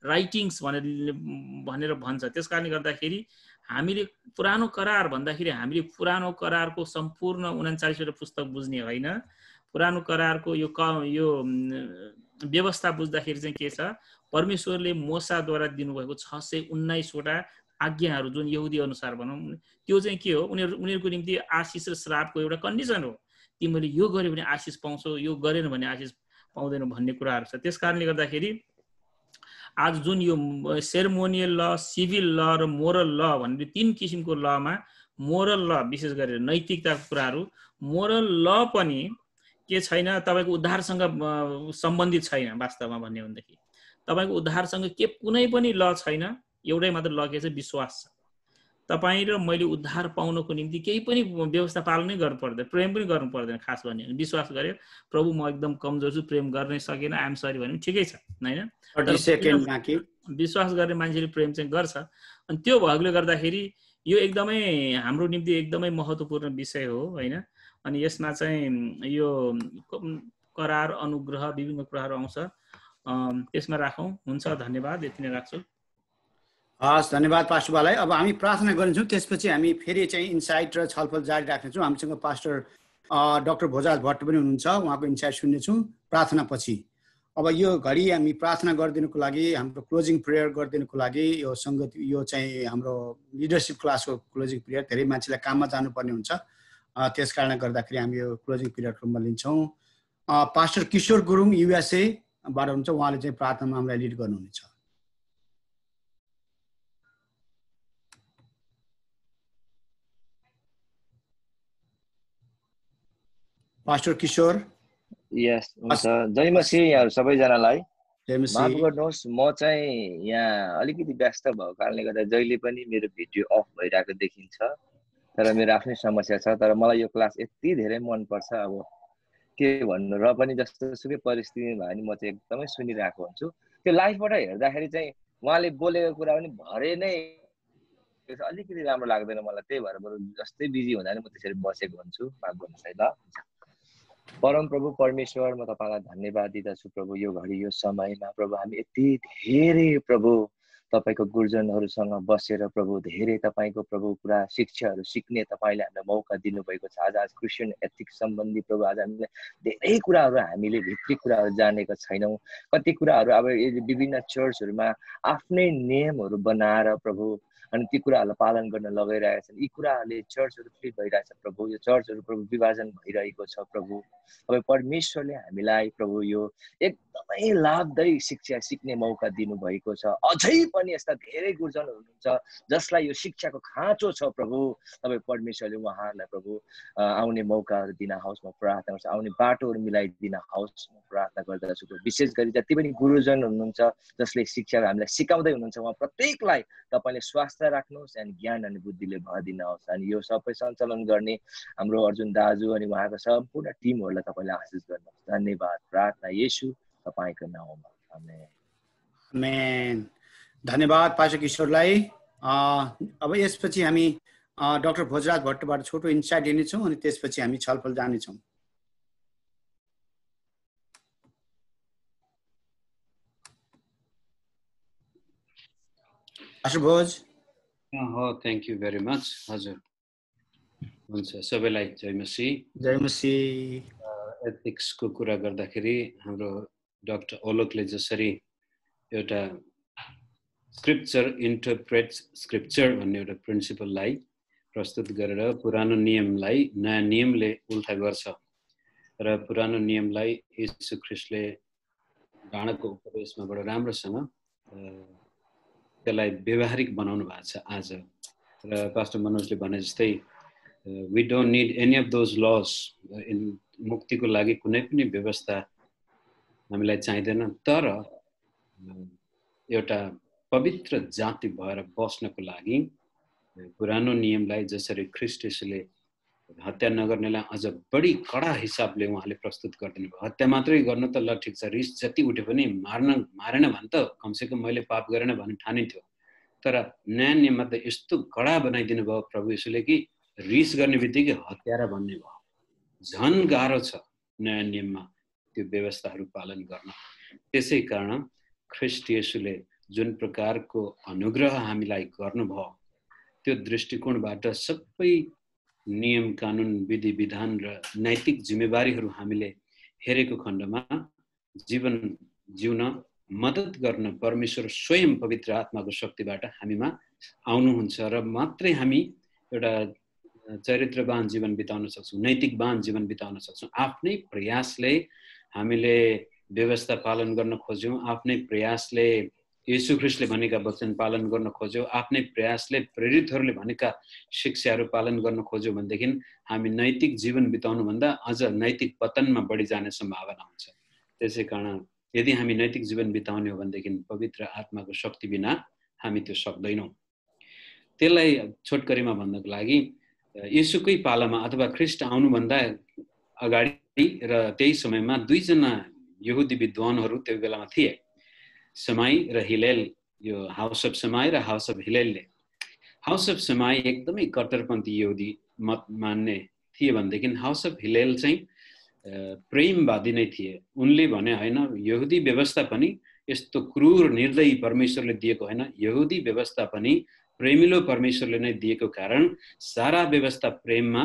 राइटिङ्स भनेर भन्छ। त्यस कारणले गर्दाखेरि हामीले पुरानो करार भन्दाखेरि हामीले पुरानो करारको सम्पूर्ण 39वटा पुस्तक बुझ्ने होइन। पुरानो करारको यो व्यवस्था बुझ्दाखेरि चाहिँ के छ, परमेश्वरले मोसाद्वारा दिनुभएको 619 वटा आज्ञाहरू जुन यहुदी अनुसार भनौँ, त्यो चाहिँ के हो, उनीहरूको निम्ति आशिष र श्रापको एउटा कन्डिसन हो। तिमीले यो गर्यो भने आशिष पाउँछौ, यो गरेन भने आशिष पाउँदैनौ भन्ने कुराहरू छ। त्यस कारणले गर्दाखेरि आज जुन यो सेरेमोनियल ल, सिभिल ल र मोरल ल भनेर 3 किसिमको लमा, मोरल ल विशेष गरेर नैतिकताको कुराहरू, मोरल ल पनि के छैन, तपाईँको उद्धारसँग सम्बन्धित छैन। वास्तवमा भन्ने हो भनेदेखि तपाईँको उद्धारसँग के कुनै पनि ल छैन। एउटै मात्र ल के छ, विश्वास छ। तपाईँ र मैले उद्धार पाउनको निम्ति केही पनि व्यवस्था पालनै गर्नु पर्दैन, प्रेम पनि गर्नु पर्दैन। खास भन्यो भने विश्वास गर्यो, प्रभु म एकदम कमजोर छु, प्रेम गर्नै सकेन, आइएम सरी भने ठिकै छ होइन। विश्वास गर्ने मान्छेले प्रेम चाहिँ गर्छ। अनि त्यो भएकोले गर्दाखेरि यो एकदमै हाम्रो निम्ति एकदमै महत्त्वपूर्ण विषय हो होइन। अनि यसमा चाहिँ यो करार, अनुग्रह, विभिन्न कुराहरू आउँछ, त्यसमा राखौँ। हुन्छ, धन्यवाद, यति नै राख्छु। हस्, धन्यवाद पास्टर बालाई। अब हामी प्रार्थना गरिन्छौँ, त्यसपछि हामी फेरि चाहिँ इन्साइट र छलफल जारी राख्नेछौँ। हामीसँग पास्टर डाक्टर भोजराज भट्ट पनि हुनुहुन्छ, उहाँको इन्साइट सुन्नेछौँ प्रार्थनापछि। अब यो घडी हामी प्रार्थना गरिदिनुको लागि, हाम्रो क्लोजिङ प्रेयर गरिदिनुको लागि, यो सङ्गति यो चाहिँ हाम्रो लिडरसिप क्लासको क्लोजिङ प्रेयर, धेरै मान्छेलाई काममा जानुपर्ने हुन्छ, त्यस कारणले गर्दाखेरि हामी यो क्लोजिङ पिरियडमा लिन्छौँ। पास्टर किशोर गुरुङ युएसएबाट हुनुहुन्छ, उहाँले चाहिँ प्रार्थनामा हामीलाई लिड गर्नुहुनेछ। पास्टर किशोर। यस, हुन्छ। जय मसीह यहाँहरू सबैजनालाई। माफ गर्नुहोस्, म चाहिँ यहाँ अलिकति व्यस्त भएको कारणले गर्दा जहिले पनि मेरो भिडियो अफ भइरहेको देखिन्छ, तर मेरो आफ्नै समस्या छ। तर मलाई यो क्लास यति धेरै मनपर्छ, अब के भन्नु, र पनि जस्तो सुकै परिस्थिति भयो भने म चाहिँ एकदमै सुनिरहेको हुन्छु। त्यो लाइभबाट हेर्दाखेरि चाहिँ उहाँले बोलेको कुरा पनि भरे नै अलिकति राम्रो लाग्दैन मलाई, त्यही भएर बरु जस्तै बिजी हुँदा नि म त्यसरी बसेको हुन्छु। माफ गर्नुहोस् है ल। परम प्रभु परमेश्वर, म तपाईँलाई धन्यवाद दिँदछु प्रभु। यो घडी यो समयमा प्रभु हामी यति धेरै प्रभु तपाईँको गुरुजनहरूसँग बसेर प्रभु धेरै तपाईँको प्रभु कुरा शिक्षाहरू सिक्ने तपाईँले हामीलाई मौका दिनुभएको छ। आज क्रिस्चियन एथिक्स सम्बन्धी प्रभु आज हामीलाई धेरै कुराहरू हामीले भित्री कुराहरू जानेका छैनौँ। कति कुराहरू अब विभिन्न चर्चहरूमा आफ्नै नियमहरू बनाएर प्रभु अनि ती कुराहरूलाई पालन गर्न लगाइरहेका छन्। यी कुराहरूले चर्चहरू फ्री भइरहेछ प्रभु, यो चर्चहरू प्रभु विभाजन भइरहेको छ प्रभु। अब परमेश्वरले हामीलाई प्रभु यो एकदमै लाभदायी शिक्षा सिक्ने मौका दिनुभएको छ। अझै पनि यस्ता धेरै गुरुजनहरू हुनुहुन्छ जसलाई यो शिक्षाको खाँचो छ प्रभु। तपाईँ परमेश्वरले उहाँहरूलाई प्रभु आउने मौकाहरू दिन होस्, म प्रार्थना गर्छु। आउने बाटोहरू मिलाइदिन होस्, म प्रार्थना गर्दछु। विशेष गरी जति पनि गुरुजन हुनुहुन्छ जसले शिक्षा हामीलाई सिकाउँदै हुनुहुन्छ, उहाँ प्रत्येकलाई तपाईँले स्वास्थ्य राख्नुहोस् अनि ज्ञान अनि बुद्धिले भरिदिनुहोस्। अनि यो सबै सञ्चालन गर्ने हाम्रो अर्जुन दाजु अनि उहाँको सम्पूर्ण टिमहरूलाई तपाईँले आशिष गर्नुहोस्। धन्यवाद, प्रार्थना येशू तपाईँको नाउँमा, आमेन। आमेन। धन्यवाद पास्टर किशोरलाई। अब यसपछि हामी डाक्टर भोजराज भट्टबाट छोटो इन्साइट लिनेछौँ अनि त्यसपछि हामी छलफल जानेछौँ। पास्टर भोज। हो, थ्याङ्क यू भेरी मच। हजुर, हुन्छ। सबैलाई जय मसीह। जय मसीह। एथिक्सको कुरा गर्दाखेरि हाम्रो डाक्टर ओलोकले जसरी एउटा स्क्रिप्चर इन्टरप्रेट्स स्क्रिप्चर भन्ने एउटा प्रिन्सिपललाई प्रस्तुत गरेर पुरानो नियमलाई नयाँ नियमले उल्टा गर्छ र पुरानो नियमलाई यीशु ख्रीष्टले डाँडाको उपदेशमा बडो राम्रोसँग त्यसलाई व्यवहारिक बनाउनु भएको छ आज। र पास्टर मनोजले भने जस्तै we don't need any of those laws. मुक्तिको लागि कुनै पनि व्यवस्था हामीलाई चाहिँदैन, तर एउटा पवित्र जाति भएर बस्नको लागि पुरानो नियमलाई जसरी ख्रीष्ट येशूले हत्या नगर्नेलाई अझ बढी कडा हिसाबले उहाँले प्रस्तुत गरिदिनु भयो। हत्या मात्रै गर्नु त ल ठिक छ, रिस जति उठे पनि मारेन भने त कमसेकम मैले पाप गरेन भन्ने ठानिन्थ्यो, तर नयाँ नियममा त यस्तो कडा बनाइदिनु भयो प्रभु येशूले कि रिस गर्ने बित्तिकै हत्यारा भन्ने भयो। झन् गाह्रो छ नयाँ नियममा त्यो व्यवस्थाहरू पालन गर्न। त्यसै कारण ख्रीष्ट येशूले जुन प्रकारको अनुग्रह हामीलाई गर्नुभयो त्यो दृष्टिकोणबाट सबै नियम कानुन विधि विधान र नैतिक जिम्मेवारीहरू हामीले हेरेको खण्डमा जीवन जिउन मद्दत गर्न परमेश्वर स्वयं पवित्र आत्माको शक्तिबाट हामीमा आउनुहुन्छ र मात्रै हामी एउटा चरित्रवान जीवन बिताउन सक्छौँ, नैतिकवान जीवन बिताउन सक्छौँ। आफ्नै प्रयासले हामीले व्यवस्था पालन गर्न खोज्यौँ, आफ्नै प्रयासले येशू ख्रीष्टले भनेका वचन पालन गर्न खोज्यौँ, आफ्नै प्रयासले प्रेरितहरूले भनेका शिक्षाहरू पालन गर्न खोज्यौँ भनेदेखि हामी नैतिक जीवन बिताउनुभन्दा अझ नैतिक पतनमा बढी जाने सम्भावना हुन्छ। त्यसै कारण यदि हामी नैतिक जीवन बिताउने हो भनेदेखि पवित्र आत्माको शक्ति बिना हामी त्यो सक्दैनौँ। त्यसलाई छोटकरीमा भन्नको लागि येशूकै पालामा अथवा ख्रीष्ट आउनुभन्दा अगाडि र त्यही समयमा दुईजना यहुदी विद्वानहरू त्यो बेलामा थिए, समाई र हिलेल। यो हाउस अफ समाई र हाउस अफ हिलेलले, हाउस अफ समाई एकदमै कट्टरपन्थी यहुदी मत मान्ने थिए भनेदेखि हाउस अफ हिलेल चाहिँ प्रेमवादी नै थिए। उनले भने होइन, यहुदी व्यवस्था पनि यस्तो क्रूर निर्दयी परमेश्वरले दिएको होइन, यहुदी व्यवस्था पनि प्रेमिलो परमेश्वरले नै दिएको कारण सारा व्यवस्था प्रेममा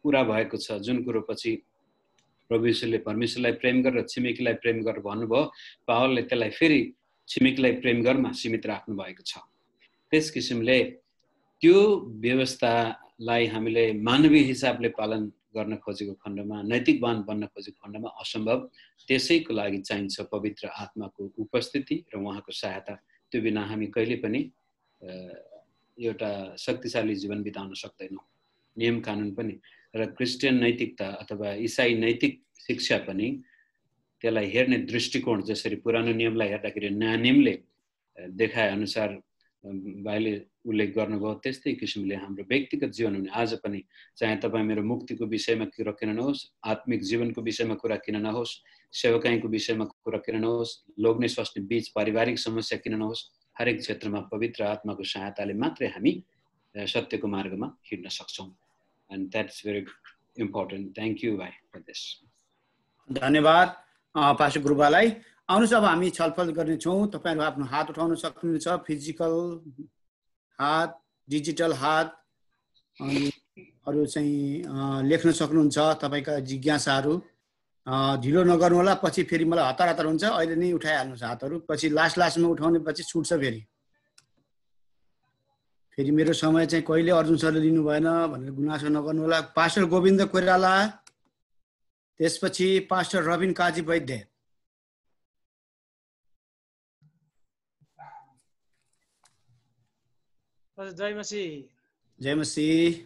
पुरा भएको छ। जुन कुरो पछि प्रभु येशूले परमेश्वरलाई प्रेम गरेर छिमेकीलाई प्रेम गरेर भन्नुभयो, पावलले त्यसलाई फेरि छिमेकीलाई प्रेम गर्नमा सीमित राख्नु भएको छ। त्यस किसिमले त्यो व्यवस्थालाई हामीले मानवीय हिसाबले पालन गर्न खोजेको खण्डमा, नैतिकवान बन्न खोजेको खण्डमा असम्भव। त्यसैको लागि चाहिन्छ पवित्र आत्माको उपस्थिति र उहाँको सहायता। त्यो बिना हामी कहिले पनि एउटा शक्तिशाली जीवन बिताउन सक्दैनौँ। नियम कानुन पनि र क्रिस्चियन नैतिकता अथवा इसाई नैतिक शिक्षा पनि त्यसलाई हेर्ने दृष्टिकोण जसरी पुरानो नियमलाई हेर्दाखेरि नयाँ नियमले देखाए अनुसार भाइले उल्लेख गर्नुभयो, त्यस्तै किसिमले हाम्रो व्यक्तिगत जीवन हुने। आज पनि चाहे तपाईँ मेरो मुक्तिको विषयमा कुरा किन नहोस्, आत्मिक जीवनको विषयमा कुरा किन नहोस्, सेवकाईको विषयमा कुरा किन नहोस्, लोग्ने स्वास्नी बीच पारिवारिक समस्या किन नहोस्, हरेक क्षेत्रमा पवित्र आत्माको सहायताले मात्रै हामी सत्यको मार्गमा हिँड्न सक्छौँ। And that's very important. Thank you भाइ फर दिस। धन्यवाद पास्टर गुरुबालाई। आउनुहोस् अब हामी छलफल गर्नेछौँ। तपाईँहरू आफ्नो हात उठाउन सक्नुहुन्छ, फिजिकल हात, डिजिटल हात, अनि अरू चाहिँ लेख्न सक्नुहुन्छ तपाईँका जिज्ञासाहरू। ढिलो नगर्नु होला, पछि फेरि मलाई हतार हतार हुन्छ। अहिले नै उठाइहाल्नुहोस् हातहरू, पछि लास्टमा उठाउने पछि छुट्छ। फेरि मेरो समय चाहिँ कहिले अर्जुन सरले लिनु भएन भनेर गुनासो नगर्नु होला। पास्टर गोविन्द कोइराला, त्यसपछि पास्टर रबिन काजी वैद्य। जय मसीह। जय मसीह।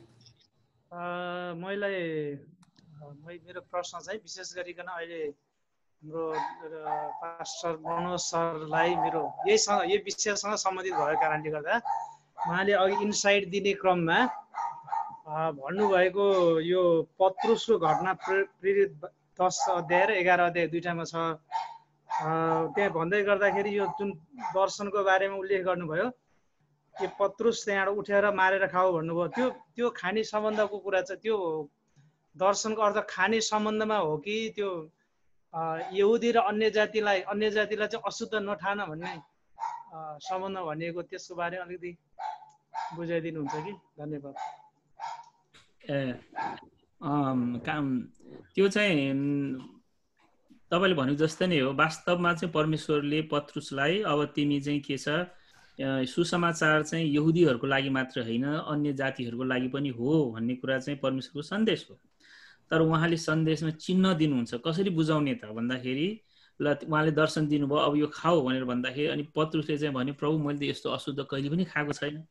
मेरो प्रश्न चाहिँ विशेष गरिकन अहिले हाम्रो पास्टर मनोज सरलाई मेरो यही विषयसँग सम्बन्धित भएको कारणले गर्दा उहाँले अघि इन्साइट दिने क्रममा भन्नुभएको यो पत्रुसको घटना प्रेरित 10 अध्याय र 11 अध्याय दुईटामा छ। त्यहाँ भन्दै गर्दाखेरि यो जुन दर्शनको बारेमा उल्लेख गर्नुभयो, यो पत्रुस त्यहाँबाट उठेर मारेर खाऊ भन्नुभयो, त्यो खाने सम्बन्धको कुरा चाहिँ त्यो दर्शनको अर्थ खाने सम्बन्धमा हो कि त्यो यहुदी र अन्य जातिलाई चाहिँ अशुद्ध नठान भन्ने सम्बन्ध भनिएको, त्यसको बारेमा अलिकति बुझाइदिनुहुन्छ कि? धन्यवाद। त्यो चाहिँ तपाईँले भनेको जस्तै नै हो। वास्तवमा चाहिँ परमेश्वरले पत्रुसलाई अब तिमी चाहिँ के छ, सुसमाचार चाहिँ यहुदीहरूको लागि मात्र होइन, अन्य जातिहरूको लागि पनि हो भन्ने कुरा चाहिँ परमेश्वरको सन्देश हो। तर उहाँले सन्देशमा चिन्ह दिनुहुन्छ। कसरी बुझाउने त भन्दाखेरि, ल उहाँले दर्शन दिनुभयो, अब यो खाऊ भनेर भन्दाखेरि अनि पत्रुसले चाहिँ भन्यो, प्रभु मैले त यस्तो अशुद्ध कहिले पनि खाएको छैन।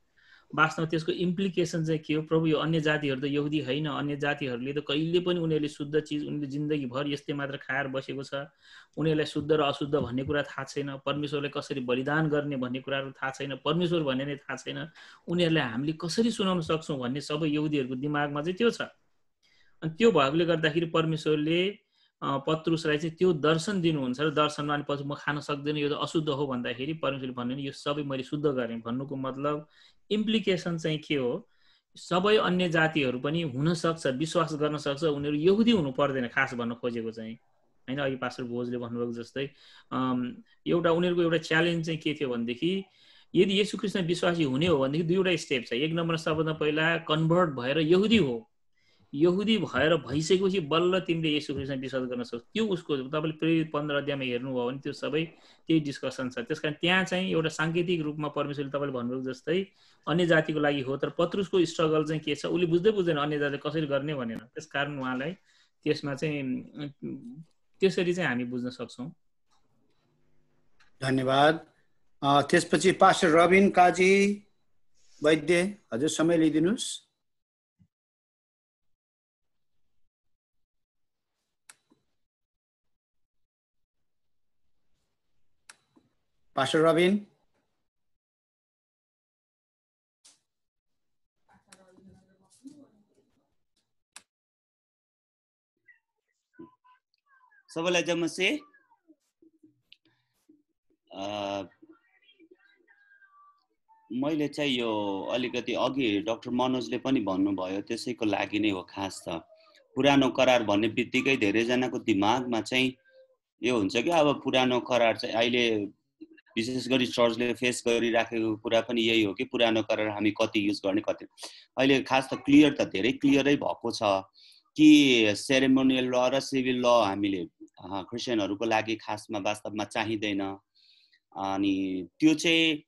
वास्तवमा त्यसको इम्प्लिकेसन चाहिँ के हो? प्रभु यो अन्य जातिहरू त यहुदी होइन, अन्य जातिहरूले त कहिले पनि उनीहरूले शुद्ध चिज उनीहरूले जिन्दगीभर यस्तै मात्र खाएर बसेको छ, उनीहरूलाई शुद्ध र अशुद्ध भन्ने कुरा थाहा छैन, परमेश्वरलाई कसरी बलिदान गर्ने भन्ने कुराहरू थाहा छैन, परमेश्वर भन्ने नै थाहा छैन, उनीहरूलाई हामीले कसरी सुनाउन सक्छौँ भन्ने सबै यहुदीहरूको दिमागमा चाहिँ त्यो छ। अनि त्यो भएकोले गर्दाखेरि परमेश्वरले पत्रुसलाई चाहिँ त्यो दर्शन दिनुहुन्छ र दर्शनमा अनि पछि म खान सक्दैन, यो त अशुद्ध हो भन्दाखेरि परमेश्वरले भन्नु यो सबै मैले शुद्ध गरेँ भन्नुको मतलब इम्प्लिकेसन चाहिँ के हो? सबै अन्य जातिहरू पनि हुन सक्छ, विश्वास गर्न सक्छ, उनीहरू यहुदी हुनु पर्दैन खास भन्न खोजेको चाहिँ हैन। अघि पास्टर भोजले भन्नुभएको जस्तै एउटा उनीहरूको एउटा च्यालेन्ज चाहिँ के थियो भनेदेखि यदि येशू ख्रीष्टमा विश्वासी हुने हो भनेदेखि दुईवटा स्टेप छ। एक नम्बर सबभन्दा पहिला कन्भर्ट भएर यहुदी हो, यहुदी भएर भइसकेपछि बल्ल तिमीले येशू ख्रीष्टमा विश्वास गर्न सक्छौ। त्यो उसको तपाईले प्रेरित 15 अध्यायमा हेर्नुभयो भने त्यो सबै त्यही डिस्कसन छ। त्यसकारण त्यहाँ चाहिँ एउटा सांकेतिक रूपमा परमेश्वरले तपाईले भन्नुभएको जस्तै अन्य जातिको लागि हो, तर पत्रुसको स्ट्रगल चाहिँ के छ? उले बुझ्दै बुझ्दैन अन्य जातिले कसरी गर्ने भनेर। त्यसकारण उहाँलाई त्यसमा चाहिँ त्यसरी चाहिँ हामी बुझ्न सक्छौं। धन्यवाद। त्यसपछि पास्टर रबिन काजी वैद्य हजुर समय लिदिनुस्। पास्टर रबिन। सबैलाई जमसे मैले चाहिँ यो अलिकति अघि डाक्टर मनोजले पनि भन्नुभयो त्यसैको लागि नै हो खास त। पुरानो करार भन्ने बित्तिकै धेरैजनाको दिमागमा चाहिँ यो हुन्छ कि अब पुरानो करार चाहिँ अहिले विशेष गरी चर्चले फेस गरिराखेको कुरा पनि यही हो कि पुरानो करार हामी कति युज गर्ने कति। अहिले खास त क्लियर त धेरै क्लियरै भएको छ कि सेरेमोनियल ल र सिभिल ल हामीले क्रिस्चियनहरूको लागि खासमा वास्तवमा चाहिँदैन। अनि त्यो चाहिँ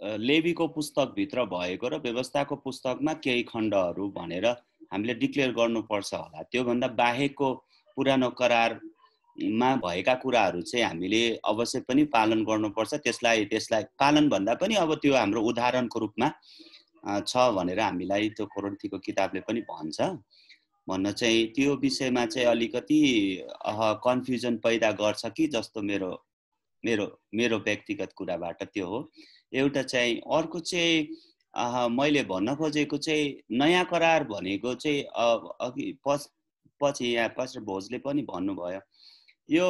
लेवीको पुस्तकभित्र भएको र व्यवस्थाको पुस्तकमा केही खण्डहरू भनेर हामीले डिक्लेयर गर्नुपर्छ होला। त्योभन्दा बाहेकको पुरानो करारमा भएका कुराहरू चाहिँ हामीले अवश्य पनि पालन गर्नुपर्छ। त्यसलाई पालन भन्दा पनि अब त्यो हाम्रो उदाहरणको रूपमा छ भनेर हामीलाई त्यो कोरिन्थीको किताबले पनि भन्न चाहिँ त्यो विषयमा चाहिँ अलिकति कन्फ्युजन पैदा गर्छ कि जस्तो मेरो व्यक्तिगत कुराबाट त्यो हो एउटा चाहिँ। अर्को चाहिँ मैले भन्न खोजेको चाहिँ नयाँ करार भनेको चाहिँ अघि पछि यहाँ पास्टर भोजले पनि भन्नुभयो यो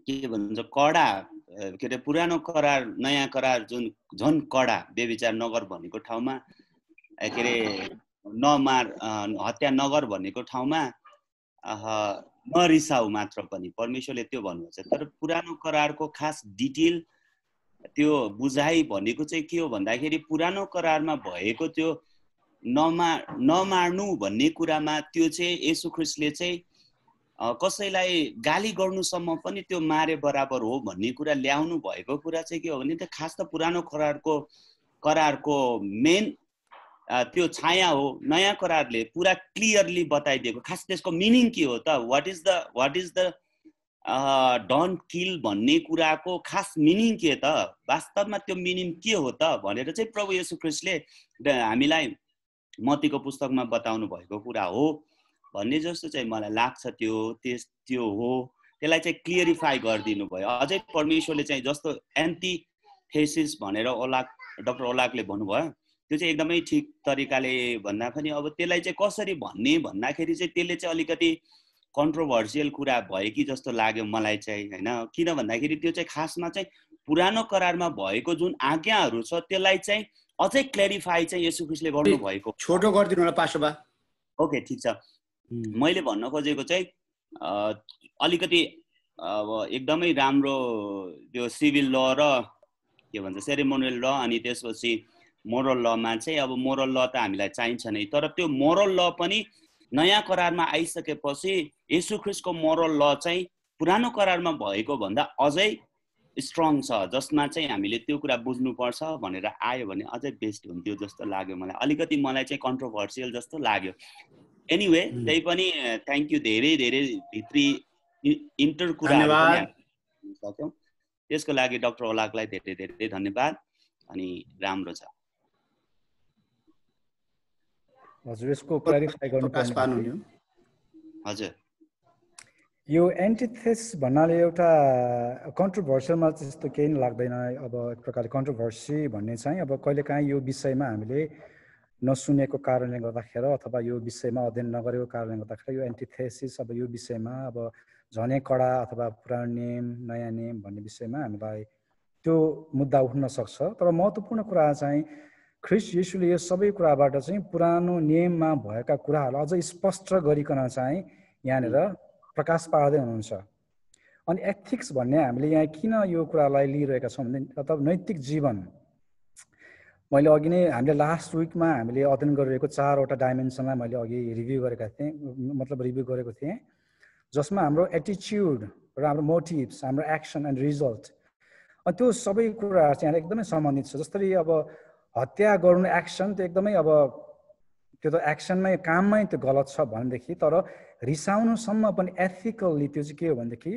के भन्छ कडा के अरे पुरानो करार नयाँ करार जुन झन् कडा व्यभिचार नगर भनेको ठाउँमा के अरे नमार हत्या नगर भनेको ठाउँमा नरिसाउ मात्र पनि परमेश्वरले त्यो भन्नुहुन्छ। तर पुरानो करारको खास डिटेल त्यो बुझाइ भनेको चाहिँ के हो भन्दाखेरि पुरानो करारमा भएको त्यो नमार्नु भन्ने कुरामा त्यो चाहिँ येशू ख्रीष्टले चाहिँ कसैलाई गाली गर्नुसम्म पनि त्यो मारे बराबर हो भन्ने कुरा ल्याउनु भएको कुरा चाहिँ के हो भने त खास त पुरानो करारको मेन त्यो छाया हो। नयाँ करारले पुरा क्लियरली बताइदिएको खास त्यसको मिनिङ के हो त व्हाट इज द डोन्ट किल भन्ने कुराको खास मिनिङ के त वास्तवमा त्यो मिनिङ के हो त भनेर चाहिँ प्रभु येशू ख्रीष्टले हामीलाई मत्तीको पुस्तकमा बताउनु भएको कुरा हो भन्ने जस्तो चाहिँ मलाई लाग्छ। त्यो हो त्यसलाई चाहिँ क्लियरिफाई गरिदिनु भयो। अझै परमेश्वरले चाहिँ जस्तो एन्टिथेसिस भनेर डाक्टर ओलाकले भन्नुभयो त्यो चाहिँ एकदमै ठिक तरिकाले भन्दा पनि अब त्यसलाई चाहिँ कसरी भन्ने भन्दाखेरि चाहिँ त्यसले चाहिँ अलिकति कन्ट्रोभर्सियल कुरा भयो कि जस्तो लाग्यो मलाई चाहिँ हैन। किन भन्दाखेरि त्यो चाहिँ खासमा चाहिँ पुरानो करारमा भएको जुन आज्ञाहरू छ त्यसलाई चाहिँ अझै क्ल्यारिफाई चाहिँ येशू ख्रीष्टले गर्नु भएको। छोटो गरिदिनु होला पास्टर बा। ओके ठीक छ। मैले भन्न खोजेको चाहिँ अलिकति एकदमै राम्रो त्यो सिभिल ल र के भन्छ सेरेमोनियल ल अनि त्यसपछि मोरल लमा चाहिँ अब मोरल ल त हामीलाई चाहिन्छ नै तर त्यो मोरल ल पनि नयाँ करारमा आइसकेपछि येशू ख्रीष्टको मोरल ल चाहिँ पुरानो करारमा भएको भन्दा अझै स्ट्रङ छ जसमा चाहिँ हामीले त्यो कुरा बुझ्नुपर्छ भनेर आयो भने अझै बेस्ट हुन्थ्यो जस्तो लाग्यो मलाई। अलिकति मलाई चाहिँ कन्ट्रोभर्सियल जस्तो लाग्यो। एनीवे त्यही पनि थ्याङ्क यू धेरै भित्री इन्टर कुराहरू पनि सक्यौँ त्यसको लागि डाक्टर ओलाकलाई धेरै धन्यवाद। अनि राम्रो छ। हजुर यसको क्ल्यारिफाई गर्नुपर्ने हजुर यो एन्टिथेसिस भन्नाले एउटा कन्ट्रोभर्सियलमा त्यस्तो केही लाग्दैन। अब एक प्रकारले कन्ट्रोभर्सी भन्ने चाहिँ अब कहिलेकाहीँ यो विषयमा हामीले नसुनेको कारणले गर्दाखेरि अथवा यो विषयमा अध्ययन नगरेको कारणले गर्दाखेरि यो एन्टिथेसिस अब यो विषयमा अब झनै कडा अथवा पुरानो नियम नयाँ नियम भन्ने विषयमा हामीलाई त्यो मुद्दा उठ्न सक्छ। तर महत्त्वपूर्ण कुरा चाहिँ ख्रीष्ट येशूले यो सबै कुराबाट चाहिँ पुरानो नियममा भएका कुराहरूलाई अझै स्पष्ट गरिकन चाहिँ यहाँनिर प्रकाश पार्दै हुनुहुन्छ। अनि एथिक्स भन्ने हामीले यहाँ किन यो कुरालाई लिइरहेका छौँ भने अथवा नैतिक जीवन, मैले अघि नै हामीले लास्ट विकमा हामीले अध्ययन गरिरहेको 4वटा डाइमेन्सनलाई मैले अघि रिभ्यू गरेको थिएँ, जसमा हाम्रो एटिच्युड र हाम्रो मोटिभ्स, हाम्रो एक्सन एन्ड रिजल्ट, अनि त्यो सबै कुराहरू चाहिँ यहाँ एकदमै सम्बन्धित छ। जसरी अब हत्या गर्नु एक्सन त एकदमै अब त्यो त एक्सनमै काममै त्यो गलत छ भनेदेखि, तर रिसाउनुसम्म पनि एथिकल्ली त्यो चाहिँ के हो भनेदेखि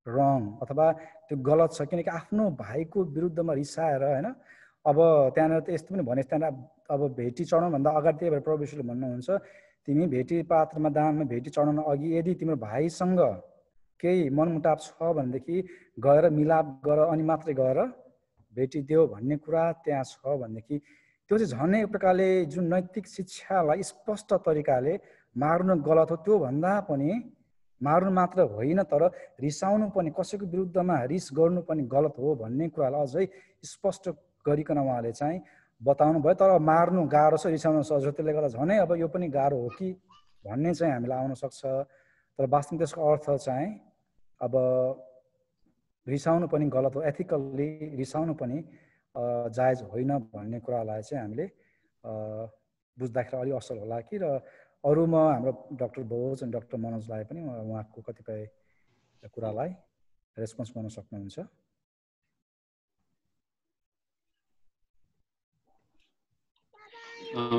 रङ अथवा त्यो गलत छ। किनकि आफ्नो भाइको विरुद्धमा रिसाएर होइन, अब त्यहाँनिर त यस्तो पनि भने त्यहाँनिर अब भेटी चढाउनुभन्दा अगाडि त्यही भएर प्रभु येशूले भन्नुहुन्छ तिमी भेटी पात्रमा दानमा भेटी चढाउन अघि यदि तिम्रो भाइसँग केही मनमुटाव छ भनेदेखि गएर मिलाप गर अनि मात्रै गएर भेटी देऊ भन्ने कुरा त्यहाँ छ भनेदेखि त्यो चाहिँ झनै एक प्रकारले जुन नैतिक शिक्षालाई स्पष्ट तरिकाले मार्नु गलत हो, त्योभन्दा पनि मार्नु मात्र होइन तर रिसाउनु पनि, कसैको विरुद्धमा रिस गर्नु पनि गलत हो भन्ने कुरालाई अझै स्पष्ट गरिकन उहाँले चाहिँ बताउनु भयो। तर मार्नु गाह्रो छ, रिसाउनु सजिलो, त्यसले गर्दा झनै अब यो पनि गाह्रो हो कि भन्ने चाहिँ हामीलाई आउन सक्छ। तर वास्तवमा त्यसको अर्थ चाहिँ अब रिसाउनु पनि गलत हो, एथिकल्ली रिसाउनु पनि जायज होइन भन्ने कुरालाई चाहिँ हामीले बुझ्दाखेरि अलि असल होला कि। र अरूमा हाम्रो डाक्टर बोज अनि डाक्टर मनोजलाई पनि उहाँको कतिपय कुरालाई रेस्पोन्स गर्न सक्नुहुन्छ।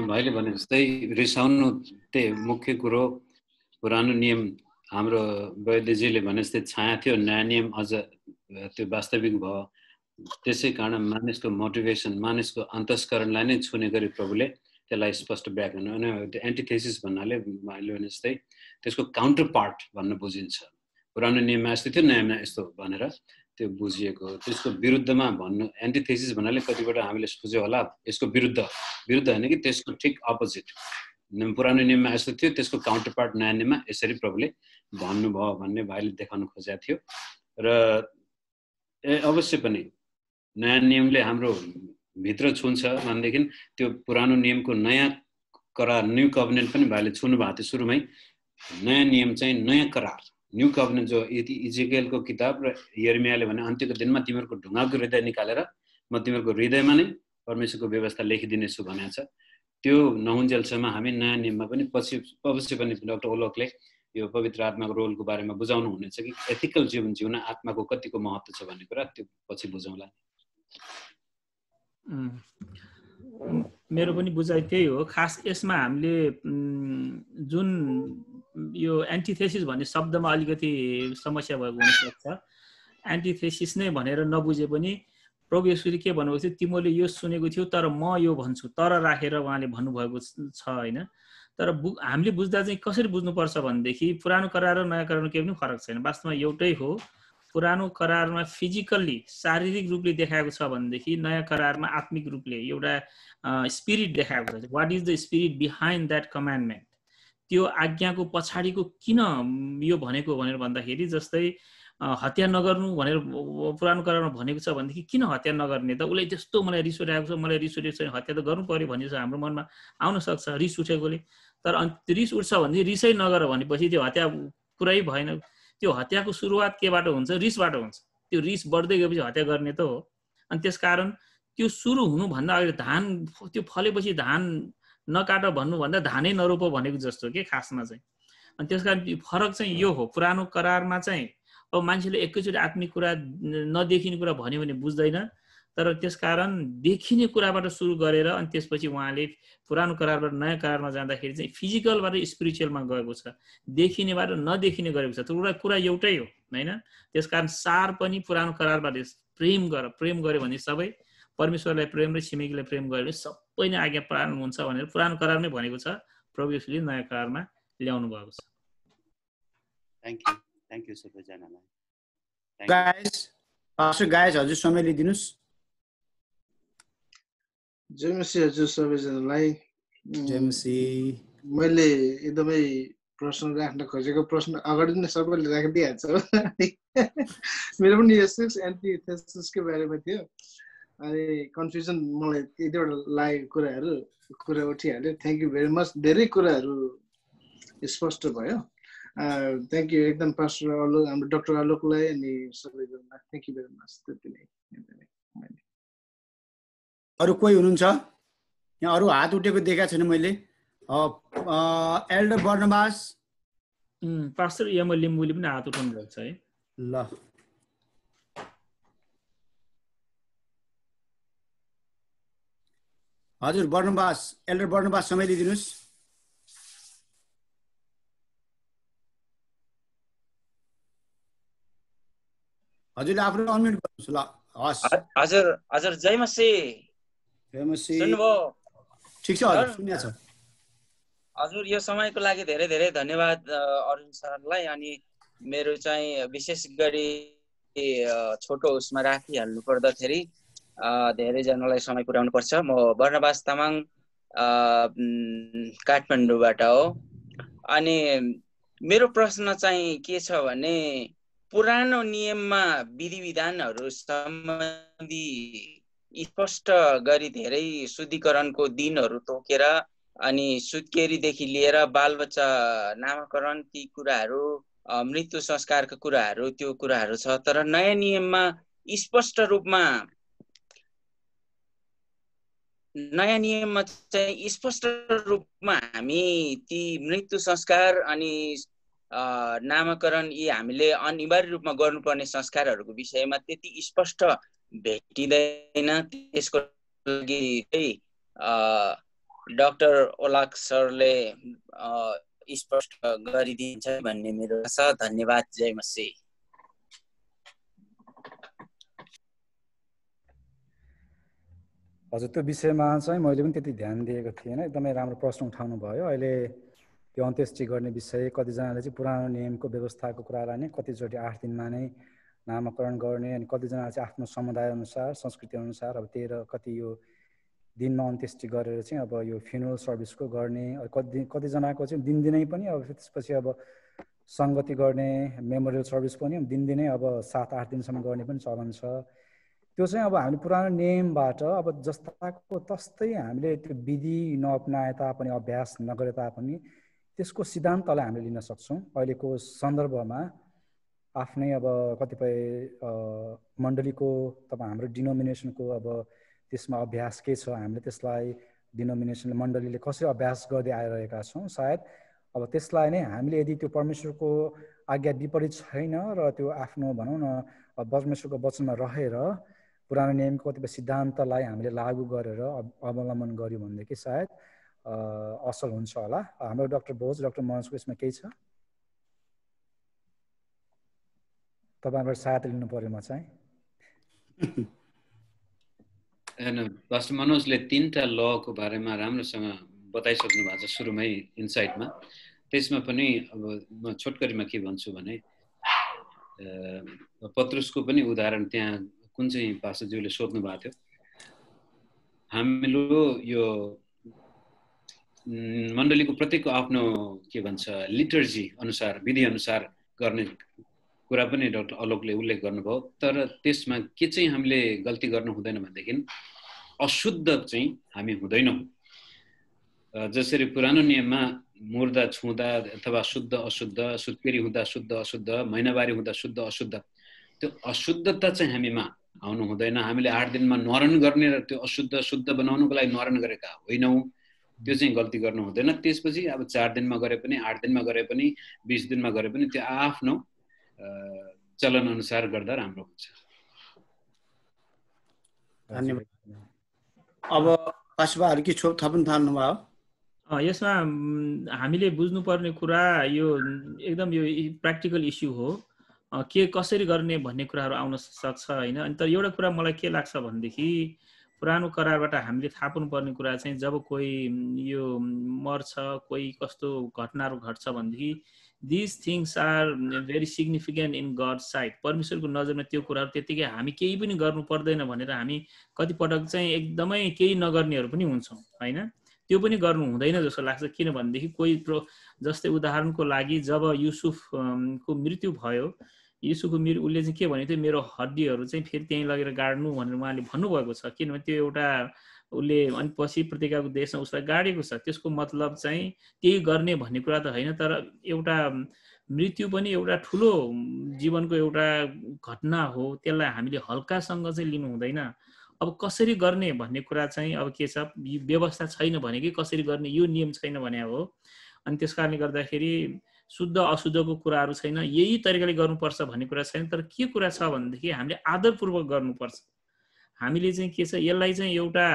भाइले भने जस्तै रिसाउनु त्यही मुख्य कुरो। पुरानो नियम हाम्रो वैद्यजीले भने जस्तै छाया थियो, नयाँ नियम अझ त्यो वास्तविक भयो। त्यसै कारण मानिसको मोटिभेसन, मानिसको अन्तस्करणलाई नै छुने गरी प्रभुले त्यसलाई स्पष्ट व्याख्यान, अनि त्यो एन्टिथेसिस भन्नाले मैले भने जस्तै त्यसको काउन्टर पार्ट भन्न बुझिन्छ। पुरानो नियममा यस्तो थियो, नयाँमा यस्तो भनेर त्यो बुझिएको। त्यसको विरुद्धमा भन्नु एन्टिथेसिस भन्नाले कतिपल्ट हामीले बुझ्यो होला यसको विरुद्ध होइन कि त्यसको ठिक अपोजिट। पुरानो नियममा यस्तो थियो, त्यसको काउन्टर पार्ट नयाँ नियममा यसरी प्रभुले भन्नुभयो भन्ने भाइले देखाउन खोजेको थियो। र अवश्य पनि नयाँ नियमले हाम्रो भित्र छुन्छ भनेदेखि त्यो पुरानो नियमको नयाँ करार, न्यू कभनेन्ट पनि भाइले छुनु भएको थियो सुरुमै। नयाँ नियम चाहिँ नयाँ करार, न्यू कभनेन्ट, जो इजेकियलको किताब र यिर्मयाले भने अन्त्यको दिनमा तिमीहरूको ढुङ्गाको हृदय निकालेर म तिमीहरूको हृदयमा नै परमेश्वरको व्यवस्था लेखिदिनेछु भनेको छ। त्यो नहुन्जेलसम्म हामी नयाँ नियममा पनि अवश्य पनि डाक्टर ओलोकले यो पवित्र आत्माको रोलको बारेमा बुझाउनु हुनेछ कि एथिकल जीवन जिउन आत्माको कतिको महत्त्व छ भन्ने कुरा त्यो पछि बुझौँला। मेरो पनि बुझाइ त्यही हो। खास यसमा हामीले जुन यो एन्टिथेसिस भन्ने शब्दमा अलिकति समस्या भएको हुनसक्छ। एन्टिथेसिस नै भनेर नबुझे पनि प्रभु येशूले के भन्नुभएको थियो, तिमीले यो सुनेको थियो तर म यो भन्छु, तर राखेर उहाँले भन्नुभएको छ होइन। तर हामीले बुझ्दा चाहिँ कसरी बुझ्नुपर्छ भनेदेखि पुरानो करार र नयाँ करारमा केही पनि फरक छैन, वास्तवमा एउटै हो। पुरानो करारमा फिजिकल्ली शारीरिक रूपले देखाएको छ भनेदेखि नयाँ करारमा आत्मिक रूपले एउटा स्पिरिट देखाएको छ। What is the spirit behind that commandment, त्यो आज्ञाको पछाडिको किन यो भनेको भनेर भन्दाखेरि जस्तै हत्या नगर्नु भनेर पुरानो करारमा भनेको छ भनेदेखि किन हत्या नगर्ने त, उसले त्यस्तो मलाई रिस उठेको छ, मलाई रिस उठेको छ, हत्या त गर्नु पर्यो भन्ने चाहिँ हाम्रो मनमा आउन सक्छ रिस उठेकोले। तर रिस उठ्छ भने रिसै नगर भनेपछि त्यो हत्या कुरै भएन। त्यो हत्याको सुरुवात केबाट हुन्छ? रिसबाट हुन्छ। त्यो रिस बढ्दै गएपछि हत्या गर्ने त हो। अनि त्यसकारण त्यो सुरु हुनुभन्दा अगाडि धान त्यो फलेपछि धान नकाट भन्नुभन्दा धानै नरोप भनेको जस्तो के खासमा चाहिँ। अनि त्यसकारण फरक चाहिँ यो हो। पुरानो करारमा चाहिँ अब मान्छेले एकैचोटि आत्मिक कुरा नदेखिने कुरा भन्यो भने बुझ्दैन, तर त्यसकारण देखिने कुराबाट सुरु गरेर अनि त्यसपछि उहाँले पुरानो करारबाट नयाँ करारमा जाँदाखेरि चाहिँ फिजिकलबाट स्पिरिचुअलमा गएको छ, देखिनेबाट नदेखिने गरेको छ। त्यो कुरा एउटै हो होइन। त्यसकारण सार पनि पुरानो करारबाट प्रेम गर, प्रेम गर्यो भने सबै परमेश्वरलाई प्रेम र छिमेकीलाई प्रेम गरेर सबै नै आज्ञा पालन हुन्छ भनेर पुरानो करारमै भनेको छ, प्रभु येशूले नयाँ करारमा ल्याउनु भएको छ। थ्यांक यू सबैजनालाई। गाइस, पास्टर गाइस हजुर समय लिदिनुस्। जय मसीह हजुर सबैजनालाई। जय मसीह। मैले एकदमै प्रश्न राख्न खोजेको प्रश्न अगाडि नै सबैले राखिदिइहाल्छ। मेरो पनि यो 6 एन्टिथेसिसको बारेमा थियो। अनि कन्फ्युजन मलाई एक दुईवटा लागेको कुरा उठिहाल्यो। Thank you very much. धेरै कुराहरू स्पष्ट भयो। थ्याङ्क यू एकदम पास्टर आलोक, हाम्रो डाक्टर आलोकलाई अनि सबैजना थ्याङ्क यू भेरी मच। त्यति नै। अरू कोही हुनुहुन्छ? यहाँ अरू हात उठेको देखाएको छैन मैले। एल्डर बर्नबास, पास्टर यमल लिम्बुले पनि हात उठाउनु भएको छ है। ल हजुर बर्नबास, एल्डर बर्नबास समय लिदिनुस्। हजुरले आफ्नो अनम्युट गर्नुहोस्। ल हस् हजुर हजुर जय मसीह। जय मसीह। सुन्नुभयो? ठिक छ हजुर, सुन्या छ। हजुर यो समयको लागि धेरै धेरै धन्यवाद अरुण सरलाई। अनि मेरो चाहिँ विशेष गरी छोटो उसमा राखिहाल्नु पर्दाखेरि धेरैजनालाई समय पुर्याउनु पर्छ। म बर्नबास तामाङ काठमाडौँबाट हो। अनि मेरो प्रश्न चाहिँ के छ भने पुरानो नियममा विधि विधानहरू सम्बन्धी स्पष्ट गरी धेरै शुद्धिकरणको दिनहरू तोकेर अनि सुत्केरीदेखि लिएर बालबच्चा नामकरण ती कुराहरू, मृत्यु संस्कारका कुराहरू, त्यो कुराहरू छ। तर नयाँ नियममा स्पष्ट रूपमा हामी ती मृत्यु संस्कार अनि नामकरण यी हामीले अनिवार्य रूपमा गर्नुपर्ने संस्कारहरूको विषयमा त्यति स्पष्ट भेटिँदैन। त्यसको लागि डाक्टर ओलाक सरले स्पष्ट गरिदिन्छ भन्ने मेरो आशा। धन्यवाद। जय मसीह। हजुर त्यो विषयमा चाहिँ मैले पनि त्यति ध्यान दिएको थिएन। एकदमै राम्रो प्रश्न उठाउनु भयो। अहिले त्यो अन्त्येष्टि गर्ने विषय कतिजनाले चाहिँ पुरानो नियमको व्यवस्थाको कुरालाई नै कतिचोटि 8 दिनमा नै नामकरण गर्ने, अनि कतिजनाले चाहिँ आफ्नो समुदाय अनुसार संस्कृति अनुसार अब 13 कति यो दिनमा अन्त्येष्टि गरेर चाहिँ अब यो फ्युनरल सर्भिसको गर्ने, कतिजनाको चाहिँ दिनदिनै पनि अब त्यसपछि अब सङ्गति गर्ने मेमोरियल सर्भिस पनि दिनदिनै अब 7-8 दिनसम्म गर्ने पनि चलन छ। त्यो चाहिँ अब हामीले पुरानो नियमबाट अब जस्ताको तस्तै हामीले त्यो विधि नअपनाए तापनि, अभ्यास नगरे तापनि त्यसको सिद्धान्तलाई हामीले लिन सक्छौँ। अहिलेको सन्दर्भमा आफ्नै अब कतिपय मण्डलीको तपाईँ हाम्रो डिनोमिनेसनको अब त्यसमा अभ्यास के छ, हामीले त्यसलाई डिनोमिनेसन मण्डलीले कसरी अभ्यास गर्दै आइरहेका छौँ। सायद अब त्यसलाई नै हामीले यदि त्यो परमेश्वरको आज्ञा विपरीत छैन र त्यो आफ्नो भनौँ न परमेश्वरको वचनमा रहेर पुरानो नियमको कतिपय सिद्धान्तलाई हामीले लागू गरेर अवलम्बन गऱ्यौँ भनेदेखि सायद असल हुन्छ होला। हाम्रो डाक्टर भोज, डाक्टर मनोजको यसमा केही छ? तपाईँबाट सहायता लिनु पऱ्यो म चाहिँ। पास्टर मनोजले 3टा लको बारेमा राम्रोसँग बताइसक्नु भएको छ सुरुमै इन्साइटमा। त्यसमा पनि अब म छोटकरीमा के भन्छु भने पत्रुसको पनि उदाहरण त्यहाँ कुन चाहिँ पास्टरज्यूले सोध्नु भएको थियो। हाम्रो यो मण्डलीको प्रत्येकको आफ्नो के भन्छ लिटर्जी अनुसार, विधि अनुसार गर्ने कुरा पनि डाक्टर अलोकले उल्लेख गर्नुभयो। तर त्यसमा के चाहिँ हामीले गल्ती गर्नु हुँदैन भनेदेखि अशुद्ध चाहिँ हामी हुँदैनौँ। जसरी पुरानो नियममा मुर्दा छुँदा अथवा शुद्ध अशुद्ध, सुत्केरी हुँदा शुद्ध अशुद्ध, महिनावारी हुँदा शुद्ध अशुद्ध, त्यो अशुद्धता चाहिँ हामीमा आउनु हुँदैन। हामीले 8 दिनमा न्वारण गर्ने र त्यो अशुद्ध शुद्ध बनाउनुको लागि न्वारण गरेका होइनौँ। त्यो चाहिँ गल्ती गर्नु हुँदैन। त्यसपछि अब 4 दिनमा गरे पनि, 8 दिनमा गरे पनि, 20 दिनमा गरे पनि त्यो आफ्नो चलन अनुसार गर्दा राम्रो हुन्छ। धन्यवाद। अब पास्टरहरु के थप्न थाल्नु भयो? यसमा हामीले बुझ्नुपर्ने कुरा यो एकदम यो प्र्याक्टिकल इस्यु हो। के कसरी गर्ने भन्ने कुराहरू आउन सक्छ हैन। अनि तर एउटा कुरा मलाई के लाग्छ भनेदेखि पुरानो करारबाट हामीले थाहा पाउनुपर्ने कुरा चाहिँ जब कोही यो मर्छ, कोही कस्तो घटनाहरू घट्छ भनेदेखि this things are very significant in God side. परमेश्वरको नजरमा त्यो कुराहरू त्यतिकै हामी केही पनि गर्नु पर्दैन भनेर हामी कतिपटक चाहिँ एकदमै केही नगर्नेहरू पनि हुन्छौँ होइन। त्यो पनि गर्नु हुँदैन जस्तो लाग्छ, किनभनेदेखि कोही जस्तै उदाहरणको लागि जब युसुफको मृत्यु भयो, युसुफको मृत्यु उसले चाहिँ के भने थियो, मेरो हड्डीहरू चाहिँ फेरि त्यहीँ लगेर गाड्नु भनेर उहाँले भन्नुभएको छ, किनभने त्यो एउटा उसले अनि पछि प्रतिज्ञाको देशमा उसलाई गाडेको छ। त्यसको मतलब चाहिँ त्यही गर्ने भन्ने कुरा त होइन, तर एउटा मृत्यु पनि एउटा ठुलो जीवनको एउटा घटना हो, त्यसलाई हामीले हल्कासँग चाहिँ लिनु हुँदैन। अब कसरी गर्ने भन्ने कुरा चाहिँ अब के छ, व्यवस्था छैन भने कि कसरी गर्ने यो नियम छैन भने हो। अनि त्यस कारणले गर्दाखेरि शुद्ध अशुद्धको कुराहरू छैन, यही तरिकाले गर्नुपर्छ भन्ने कुरा छैन। तर के कुरा छ भनेदेखि हामीले आदरपूर्वक गर्नुपर्छ। हामीले चाहिँ के छ, यसलाई चाहिँ एउटा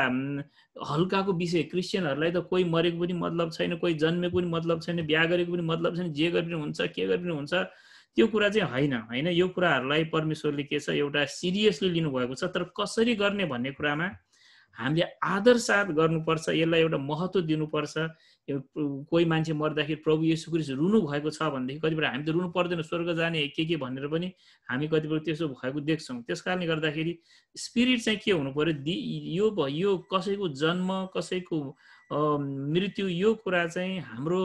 हल्काको विषय, क्रिस्चियनहरूलाई त कोही मरेको पनि मतलब छैन, कोही जन्मेको पनि मतलब छैन, बिहा गरेको पनि मतलब छैन, जे गरे पनि हुन्छ, के गरे पनि हुन्छ, त्यो कुरा चाहिँ होइन। यो कुराहरूलाई परमेश्वरले के छ एउटा सिरियसली लिनुभएको छ। तर कसरी गर्ने भन्ने कुरामा हामीले आदर साथ गर्नुपर्छ, यसलाई एउटा महत्त्व दिनुपर्छ। कोही मान्छे मर्दाखेरि प्रभु येशू ख्रीष्ट रुनु भएको छ भनेदेखि कतिपय हामी त रुनु पर्दैन, स्वर्ग जाने के भनेर पनि हामी कतिपय त्यसो भएको देख्छौँ। त्यस कारणले गर्दाखेरि स्पिरिट चाहिँ के हुनु पर्यो, यो कसैको जन्म, कसैको मृत्यु, यो कुरा चाहिँ हाम्रो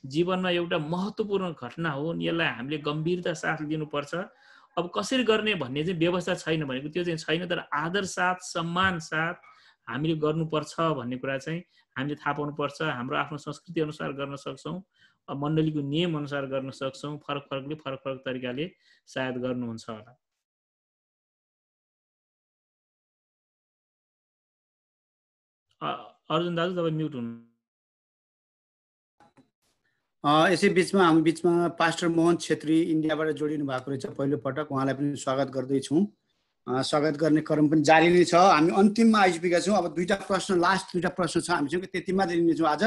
जीवनमा एउटा महत्त्वपूर्ण घटना हो, यसलाई हामीले गम्भीरता साथ लिनुपर्छ। अब कसरी गर्ने भन्ने चाहिँ व्यवस्था छैन भनेको त्यो चाहिँ छैन, तर आदर साथ सम्मान साथ हामीले गर्नुपर्छ भन्ने कुरा चाहिँ हामीले थाहा पाउनुपर्छ। हाम्रो आफ्नो संस्कृति अनुसार गर्न सक्छौँ, मण्डलीको नियम अनुसार गर्न सक्छौँ, फरक फरक तरिकाले सायद गर्नुहुन्छ होला। अर्जुन दाजु तपाईँ म्युट हुनु। यसै बिचमा हामी बिचमा पास्टर मोहन छेत्री इन्डियाबाट जोडिनु भएको रहेछ पहिलो पटक, उहाँलाई पनि स्वागत गर्दैछौँ। स्वागत गर्ने क्रम पनि जारी नै छ। हामी अन्तिममा आइपुगेका छौँ। अब लास्ट दुईटा प्रश्न छ हामीसँग, त्यति मात्रै लिनेछौँ आज।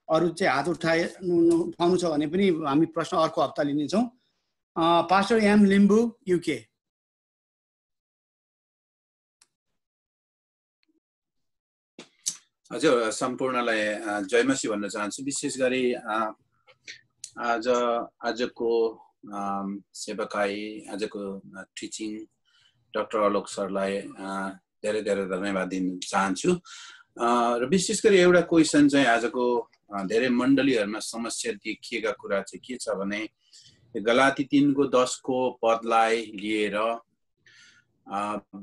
अरू चाहिँ हात उठाउनु छ भने पनि हामी प्रश्न अर्को हप्ता लिनेछौँ। Pastor M Limbu UK. हजुर, सम्पूर्णलाई जयमसी भन्न चाहन्छु। विशेष गरी आजको सेवाकाई, आजको टिचिङ डाक्टर अलोक सरलाई धेरै धेरै धन्यवाद दिन चाहन्छु। र विशेष गरी एउटा क्वेसन चाहिँ आजको धेरै मण्डलीहरूमा समस्या देखिएका कुरा चाहिँ के छ भने गलाती 3:10 पदलाई लिएर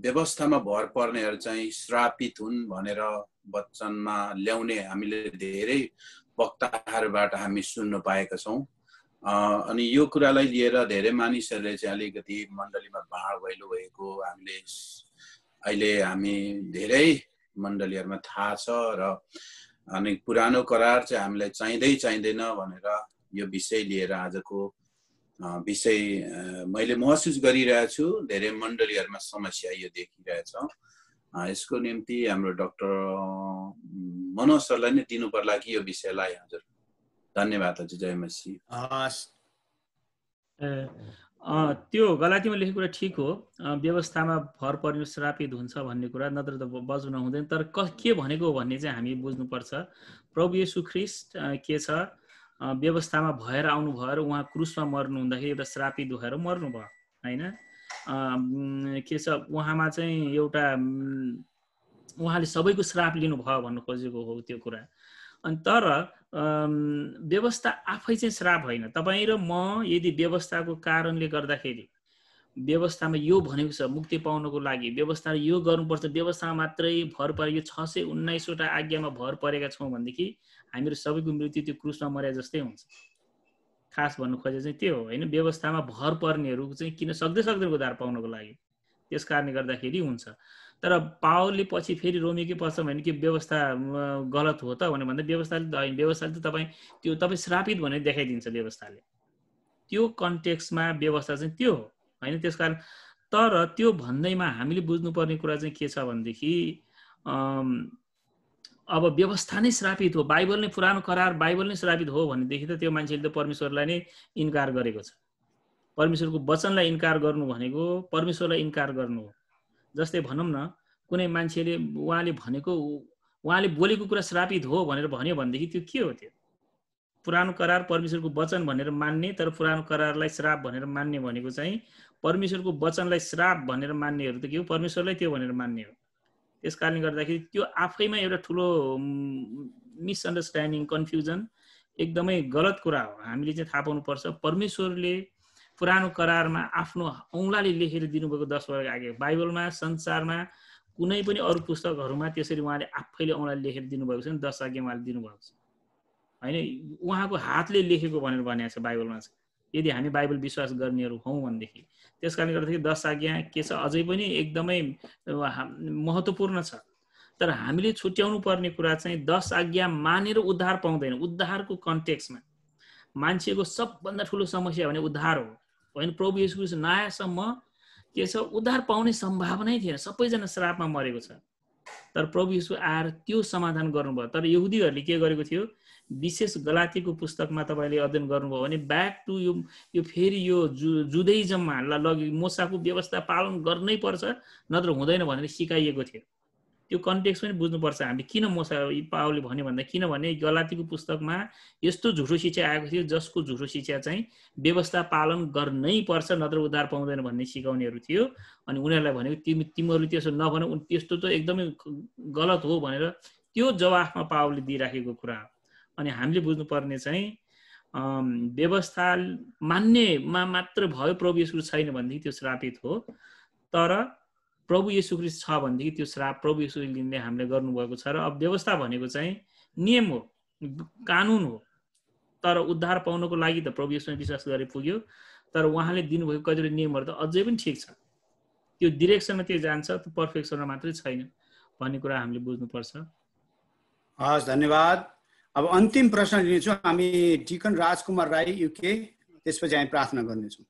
व्यवस्थामा भर पर्नेहरू चाहिँ श्रापित हुन् भनेर वचनमा ल्याउने हामीले धेरै वक्ताहरूबाट हामी सुन्न पाएका छौँ। अनि यो कुरालाई लिएर धेरै मानिसहरूले चाहिँ अलिकति मण्डलीमा भाँड भैलो भएको हामी धेरै मण्डलीहरूमा थाहा छ। र अनि पुरानो करार चाहिँ हामीलाई चाहिँदैन भनेर यो विषय लिएर आजको विषय मैले महसुस गरिरहेको छु। धेरै मण्डलीहरूमा समस्या यो देखिरहेछ। यसको निम्ति हाम्रो डाक्टर मनोज सरलाई नै दिनु पर्ला कि यो विषयलाई। हजुर धन्यवाद। हजुर जय मसीह। त्यो गलातीमा लेखेको कुरा ठिक हो, व्यवस्थामा भर पर्ने श्रापित हुन्छ भन्ने कुरा, नत्र त बज्न हुँदैन। तर के भनेको हो भन्ने चाहिँ हामी बुझ्नुपर्छ। प्रभु येशू ख्रीष्ट के छ, व्यवस्थामा भएर आउनु भयो र उहाँ क्रुसमा मर्नु हुँदाखेरि एउटा श्रापित भएर मर्नु भयो होइन। के छ, उहाँमा चाहिँ एउटा उहाँले सबैको श्राप लिनुभयो भन्नु खोजेको हो त्यो कुरा। अनि तर व्यवस्था आफै चाहिँ श्राप होइन। तपाईँ र म यदि व्यवस्थाको कारणले गर्दाखेरि व्यवस्थामा यो भनेको छ मुक्ति पाउनको लागि व्यवस्थाले यो गर्नुपर्छ, व्यवस्थामा मात्रै भर परे, यो 619वटा आज्ञामा भर परेका छौँ भनेदेखि हामीहरू सबैको मृत्यु त्यो क्रुसमा मरे जस्तै हुन्छ। खास भन्नु खोजे चाहिँ त्यो हो होइन। व्यवस्थामा भर पर्नेहरू चाहिँ किन सक्दैन उद्धार पाउनको लागि, त्यस कारणले गर्दाखेरि हुन्छ। तर पावलले पछि फेरि रोमेकै पर्छ भने कि व्यवस्था गलत हो त भने भन्दा व्यवस्थाले त तपाईँ श्रापित भनेर देखाइदिन्छ व्यवस्थाले। त्यो कन्टेक्स्टमा व्यवस्था चाहिँ त्यो हो होइन। त्यस कारण तर त्यो भन्दैमा हामीले बुझ्नुपर्ने कुरा चाहिँ के छ भनेदेखि अब व्यवस्था नै श्रापित हो, बाइबल नै पुरानो करार बाइबल नै श्रापित हो भनेदेखि त त्यो मान्छेले त परमेश्वरलाई नै इन्कार गरेको छ। परमेश्वरको वचनलाई इन्कार गर्नु भनेको परमेश्वरलाई इन्कार गर्नु हो। जस्तै भनौँ न कुनै मान्छेले उहाँले बोलेको कुरा श्रापित हो भनेर भन्यो भनेदेखि त्यो के हो? त्यो पुरानो करार परमेश्वरको वचन भनेर मान्ने, तर पुरानो करारलाई श्राप भनेर मान्ने भनेको चाहिँ परमेश्वरको वचनलाई श्राप भनेर मान्नेहरू त के हो? परमेश्वरलाई त्यो भनेर मान्ने हो। त्यस कारणले गर्दाखेरि त्यो आफैमा एउटा ठुलो मिसअन्डरस्ट्यान्डिङ, कन्फ्युजन, एकदमै गलत कुरा हो। हामीले चाहिँ थाहा पाउनुपर्छ परमेश्वरले पुरानो करारमा आफ्नो औँलाले लेखेर दिनुभएको 10 वर्ग आज्ञा, बाइबलमा संसारमा कुनै पनि अरू पुस्तकहरूमा त्यसरी उहाँले आफैले औँलाले लेखेर दिनुभएको छ नि। 10 आज्ञा उहाँले दिनुभएको छ होइन, उहाँको हातले लेखेको भनेर भनेको छ बाइबलमा छ, यदि हामी बाइबल विश्वास गर्नेहरू हौँ भनेदेखि। त्यस कारणले गर्दाखेरि 10 आज्ञा के छ, अझै पनि एकदमै महत्त्वपूर्ण छ। तर हामीले छुट्याउनु पर्ने कुरा चाहिँ 10 आज्ञा मानेर उद्धार पाउँदैन। उद्धारको कन्टेक्स्टमा मान्छेको सबभन्दा ठुलो समस्या भने उद्धार हो होइन। प्रभु येशू ख्रीष्ट नआएसम्म के छ, उद्धार पाउने सम्भावनै थिएन, सबैजना श्रापमा मरेको छ। तर प्रभु येशू आएर त्यो समाधान गर्नुभयो। तर यहुदीहरूले के गरेको थियो, विशेष गलातीको पुस्तकमा तपाईँले अध्ययन गर्नुभयो भने ब्याक टु यो फेरि यो जुदाइजममा लग्यो, मोसाको व्यवस्था पालन गर्नै पर्छ नत्र हुँदैन भनेर सिकाइएको थियो। त्यो कन्टेक्स्ट पनि बुझ्नुपर्छ हामीले। किन मोसा पावलले भन्यो भन्दा, किनभने गलातीको पुस्तकमा यस्तो झुठो शिक्षा आएको थियो जसको झुठो शिक्षा चाहिँ व्यवस्था पालन गर्नै पर्छ नत्र उद्धार पाउँदैन भन्ने सिकाउनेहरू थियो। अनि उनीहरूलाई भनेको तिमीहरूले त्यसो नभन, त्यस्तो त एकदमै गलत हो भनेर त्यो जवाफमा पावलले दिइराखेको कुरा हो। अनि हामीले बुझ्नुपर्ने चाहिँ व्यवस्था मान्नेमा मात्र भयो प्रभु येशू छैन भनेदेखि त्यो श्रापित हो। तर प्रभु येशू ख्रीष्ट छ भनेदेखि त्यो श्राप प्रभु येशूले हामीले गर्नुभएको छ। र अब व्यवस्था भनेको चाहिँ नियम हो, कानुन हो। तर उद्धार पाउनको लागि त प्रभु येशूमा विश्वास गरे पुग्यो। तर उहाँले दिनुभएको कतिवटा नियमहरू त अझै पनि ठिक छ, त्यो डिरेक्सनमा त्यो जान्छ, त्यो पर्फेक्सनमा मात्रै छैन भन्ने कुरा हामीले बुझ्नुपर्छ। हस्, धन्यवाद। अब अन्तिम प्रश्न लिनेछौँ हामी डिकन राजकुमार राई युके, त्यसपछि हामी प्रार्थना गर्नेछौँ।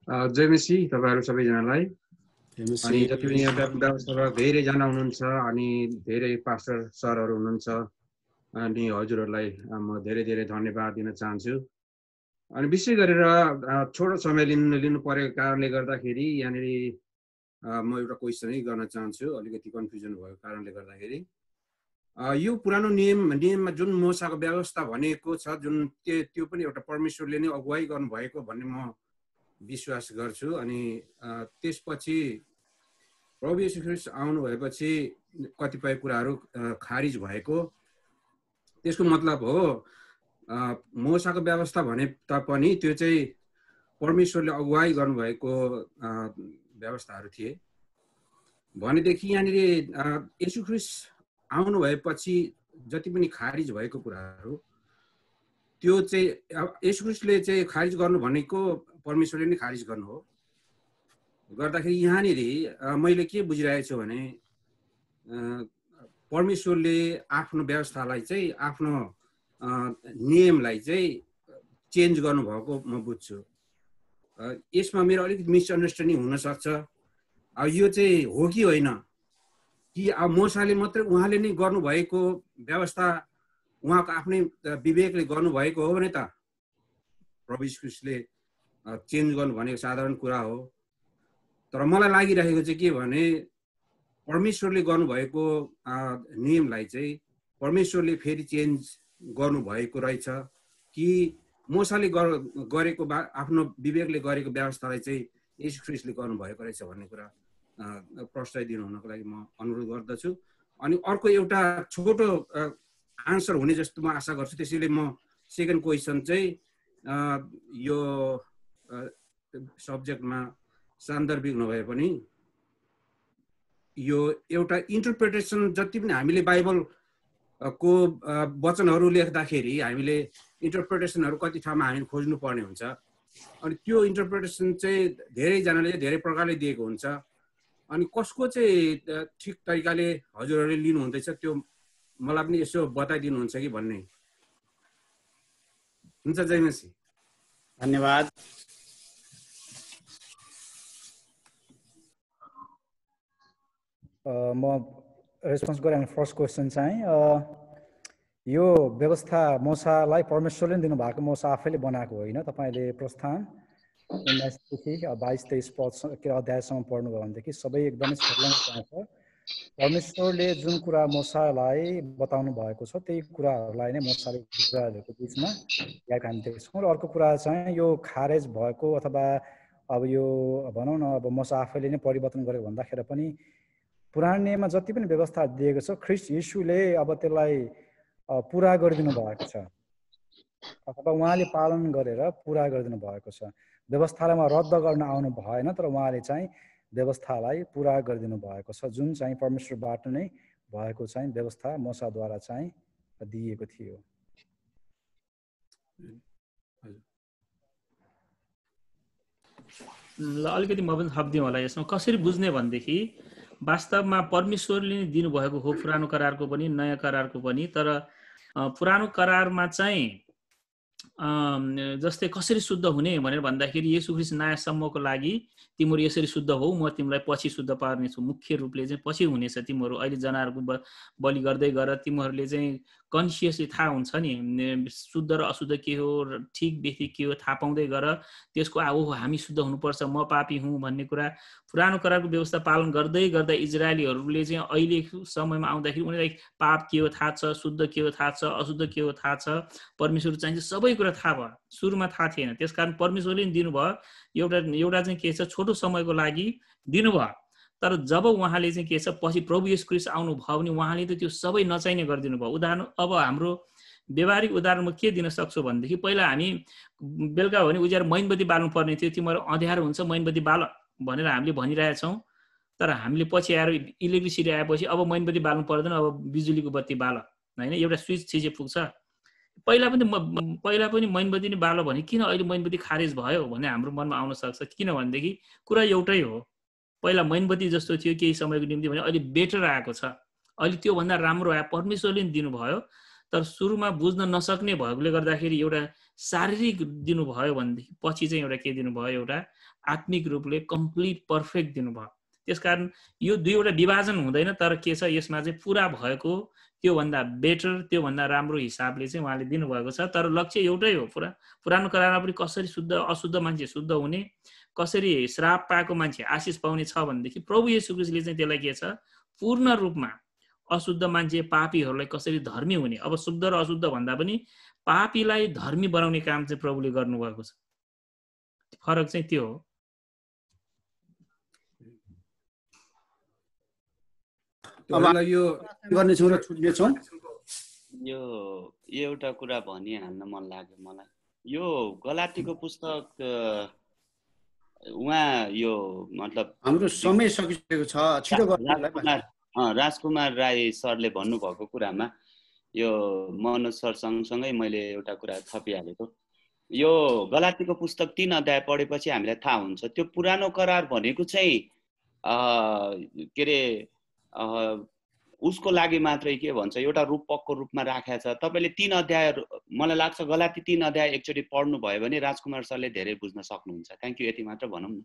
जय मसी तपाईहरु सबैजनालाई। अनि जति पनि यहाँ व्यवस्थापक धेरैजना हुनुहुन्छ अनि धेरै पास्टर सरहरू हुनुहुन्छ अनि हजुरहरूलाई म धेरै धेरै धन्यवाद दिन चाहन्छु। अनि विशेष गरेर छोटो समय लिनु परेको कारणले गर्दाखेरि यहाँनिर म एउटा क्वेसनै गर्न चाहन्छु। अलिकति कन्फ्युजन भएको कारणले गर्दाखेरि यो पुरानो नियममा जुन मोसाको व्यवस्था भनेको छ, जुन त्यो पनि एउटा परमेश्वरले नै अगुवाई गर्नुभएको भन्ने म विश्वास गर्छु। अनि त्यसपछि प्रभु येशू ख्रीष्ट आउनु भएपछि कतिपय कुराहरू खारिज भएको, त्यसको मतलब हो मोसाको व्यवस्था भने तापनि त्यो चाहिँ परमेश्वरले अगुवाई गर्नुभएको व्यवस्थाहरू थिए भनेदेखि यहाँनिर येशू ख्रीष्ट आउनु भएपछि जति पनि खारिज भएको कुराहरू त्यो चाहिँ येशू ख्रीष्टले चाहिँ खारिज गर्नु भनेको परमेश्वरले नै खारिज गर्नु हो। गर्दाखेरि यहाँनिर मैले के बुझिरहेको छु भने परमेश्वरले आफ्नो व्यवस्थालाई चाहिँ आफ्नो नियमलाई चाहिँ चेन्ज गर्नुभएको म बुझ्छु। यसमा मेरो अलिकति मिसअन्डरस्ट्यान्डिङ हुनसक्छ। अब यो चाहिँ हो कि होइन, कि अब मोसाले मात्रै उहाँले नै गर्नुभएको व्यवस्था उहाँको आफ्नै विवेकले गर्नुभएको हो भने त प्रभु येशू ख्रीष्टले चेन्ज गर्नु भनेको साधारण कुरा हो। तर मलाई लागिरहेको चाहिँ के भने परमेश्वरले गर्नुभएको नियमलाई चाहिँ परमेश्वरले फेरि चेन्ज गर्नुभएको रहेछ कि मोसाले गरेको आफ्नो विवेकले गरेको व्यवस्थालाई चाहिँ येशू ख्रीष्टले गर्नुभएको रहेछ भन्ने कुरा प्रश्रय दिनु हुनको लागि म अनुरोध गर्दछु। अनि अर्को एउटा छोटो आन्सर हुने जस्तो म आशा गर्छु। त्यसैले म सेकेन्ड क्वेसन चाहिँ यो सब्जेक्टमा सान्दर्भिक नभए पनि यो एउटा इन्टरप्रिटेसन, जति पनि हामीले बाइबल को वचनहरू लेख्दाखेरि हामीले इन्टरप्रिटेसनहरू कति ठाउँमा हामीले खोज्नु पर्ने हुन्छ। अनि त्यो इन्टरप्रिटेसन चाहिँ धेरैजनाले धेरै प्रकारले दिएको हुन्छ। अनि कसको चाहिँ ठिक तरिकाले हजुरहरूले लिनुहुँदैछ त्यो मलाई पनि यसो बताइदिनुहुन्छ कि भन्ने। हुन्छ, जय मसी। धन्यवाद। म रेस्पोन्स गरेँ। फर्स्ट क्वेसन चाहिँ यो व्यवस्था मोसालाई परमेश्वरले दिनुभएको, मोसा आफैले बनाएको होइन। तपाईँले प्रस्थान 19देखि 22-23 पद के अध्यायसम्म पढ्नुभयो भनेदेखि सबै एकदमै छर्लङ्ग पाउँछ। परमेश्वरले जुन कुरा मूसालाई बताउनु भएको छ त्यही कुराहरूलाई नै मूसाले इस्राएलहरूको बिचमा ल्याएको हामी देख्छौँ। र अर्को कुरा चाहिँ यो खारेज भएको अथवा अब यो भनौँ न अब मूसा आफैले नै परिवर्तन गरेको भन्दाखेरि पनि पुरानो नियममा जति पनि व्यवस्था दिएको छ ख्रिस्ट यीशुले अब त्यसलाई पुरा गरिदिनु भएको छ अथवा उहाँले पालन गरेर पुरा गरिदिनु भएको छ। व्यवस्थालाई रद्द गर्न आउनु भएन, तर उहाँले चाहिँ व्यवस्थालाई पुरा गरिदिनु भएको छ। जुन चाहिँ परमेश्वरबाट नै भएको चाहिँ व्यवस्था मूसाद्वारा चाहिँ दिएको थियो। ल अलिकति म पनि थप्दिउँ होला यसमा। कसरी बुझ्ने भनेदेखि वास्तवमा परमेश्वरले दिनुभएको हो पुरानो करारको पनि नयाँ करारको पनि। तर पुरानो करारमा चाहिँ जस्तै कसरी शुद्ध हुने भनेर भन्दाखेरि येशू ख्रीष्ट नयाँसम्मको लागि तिमीहरू यसरी शुद्ध हौ, म तिमीलाई पछि शुद्ध पार्नेछु। मुख्य रूपले चाहिँ पछि हुनेछ तिमीहरू। अहिले जनावरको बलि गर्दै गर तिमीहरूले चाहिँ कन्सियसली थाहा हुन्छ नि शुद्ध र अशुद्ध के हो, ठिक बेठी के हो थाहा पाउँदै गर। त्यसको ओहो हामी शुद्ध हुनुपर्छ, म पापी हुँ भन्ने कुरा पुरानो करारको व्यवस्था पालन गर्दै गर्दा इजरायलीहरूले चाहिँ अहिले समयमा आउँदाखेरि उनीहरूलाई पाप के हो थाहा छ, शुद्ध के हो थाहा छ, अशुद्ध के हो थाहा छ, परमेश्वर चाहिन्छ सबै कुरा थाहा भयो। सुरुमा थाहा थिएन, त्यसकारण परमेश्वरले नि दिनुभयो। एउटा चाहिँ के छ छोटो समयको लागि दिनुभयो। तर जब उहाँले चाहिँ के छ पछि प्रभु येशू ख्रीष्ट आउनुभयो भने उहाँले त त्यो सबै नचाहिने गरिदिनु भयो। उदाहरण अब हाम्रो व्यवहारिक उदाहरणमा के दिन सक्छौँ भनेदेखि पहिला हामी बेलुका हो भने उज्याएर मैनबत्ती बाल्नु पर्ने थियो। तिमीहरू अँध्यारो हुन्छ मैनबत्ती बाल भनेर हामीले भनिरहेछौँ। तर हामीले पछि आएर इलेक्ट्रिसिटी आएपछि अब मैनबत्ती बाल्नु पर्दैन, अब बिजुलीको बत्ती बाल होइन, एउटा स्विच थिचे पुग्छ। पहिला पनि मैनबत्ती नै बाल भने किन अहिले मैनबत्ती खारेज भयो भन्ने हाम्रो मनमा आउन सक्छ। किनभनेदेखि कुरा एउटै हो। पहिला मैनबत्ती जस्तो थियो केही समयको निम्ति भने अहिले बेटर आएको छ, अहिले त्योभन्दा राम्रो आयो, परमेश्वरले नि दिनुभयो। तर सुरुमा बुझ्न नसक्ने भएकोले गर्दाखेरि एउटा शारीरिक दिनुभयो भनेदेखि पछि चाहिँ एउटा के दिनुभयो, एउटा आत्मिक रूपले कम्प्लिट पर्फेक्ट दिनुभयो। त्यसकारण यो दुईवटा विभाजन हुँदैन। तर के छ यसमा चाहिँ पुरा भएको त्योभन्दा बेटर त्योभन्दा राम्रो हिसाबले चाहिँ उहाँले दिनुभएको छ। तर लक्ष्य एउटै हो। पुरानो करारमा पनि कसरी शुद्ध अशुद्ध मान्छे शुद्ध हुने, कसरी श्राप पाएको मान्छे आशिष पाउने छ भनेदेखि प्रभु येशू ख्रीष्टले चाहिँ त्यसलाई के छ पूर्ण रूपमा अशुद्ध मान्छे पापीहरूलाई कसरी धर्मी हुने, अब शुद्ध र अशुद्ध भन्दा पनि पापीलाई धर्मी बनाउने काम चाहिँ प्रभुले गर्नुभएको छ। फरक चाहिँ त्यो हो। यो एउटा कुरा भनिहाल्न मन लाग्यो मलाई। यो गलातीको पुस्तक उहाँ यो मतलब हाम्रो समय सकिसकेको छ, छिटो राजकुमार राई सरले भन्नुभएको कुरामा यो मनोज सर सँगसँगै मैले एउटा कुरा थपिहालेको। यो गलातीको पुस्तक 3 अध्याय पढेपछि हामीलाई थाहा हुन्छ त्यो पुरानो करार भनेको चाहिँ के अरे उसको लागि मात्रै के भन्छ एउटा रूपकको रूपमा राखेको छ। तपाईँले 3 अध्याय मलाई लाग्छ गलाती 3 अध्याय एकचोटि पढ्नु भयो भने राजकुमार सरले धेरै बुझ्न सक्नुहुन्छ। Thank you. यति मात्र भनौँ न।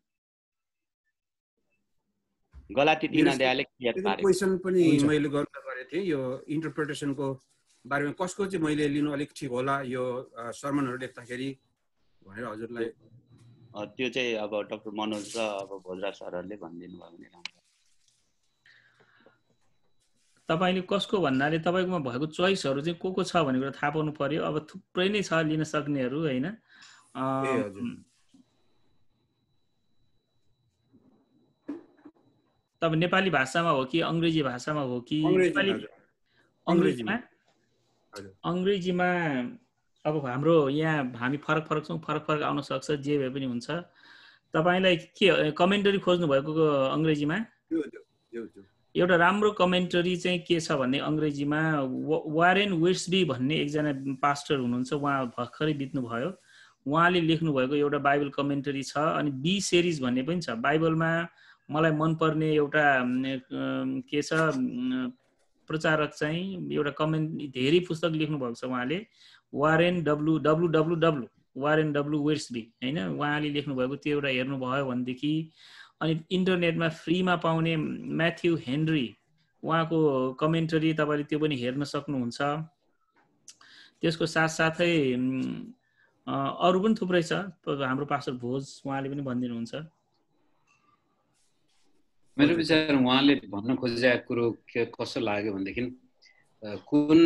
गलाती 3 अध्यायले क्वेशन पनि मैले गर्न गरेको थिएँ यो इन्टरप्रिटेसनको बारेमा कसको चाहिँ मैले लिनु अलिक ठिक होला यो सर्मनहरू लेख्दाखेरि भनेर हजुरलाई त्यो चाहिँ अब डाक्टर मनोज र अब भोजराज सरहरूले भनिदिनु भयो भने राम्रो। तपाईँले कसको भन्नाले तपाईँकोमा भएको चोइसहरू चाहिँ को छ भन्ने कुरा थाहा पाउनु पर्यो। अब थुप्रै नै छ लिन सक्नेहरू होइन। तपाईँ नेपाली भाषामा हो कि अङ्ग्रेजी भाषामा हो कि? अङ्ग्रेजीमा अब हाम्रो यहाँ हामी फरक छौँ, फरक आउन सक्छ, जे भए पनि हुन्छ। तपाईँलाई के कमेन्टरी खोज्नु भएको अङ्ग्रेजीमा? एउटा राम्रो कमेन्टरी चाहिँ के छ भन्ने अङ्ग्रेजीमा वारेन विल्सबी भन्ने एकजना पास्टर हुनुहुन्छ, उहाँ भर्खरै बित्नुभयो। उहाँले लेख्नुभएको एउटा बाइबल कमेन्टरी छ। अनि बी सिरिज भन्ने पनि छ। बाइबलमा मलाई मनपर्ने एउटा के छ प्रचारक चाहिँ एउटा कमेन्ट धेरै पुस्तक लेख्नुभएको छ उहाँले, वारेन डब्लु विल्सबी होइन, उहाँले लेख्नुभएको त्यो एउटा हेर्नुभयो भनेदेखि। अनि इन्टरनेटमा फ्रीमा पाउने म्याथ्यू हेनरी उहाँको कमेन्टरी तपाईँले त्यो पनि हेर्न सक्नुहुन्छ। त्यसको साथसाथै अरू पनि थुप्रै छ। हाम्रो पास्टर भोज उहाँले पनि भनिदिनुहुन्छ। मेरो विचार उहाँले भन्न खोजेको कुरो कस्तो लाग्यो भनेदेखि कुन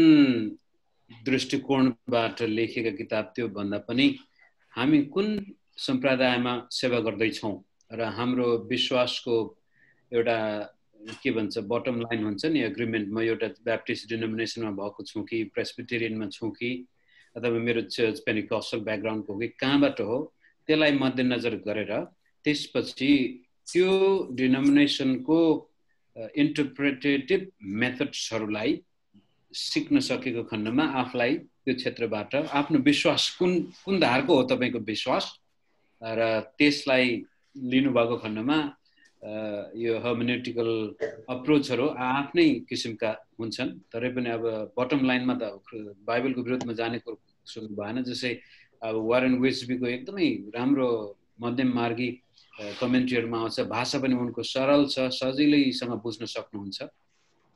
दृष्टिकोणबाट लेखेका किताब त्यो भन्दा पनि हामी कुन सम्प्रदायमा सेवा गर्दैछौँ र हाम्रो विश्वासको एउटा के भन्छ बटम लाइन हुन्छ नि एग्रिमेन्ट, म एउटा ब्याप्टिस्ट डिनोमिनेसनमा भएको छु कि प्रेस्बिटेरियनमा छु कि अथवा मेरो चर्च पेन्टिकस्टल ब्याकग्राउन्डको हो कि कहाँबाट हो, त्यसलाई मध्यनजर गरेर त्यसपछि त्यो डिनोमिनेसनको इन्टरप्रेटेटिभ मेथड्सहरूलाई सिक्न सकेको खण्डमा आफूलाई त्यो क्षेत्रबाट आफ्नो विश्वास कुन धारको हो तपाईँको विश्वास र त्यसलाई लिनुभएको खण्डमा यो हर्मेनेटिकल अप्रोचहरू आफ्नै किसिमका हुन्छन्। तरै पनि अब बटम लाइनमा त बाइबलको विरुद्धमा जाने कुरो भएन। जस्तै अब वारेन वेस्बीको एकदमै राम्रो मध्यम मार्गी कमेन्ट्रीहरूमा आउँछ, भाषा पनि उनको सरल छ, सजिलैसँग बुझ्न सक्नुहुन्छ।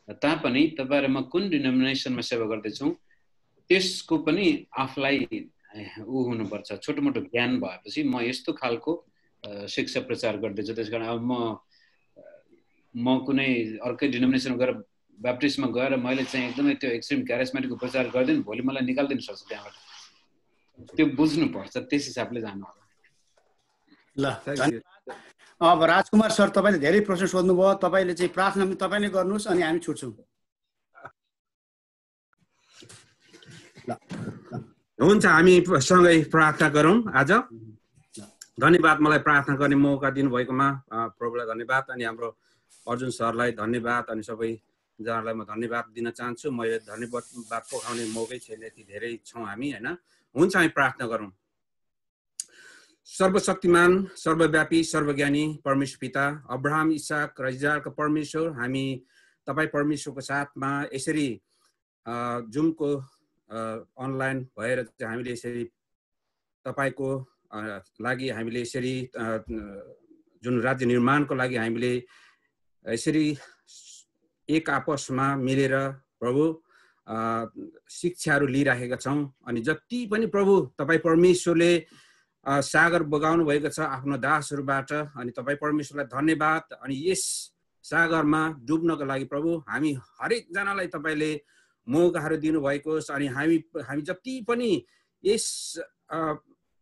तापनि तपाईँहरू म कुन डिनोमिनेसनमा सेवा गर्दैछौँ त्यसको पनि आफूलाई हुनुपर्छ। छोटो मोटो ज्ञान भएपछि म यस्तो खालको शिक्षा प्रचार गर्दैछु, त्यस कारण अब म कुनै अर्कै डिनोमिनेसनमा गएर ब्याप्टिस्टमा गएर मैले चाहिँ एकदमै त्यो एक्सट्रिम क्यारिस्मेटिकको प्रचार गर्दैन, भोलि मलाई निकाल्दिनु सक्छ त्यहाँबाट। त्यो बुझ्नुपर्छ, त्यस हिसाबले जानु होला। ल अब राजकुमार सर, तपाईँले धेरै प्रश्न सोध्नुभयो, तपाईँले चाहिँ प्रार्थना पनि तपाईँ नै गर्नुहोस् अनि हामी छुट्छौँ। हुन्छ, हामी सँगै प्रार्थना गरौँ आज। धन्यवाद मलाई प्रार्थना गर्ने मौका दिनुभएकोमा प्रभुलाई धन्यवाद, अनि हाम्रो अर्जुन सरलाई धन्यवाद, अनि सबैजनालाई म धन्यवाद दिन चाहन्छु। म यो धन्यवाद पोखाउने मौकै छैन, यति धेरै छौँ हामी होइन। हुन्छ, हामी प्रार्थना गरौँ। सर्वशक्तिमान, सर्वव्यापी, सर्वज्ञानी परमेश्वर पिता, अब्राहम, इसाक र इजरायलको परमेश्वर, हामी तपाईँ परमेश्वरको साथमा यसरी जुमको अनलाइन भएर चाहिँ हामीले यसरी तपाईँको लागि हामीले यसरी जुन राज्य निर्माणको लागि हामीले यसरी एक आपसमा मिलेर प्रभु शिक्षाहरू लिइराखेका छौँ। अनि जति पनि प्रभु तपाईँ परमेश्वरले सागर बगाउनु भएको छ आफ्नो दासहरूबाट, अनि तपाईँ परमेश्वरलाई धन्यवाद। अनि यस सागरमा डुब्नको लागि प्रभु हामी हरेकजनालाई तपाईँले मौकाहरू दिनुभएको छ। अनि हामी जति पनि यस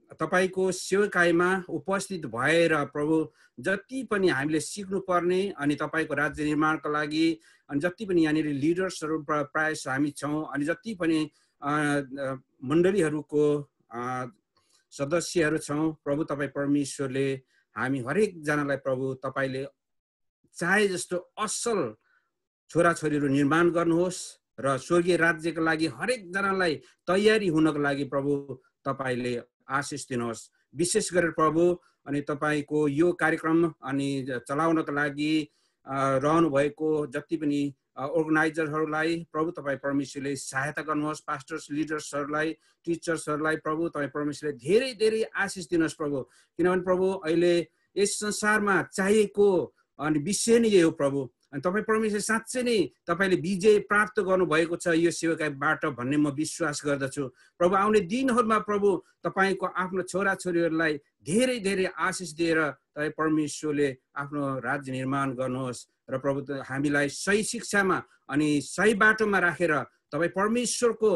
तपाईँको सेवकाईमा उपस्थित भएर प्रभु जति पनि हामीले सिक्नुपर्ने अनि तपाईँको राज्य निर्माणको लागि, अनि जति पनि यहाँनिर लिडर्सहरू प्रायः हामी छौँ, अनि जति पनि मण्डलीहरूको सदस्यहरू छौँ प्रभु, तपाईँ परमेश्वरले हामी हरेकजनालाई प्रभु तपाईँले चाहे जस्तो असल छोराछोरीहरू निर्माण गर्नुहोस् र स्वर्गीय राज्यको लागि हरेकजनालाई तयारी हुनको लागि प्रभु तपाईँले आशिष दिनुहोस्। विशेष गरेर प्रभु अनि तपाईँको यो कार्यक्रम अनि चलाउनको लागि रहनु भएको जति पनि अर्गनाइजरहरूलाई प्रभु तपाईँ परमेश्वरले सहायता गर्नुहोस्। पास्टर्स, लिडर्सहरूलाई, टिचर्सहरूलाई प्रभु तपाईँ परमेश्वरले धेरै धेरै आशिष दिनुहोस् प्रभु। किनभने प्रभु अहिले यस संसारमा चाहिएको अनि विषय नै यही हो प्रभु। अनि तपाईँ परमेश्वर साँच्चै नै तपाईँले विजय प्राप्त गर्नुभएको छ यो सेवकाईबाट भन्ने म विश्वास गर्दछु प्रभु। आउने दिनहरूमा प्रभु तपाईँको आफ्नो छोराछोरीहरूलाई धेरै धेरै आशिष दिएर तपाईँ परमेश्वरले आफ्नो राज्य निर्माण गर्नुहोस् र प्रभु हामीलाई सही शिक्षामा अनि सही बाटोमा राखेर तपाईँ परमेश्वरको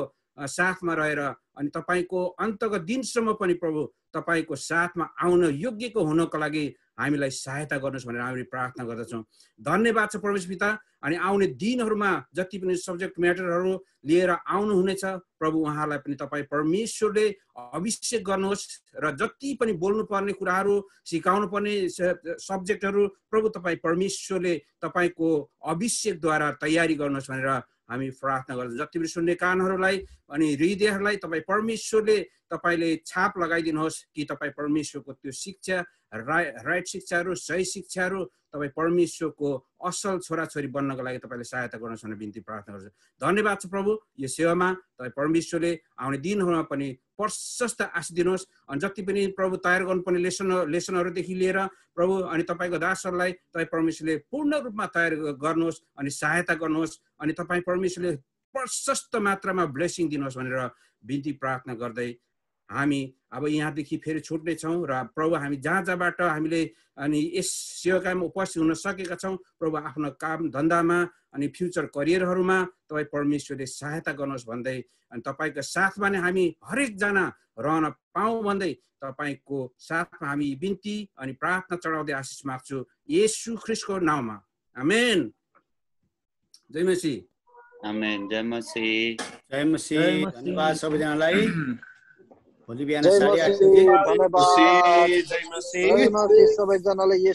साथमा रहेर अनि तपाईँको अन्तको दिनसम्म पनि प्रभु तपाईँको साथमा आउन योग्यको हुनको लागि हामीलाई सहायता गर्नुहोस् भनेर हामी प्रार्थना गर्दछौँ। धन्यवाद छ परमेश्वर पिता। अनि आउने दिनहरूमा जति पनि सब्जेक्ट म्याटरहरू लिएर आउनुहुनेछ प्रभु उहाँहरूलाई पनि तपाईँ परमेश्वरले अभिषेक गर्नुहोस् र जति पनि बोल्नुपर्ने कुराहरू सिकाउनु पर्ने सब्जेक्टहरू प्रभु तपाईँ परमेश्वरले तपाईँको अभिषेकद्वारा तयारी गर्नुहोस् भनेर हामी प्रार्थना गर्छौँ। जति पनि सुन्ने कानहरूलाई अनि हृदयहरूलाई तपाईँ परमेश्वरले तपाईँले छाप लगाइदिनुहोस् कि तपाईँ परमेश्वरको त्यो शिक्षा राइट शिक्षाहरू सही शिक्षाहरू तपाईँ परमेश्वरको असल छोराछोरी बन्नको लागि तपाईँले सहायता गर्नुहोस् भनेर बिन्ती प्रार्थना गर्छु। धन्यवाद छ प्रभु यो सेवामा तपाईँ परमेश्वरले आउने दिनहरूमा पनि प्रशस्त आशिष दिनुहोस्। अनि जति पनि प्रभु तयार गर्नुपर्ने लेसनहरूदेखि लिएर प्रभु अनि तपाईँको दासहरूलाई तपाईँ परमेश्वरले पूर्ण रूपमा तयार गर्नुहोस् अनि सहायता गर्नुहोस् अनि तपाईँ परमेश्वरले प्रशस्त मात्रामा ब्लेसिङ दिनुहोस् भनेर बिन्ती प्रार्थना गर्दै हामी अब यहाँदेखि फेरि छुट्नेछौँ र प्रभु हामी जहाँ जहाँबाट हामीले अनि यस सेवाकामा उपस्थित हुन सकेका छौँ प्रभु आफ्नो काम धन्दामा अनि फ्युचर करियरहरूमा तपाईँ परमेश्वरले सहायता गर्नुहोस् भन्दै अनि तपाईँको साथमा नै हामी हरेकजना रहन पाऊँ भन्दै तपाईँको साथमा हामी बिन्ती अनि प्रार्थना चढाउँदै आशिष माग्छु येशू ख्रीष्टको नाममा आमेन। जय मसीह। आमेन। जय मसीह। जय मसीह। धन्यवाद सबैजनालाई। भोलि बिहान जय मसीह। धन्यवाद। जय मसीह सबैजनालाई।